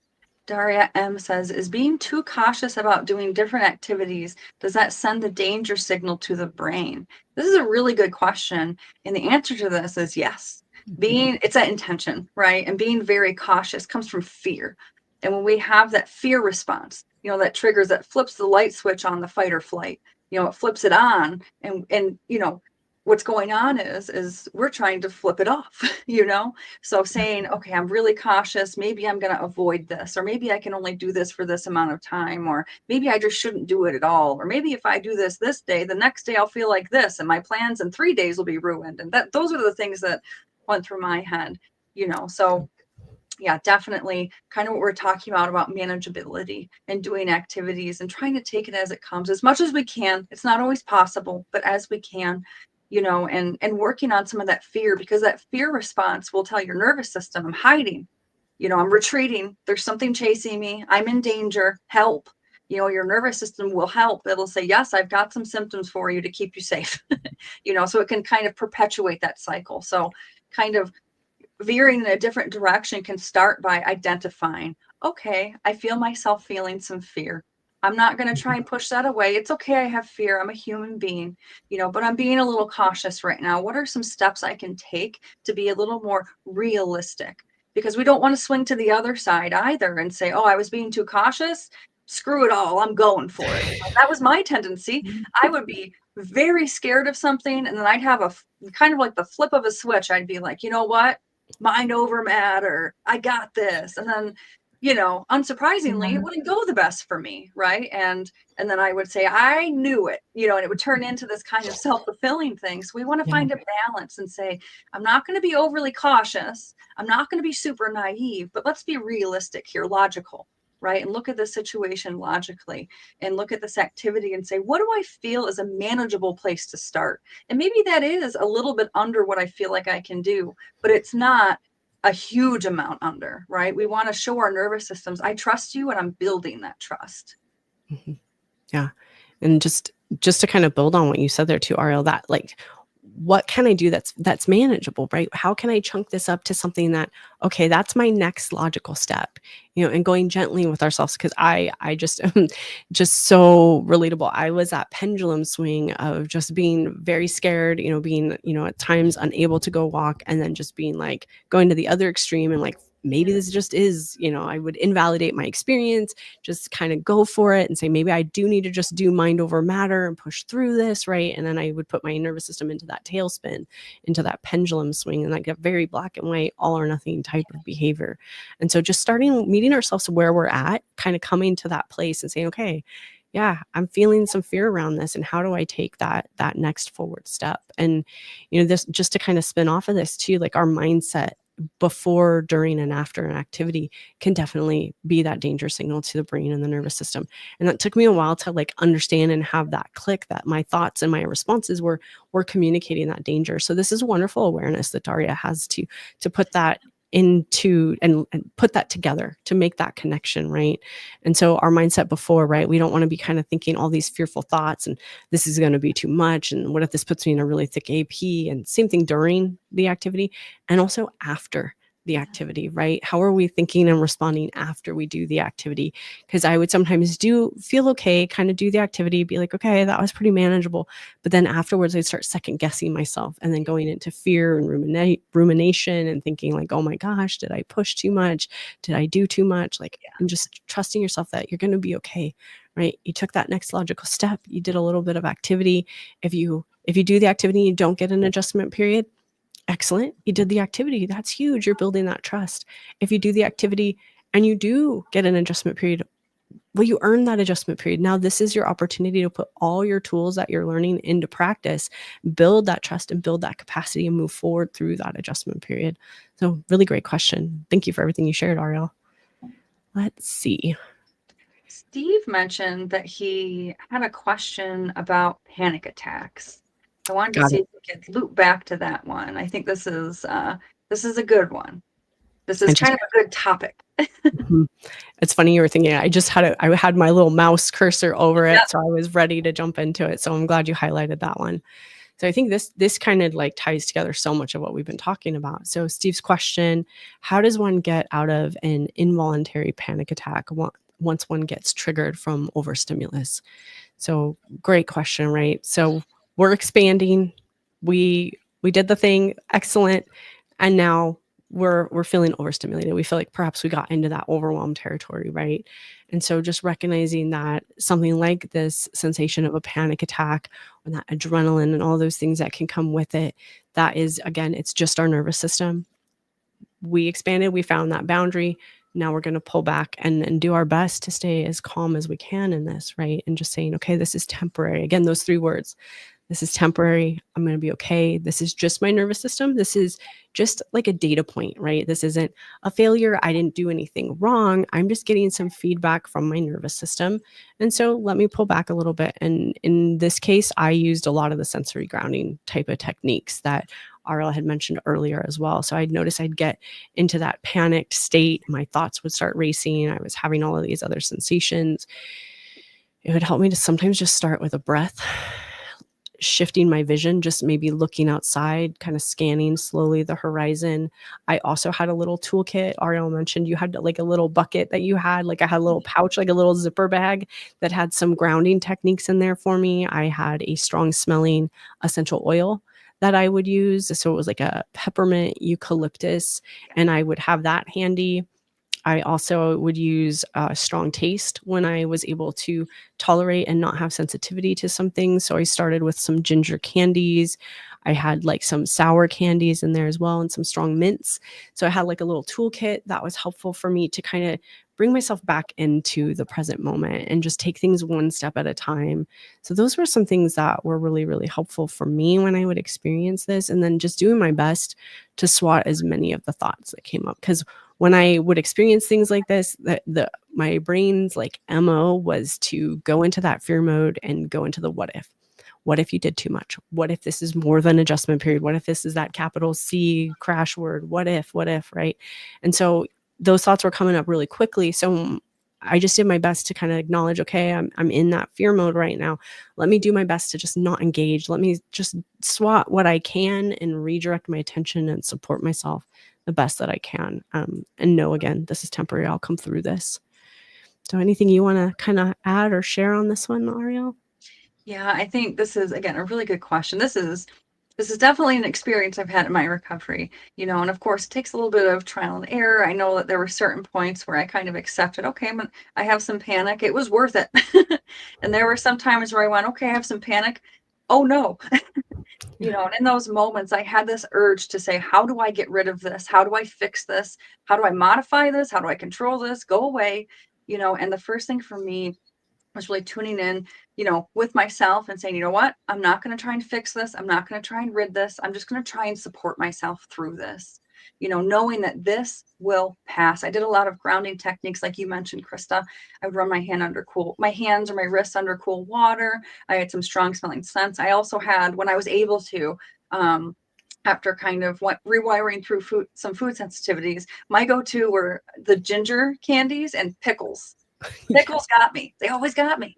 Daria M says, is being too cautious about doing different activities, does that send the danger signal to the brain? This is a really good question. And the answer to this is yes. It's that intention, right? And being very cautious comes from fear. And when we have that fear response, you know, that triggers, that flips the light switch on the fight or flight, you know, it flips it on, and you know, what's going on is we're trying to flip it off, you know? So saying, okay, I'm really cautious. Maybe I'm going to avoid this, or maybe I can only do this for this amount of time, or maybe I just shouldn't do it at all. Or maybe if I do this day, the next day I'll feel like this, and my plans in 3 days will be ruined. And those are the things that went through my head, you know? So yeah, definitely kind of what we're talking about manageability and doing activities and trying to take it as it comes as much as we can. It's not always possible, but as we can, and working on some of that fear, because that fear response will tell your nervous system, I'm hiding, I'm retreating. There's something chasing me. I'm in danger. Help. Your nervous system will help. It'll say, yes, I've got some symptoms for you to keep you safe. So it can kind of perpetuate that cycle. So kind of veering in a different direction can start by identifying, okay, I feel myself feeling some fear. I'm not going to try and push that away. It's okay. I have fear. I'm a human being, but I'm being a little cautious right now. What are some steps I can take to be a little more realistic? Because we don't want to swing to the other side either and say, oh, I was being too cautious. Screw it all. I'm going for it. That was my tendency. I would be very scared of something, and then I'd have a kind of like the flip of a switch. I'd be like, you know what? Mind over matter. I got this. And then, unsurprisingly, it wouldn't go the best for me. Right. And then I would say, I knew it, and it would turn into this kind of self-fulfilling thing. So we want to find a balance and say, I'm not going to be overly cautious. I'm not going to be super naive, but let's be realistic here, logical. Right. And look at the situation logically and look at this activity and say, what do I feel is a manageable place to start? And maybe that is a little bit under what I feel like I can do, but it's not a huge amount under, right? We want to show our nervous systems, I trust you, and I'm building that trust. Mhm. Yeah. And just to kind of build on what you said there too, Ariel, that like, what can I do that's manageable, right? How can I chunk this up to something that, okay, that's my next logical step, and going gently with ourselves. Because I just am just so relatable. I was that pendulum swing of just being very scared, being, at times unable to go walk, and then just being like going to the other extreme and like, maybe this just is, I would invalidate my experience, just kind of go for it and say, maybe I do need to just do mind over matter and push through this, right? And then I would put my nervous system into that tailspin, into that pendulum swing, and I get very black and white, all or nothing type of behavior. And so just meeting ourselves where we're at, kind of coming to that place and saying, okay, yeah, I'm feeling some fear around this, and how do I take that next forward step? And this, just to kind of spin off of this too, like our mindset before, during, and after an activity can definitely be that danger signal to the brain and the nervous system. And that took me a while to like understand and have that click, that my thoughts and my responses were communicating that danger. So this is wonderful awareness that Daria has to put that into and put that together to make that connection, right? And so our mindset before, right, we don't want to be kind of thinking all these fearful thoughts and this is going to be too much, and what if this puts me in a really thick AP, and same thing during the activity and also after the activity, right? How are we thinking and responding after we do the activity? Because I would sometimes feel okay, kind of do the activity, be like, okay, that was pretty manageable. But then afterwards, I'd start second guessing myself and then going into fear and rumination and thinking like, oh my gosh, did I push too much? Did I do too much? Like, and just trusting yourself that you're going to be okay, right? You took that next logical step. You did a little bit of activity. If you do the activity and you don't get an adjustment period, excellent. You did the activity. That's huge. You're building that trust. If you do the activity and you do get an adjustment period, well, you earn that adjustment period. Now, this is your opportunity to put all your tools that you're learning into practice, build that trust and build that capacity and move forward through that adjustment period. So really great question. Thank you for everything you shared, Ariel. Let's see. Steve mentioned that he had a question about panic attacks. I wanted to see if we could loop back to that one. I think this is a good one. This is kind of a good topic. Mm-hmm. It's funny you were thinking. I had my little mouse cursor over it, so I was ready to jump into it. So I'm glad you highlighted that one. So I think this kind of like ties together so much of what we've been talking about. So Steve's question: how does one get out of an involuntary panic attack once one gets triggered from overstimulus? So great question, right? So we're expanding. We did the thing, excellent, and now we're feeling overstimulated. We feel like perhaps we got into that overwhelmed territory, right? And so just recognizing that something like this sensation of a panic attack and that adrenaline and all those things that can come with it, that is, again, it's just our nervous system. We expanded, we found that boundary. Now we're going to pull back and do our best to stay as calm as we can in this, right? And just saying, okay, this is temporary. Again, those 3 words. This is temporary. I'm going to be okay. This is just my nervous system. This is just like a data point, right? This isn't a failure. I didn't do anything wrong. I'm just getting some feedback from my nervous system. And so let me pull back a little bit. And in this case, I used a lot of the sensory grounding type of techniques that Ariel had mentioned earlier as well. So I'd notice I'd get into that panicked state. My thoughts would start racing. I was having all of these other sensations. It would help me to sometimes just start with a breath, shifting my vision, just maybe looking outside, kind of scanning slowly the horizon. I also had a little toolkit. Ariel mentioned you had like a little bucket that you had, like I had a little pouch, like a little zipper bag that had some grounding techniques in there for me. I had a strong smelling essential oil that I would use. So it was like a peppermint eucalyptus, and I would have that handy. I also would use strong taste when I was able to tolerate and not have sensitivity to some things. So I started with some ginger candies. I had like some sour candies in there as well, and some strong mints. So I had like a little toolkit that was helpful for me to kind of bring myself back into the present moment and just take things one step at a time. So those were some things that were really, really helpful for me when I would experience this. And then just doing my best to swat as many of the thoughts that came up. Because when I would experience things like this, my brain's like MO was to go into that fear mode and go into the what if. What if you did too much? What if this is more of an adjustment period? What if this is that capital C crash word? What if, right? And so those thoughts were coming up really quickly. So I just did my best to kind of acknowledge, okay, I'm in that fear mode right now. Let me do my best to just not engage. Let me just swat what I can and redirect my attention and support myself the best that I can. And know, again, this is temporary. I'll come through this. So anything you want to kind of add or share on this one, Ariel? Yeah, I think this is, again, a really good question. This is definitely an experience I've had in my recovery, and of course it takes a little bit of trial and error. I know that there were certain points where I kind of accepted, okay, I have some panic. It was worth it. And there were some times where I went, okay, I have some panic. Oh no. And in those moments, I had this urge to say, how do I get rid of this? How do I fix this? How do I modify this? How do I control this? Go away. And the first thing for me was really tuning in, with myself and saying, you know what, I'm not going to try and fix this. I'm not going to try and rid this. I'm just going to try and support myself through this, knowing that this will pass. I did a lot of grounding techniques, like you mentioned, Crista. I would run my hands or my wrists under cool water. I had some strong smelling scents. I also had, when I was able to, after kind of rewiring through some food sensitivities, my go-to were the ginger candies and pickles. Pickles got me. They always got me.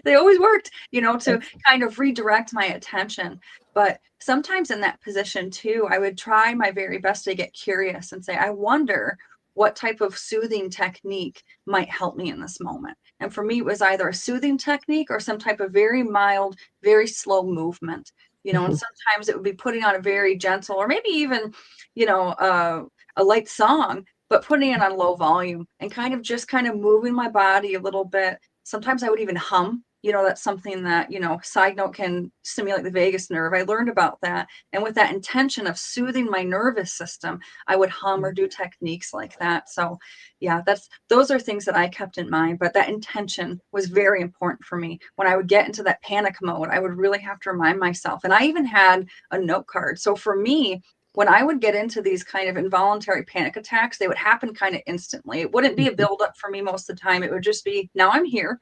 They always worked, to kind of redirect my attention. But sometimes in that position too, I would try my very best to get curious and say, I wonder what type of soothing technique might help me in this moment. And for me, it was either a soothing technique or some type of very mild, very slow movement, and sometimes it would be putting on a very gentle, or maybe even, a light song, but putting it on low volume and kind of moving my body a little bit. Sometimes I would even hum, that's something that, side note, can stimulate the vagus nerve. I learned about that. And with that intention of soothing my nervous system, I would hum or do techniques like that. So yeah, those are things that I kept in mind, but that intention was very important for me. When I would get into that panic mode, I would really have to remind myself. And I even had a note card. So for me, when I would get into these kind of involuntary panic attacks, they would happen kind of instantly. It wouldn't be a buildup for me most of the time. It would just be, now I'm here.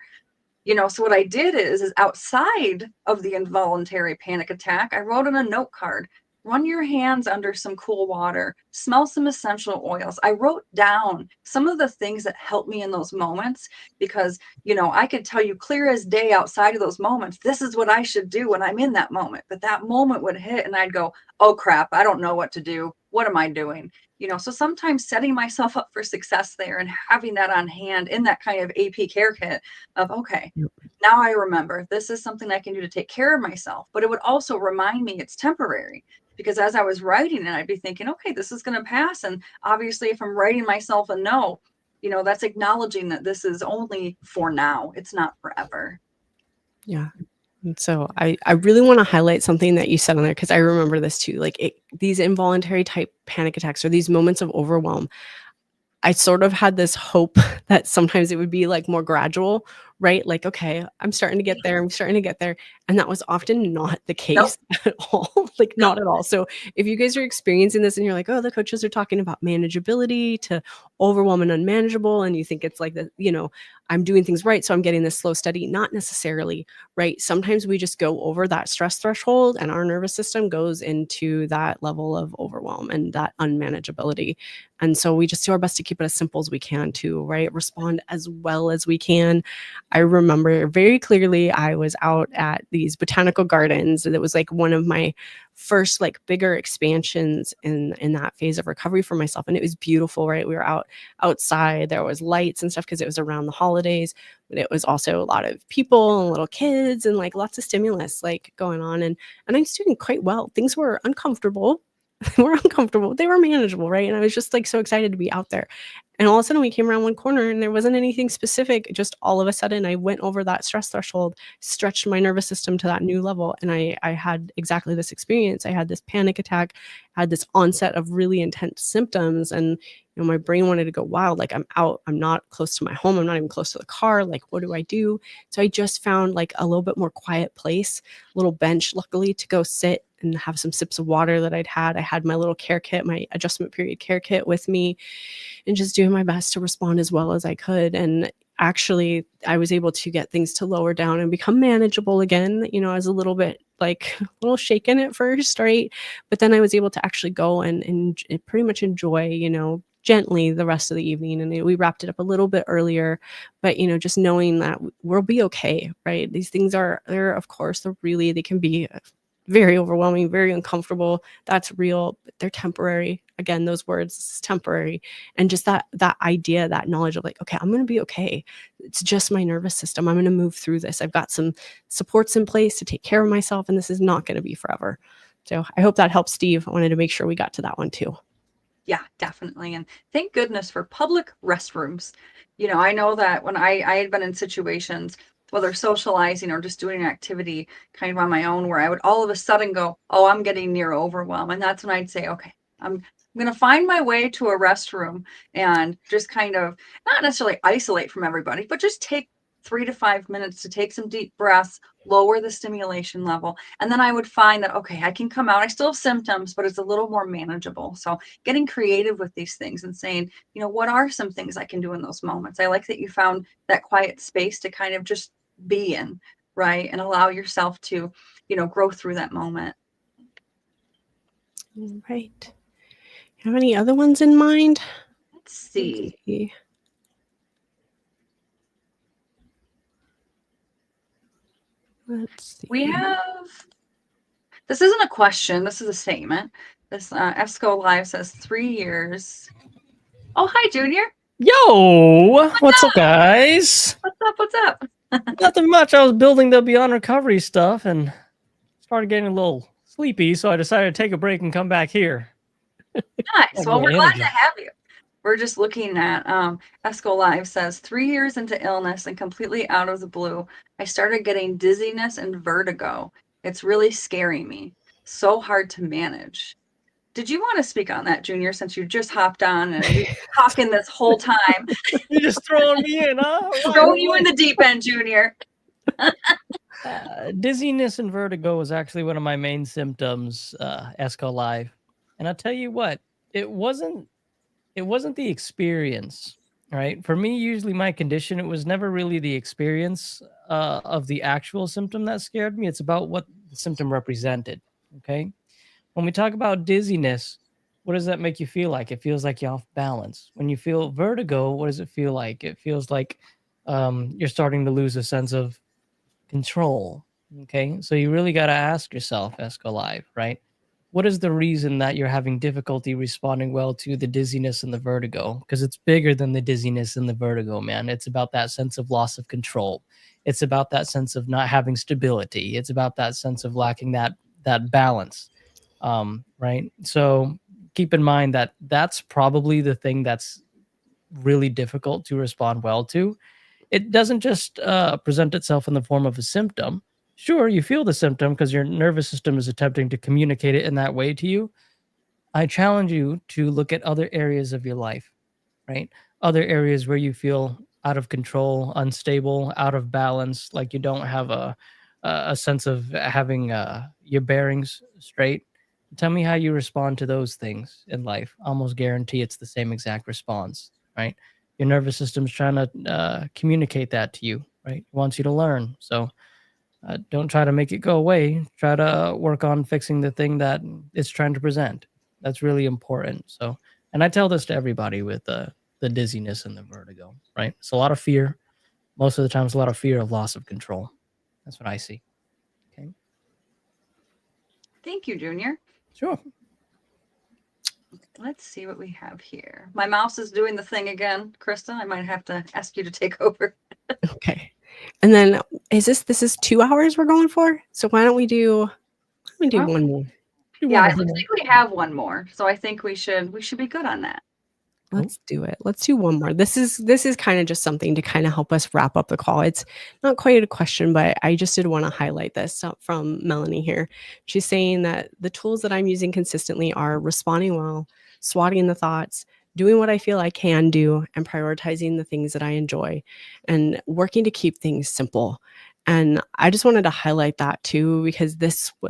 So what I did is outside of the involuntary panic attack, I wrote on a note card, run your hands under some cool water, smell some essential oils. I wrote down some of the things that helped me in those moments, because, I could tell you clear as day outside of those moments, this is what I should do when I'm in that moment. But that moment would hit and I'd go, oh crap, I don't know what to do. What am I doing? So sometimes setting myself up for success there and having that on hand in that kind of AP care kit of, okay, now I remember this is something I can do to take care of myself. But it would also remind me it's temporary, because as I was writing it, I'd be thinking, okay, this is going to pass. And obviously if I'm writing myself a note, that's acknowledging that this is only for now. It's not forever. Yeah. And so I really want to highlight something that you said on there, because I remember this too. Like these involuntary type panic attacks or these moments of overwhelm, I sort of had this hope that sometimes it would be like more gradual right? Like, okay, I'm starting to get there. I'm starting to get there. And that was often not the case at all. Like, not at all. So if you guys are experiencing this and you're like, oh, the coaches are talking about manageability to overwhelm and unmanageable, and you think it's like that, you know, I'm doing things right, so I'm getting this slow, steady, not necessarily, right? Sometimes we just go over that stress threshold and our nervous system goes into that level of overwhelm and that unmanageability. And so we just do our best to keep it as simple as we can too, right? Respond as well as we can. I remember very clearly I was out at these botanical gardens. It was like one of my first like bigger expansions in that phase of recovery for myself. And it was beautiful, right? We were outside, there was lights and stuff because it was around the holidays, but it was also a lot of people and little kids and like lots of stimulus like going on. And I was doing quite well. Things were uncomfortable. They were uncomfortable. They were manageable, right? And I was just like so excited to be out there. And all of a sudden we came around one corner and there wasn't anything specific. Just all of a sudden I went over that stress threshold, stretched my nervous system to that new level. And I had exactly this experience. I had this panic attack, had this onset of really intense symptoms. And, you know, my brain wanted to go wild. Like, I'm out, I'm not close to my home. I'm not even close to the car. Like, what do I do? So I just found like a little bit more quiet place, little bench, luckily, to go sit and have some sips of water that I'd had. I had my little care kit, my adjustment period care kit with me, and just doing my best to respond as well as I could. And actually, I was able to get things to lower down and become manageable again. You know, I was a little bit like a little shaken at first, right? But then I was able to actually go and pretty much enjoy, you know, gently the rest of the evening. And we wrapped it up a little bit earlier, but, you know, just knowing that we'll be okay, right? These things they're of course, they can be very overwhelming, very uncomfortable. That's real, but they're temporary. Again, those words, this is temporary. And just that idea, that knowledge of like, okay, I'm going to be okay. It's just my nervous system. I'm going to move through this. I've got some supports in place to take care of myself, and this is not going to be forever. So I hope that helps, Steve. I wanted to make sure we got to that one too. Yeah, definitely. And thank goodness for public restrooms. You know, I know that when I had been in situations, whether socializing or just doing an activity kind of on my own, where I would all of a sudden go, oh, I'm getting near overwhelm. And that's when I'd say, okay, I'm going to find my way to a restroom and just kind of not necessarily isolate from everybody, but just take 3 to 5 minutes to take some deep breaths, lower the stimulation level. And then I would find that, okay, I can come out. I still have symptoms, but it's a little more manageable. So getting creative with these things and saying, you know, what are some things I can do in those moments? I like that you found that quiet space to kind of just be in, right? And allow yourself to, you know, grow through that moment. All right. Have any other ones in mind? Let's see. We have, this isn't a question, this is a statement. This ESCO Live says 3 years. Oh, hi, Junior. Yo, what's up, guys? What's up? Nothing much. I was building the Beyond Recovery stuff and started getting a little sleepy, so I decided to take a break and come back here. Nice. Well, we're glad to have you. We're just looking at ESCO Live says 3 years into illness and completely out of the blue, I started getting dizziness and vertigo. It's really scaring me. So hard to manage. Did you want to speak on that, Junior, since you just hopped on and you're talking this whole time? You're just throwing me in, huh? Throwing you in the deep end, Junior. Dizziness and vertigo was actually one of my main symptoms, ESCO Live. And I'll tell you what, it wasn't the experience, right? For me, usually my condition, it was never really the experience of the actual symptom that scared me. It's about what the symptom represented, okay? When we talk about dizziness, what does that make you feel like? It feels like you're off balance. When you feel vertigo, what does it feel like? It feels like you're starting to lose a sense of control, okay? So you really got to ask yourself, ESCO Live, right? What is the reason that you're having difficulty responding well to the dizziness and the vertigo? Because it's bigger than the dizziness and the vertigo, man. It's about that sense of loss of control. It's about that sense of not having stability. It's about that sense of lacking that balance, right? So keep in mind that that's probably the thing that's really difficult to respond well to. It doesn't just present itself in the form of a symptom. Sure, you feel the symptom because your nervous system is attempting to communicate it in that way to you. I challenge you to look at other areas of your life, right? Other areas where you feel out of control, unstable, out of balance, like you don't have a sense of having your bearings straight. Tell me how you respond to those things in life. Almost guarantee it's the same exact response, right? Your nervous system's trying to communicate that to you, right? It wants you to learn. So don't try to make it go away. Try to work on fixing the thing that it's trying to present. That's really important. So, and I tell this to everybody with the dizziness and the vertigo, right? It's a lot of fear. Most of the time, it's a lot of fear of loss of control. That's what I see. Okay. Thank you, Junior. Sure. Let's see what we have here. My mouse is doing the thing again, Crista. I might have to ask you to take over. Okay. And then this is 2 hours we're going for? So why don't we do one more? Yeah, I think we have one more. So I think we should be good on that. Let's do it. Let's do one more. This is kind of just something to kind of help us wrap up the call. It's not quite a question, but I just did want to highlight this from Melanie here. She's saying that the tools that I'm using consistently are responding well, swatting the thoughts, doing what I feel I can do, and prioritizing the things that I enjoy, and working to keep things simple. And I just wanted to highlight that too, because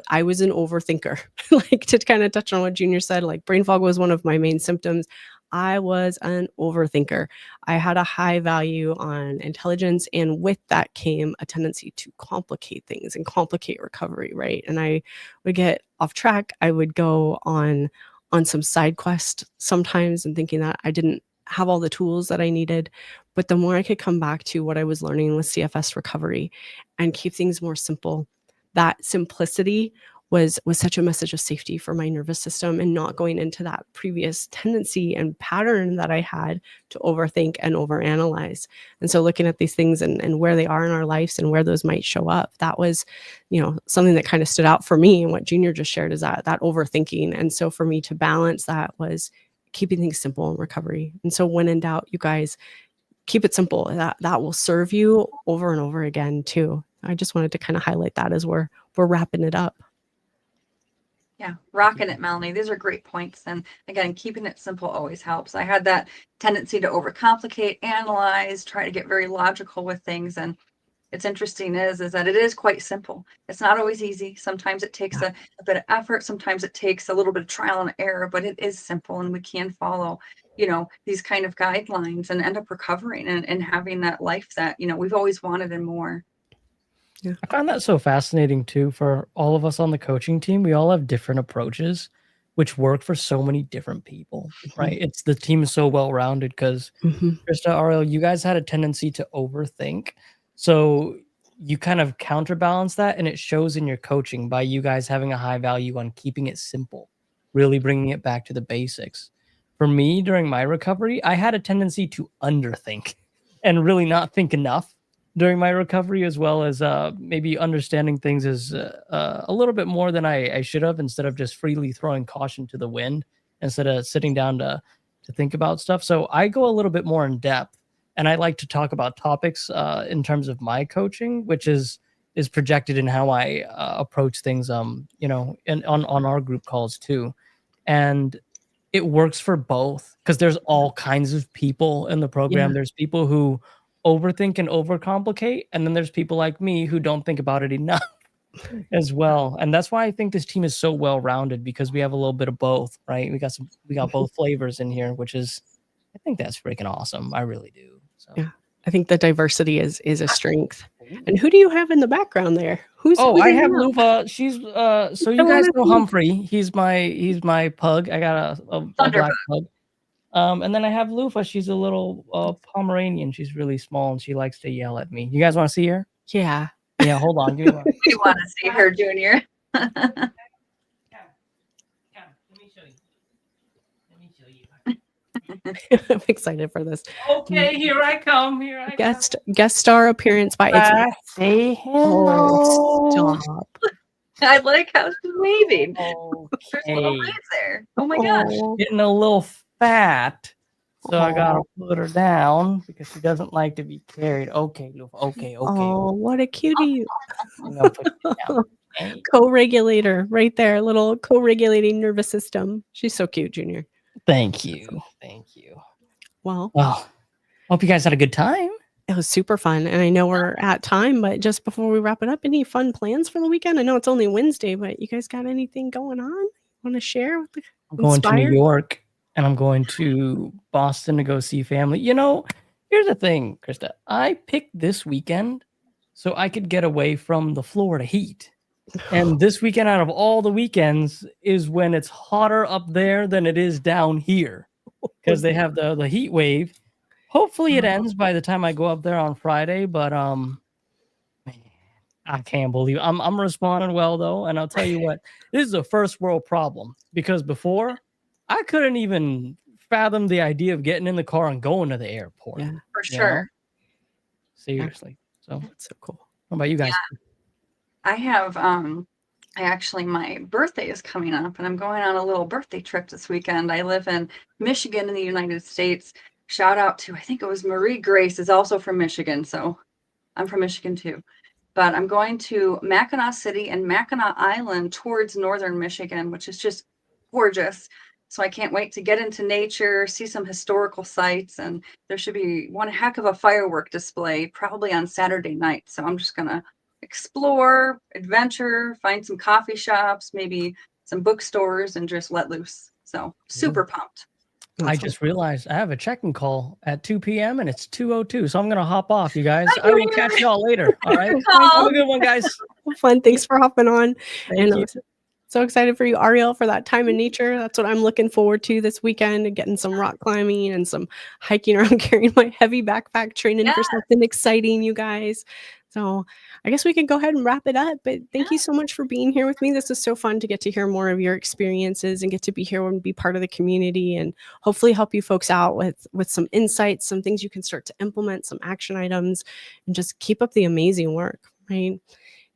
I was an overthinker. Like, to kind of touch on what Junior said, like brain fog was one of my main symptoms. I was an overthinker. I had a high value on intelligence, and with that came a tendency to complicate things and complicate recovery, right? And I would get off track. I would go on some side quest sometimes and thinking that I didn't have all the tools that I needed. But the more I could come back to what I was learning with CFS recovery and keep things more simple, that simplicity was such a message of safety for my nervous system, and not going into that previous tendency and pattern that I had to overthink and overanalyze. And so looking at these things and where they are in our lives and where those might show up, that was, something that kind of stood out for me. And what Junior just shared is that overthinking. And so for me to balance that was keeping things simple in recovery. And so when in doubt, you guys, keep it simple. That will serve you over and over again too. I just wanted to kind of highlight that as we're wrapping it up. Yeah, rocking it, Melanie. These are great points. And again, keeping it simple always helps. I had that tendency to overcomplicate, analyze, try to get very logical with things. And it's interesting is that it is quite simple. It's not always easy. Sometimes it takes a bit of effort. Sometimes it takes a little bit of trial and error, but it is simple, and we can follow, these kind of guidelines and end up recovering and having that life that, we've always wanted and more. Yeah. I found that so fascinating too. For all of us on the coaching team, we all have different approaches, which work for so many different people, right? It's the team is so well rounded because Crista, Ariel, you guys had a tendency to overthink, so you kind of counterbalance that, and it shows in your coaching by you guys having a high value on keeping it simple, really bringing it back to the basics. For me, during my recovery, I had a tendency to underthink and really not think enough during my recovery, as well as maybe understanding things as a little bit more than I should have, instead of just freely throwing caution to the wind, instead of sitting down to think about stuff. So I go a little bit more in depth, and I like to talk about topics in terms of my coaching, which is projected in how I approach things, and on our group calls too. And it works for both, because there's all kinds of people in the program. There's people who overthink and overcomplicate, and then there's people like me who don't think about it enough as well. And that's why I think this team is so well rounded, because we have a little bit of both, right? We got both flavors in here, which is, I think that's freaking awesome. I really do. So yeah, I think the diversity is a strength. And who do you have in the background there? I have Lufa. She's so you guys know Humphrey. He's my pug. I got a black pug. And then I have Lufa. She's a little Pomeranian. She's really small, and she likes to yell at me. You guys want to see her? Yeah. Yeah, hold on. Give me one. We want to see her, Junior. Let me show you. I'm excited for this. Okay, here I come. Guest star appearance by say hello. Oh, stop. I like how she's waving. Okay. There's little waves there. Oh my gosh. Getting a little fat, so I gotta put her down because she doesn't like to be carried. Okay, Lufa. Okay. Oh, what a cutie. I'm gonna put you down. Okay. Co-regulator right there, little co-regulating nervous system. She's so cute, Junior. Thank you. Well, hope you guys had a good time. It was super fun, and I know we're at time, but just before we wrap it up, any fun plans for the weekend? I know it's only Wednesday, but you guys got anything going on? Wanna share with the I'm going to New inspired? York and I'm going to Boston to go see family. You know, here's the thing, Krista. I picked this weekend so I could get away from the Florida heat. And this weekend out of all the weekends is when it's hotter up there than it is down here because they have the heat wave. Hopefully it ends by the time I go up there on Friday, but man, I can't believe I'm responding well though, and I'll tell you what, this is a first world problem because before I couldn't even fathom the idea of getting in the car and going to the airport. Yeah, For You know? sure. Seriously. So that's so cool. what about you guys? I have my birthday is coming up and I'm going on a little birthday trip this weekend. I live in Michigan in the United States. Shout out to, I think it was Marie Grace is also from Michigan. So I'm from Michigan too. But I'm going to Mackinac City and Mackinac Island towards northern Michigan, which is just gorgeous. So I can't wait to get into nature, see some historical sites, and there should be one heck of a firework display probably on Saturday night. So I'm just going to explore, adventure, find some coffee shops, maybe some bookstores, and just let loose. So super pumped. I just realized I have a check-in call at 2 p.m. and it's 2:02, so I'm gonna hop off, you guys. I will catch y'all later. All right, have a good one, guys. Fun. Thanks for hopping on. Thank you. So excited for you, Ariel, for that time in nature. That's what I'm looking forward to this weekend, getting some rock climbing and some hiking around, carrying my heavy backpack, training for something exciting, you guys. So I guess we can go ahead and wrap it up. But thank you so much for being here with me. This is so fun to get to hear more of your experiences and get to be here and be part of the community and hopefully help you folks out with some insights, some things you can start to implement, some action items, and just keep up the amazing work, right?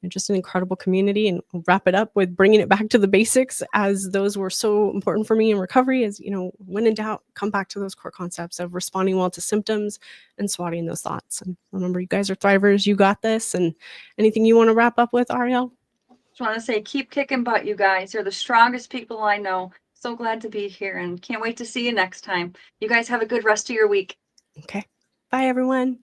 You're just an incredible community. And we'll wrap it up with bringing it back to the basics, as those were so important for me in recovery. As you know, when in doubt, come back to those core concepts of responding well to symptoms and swatting those thoughts. And remember, you guys are thrivers. You got this. And anything you want to wrap up with, Ariel? Just want to say, keep kicking butt, you guys. You're the strongest people I know. So glad to be here and can't wait to see you next time. You guys have a good rest of your week. Okay. Bye, everyone.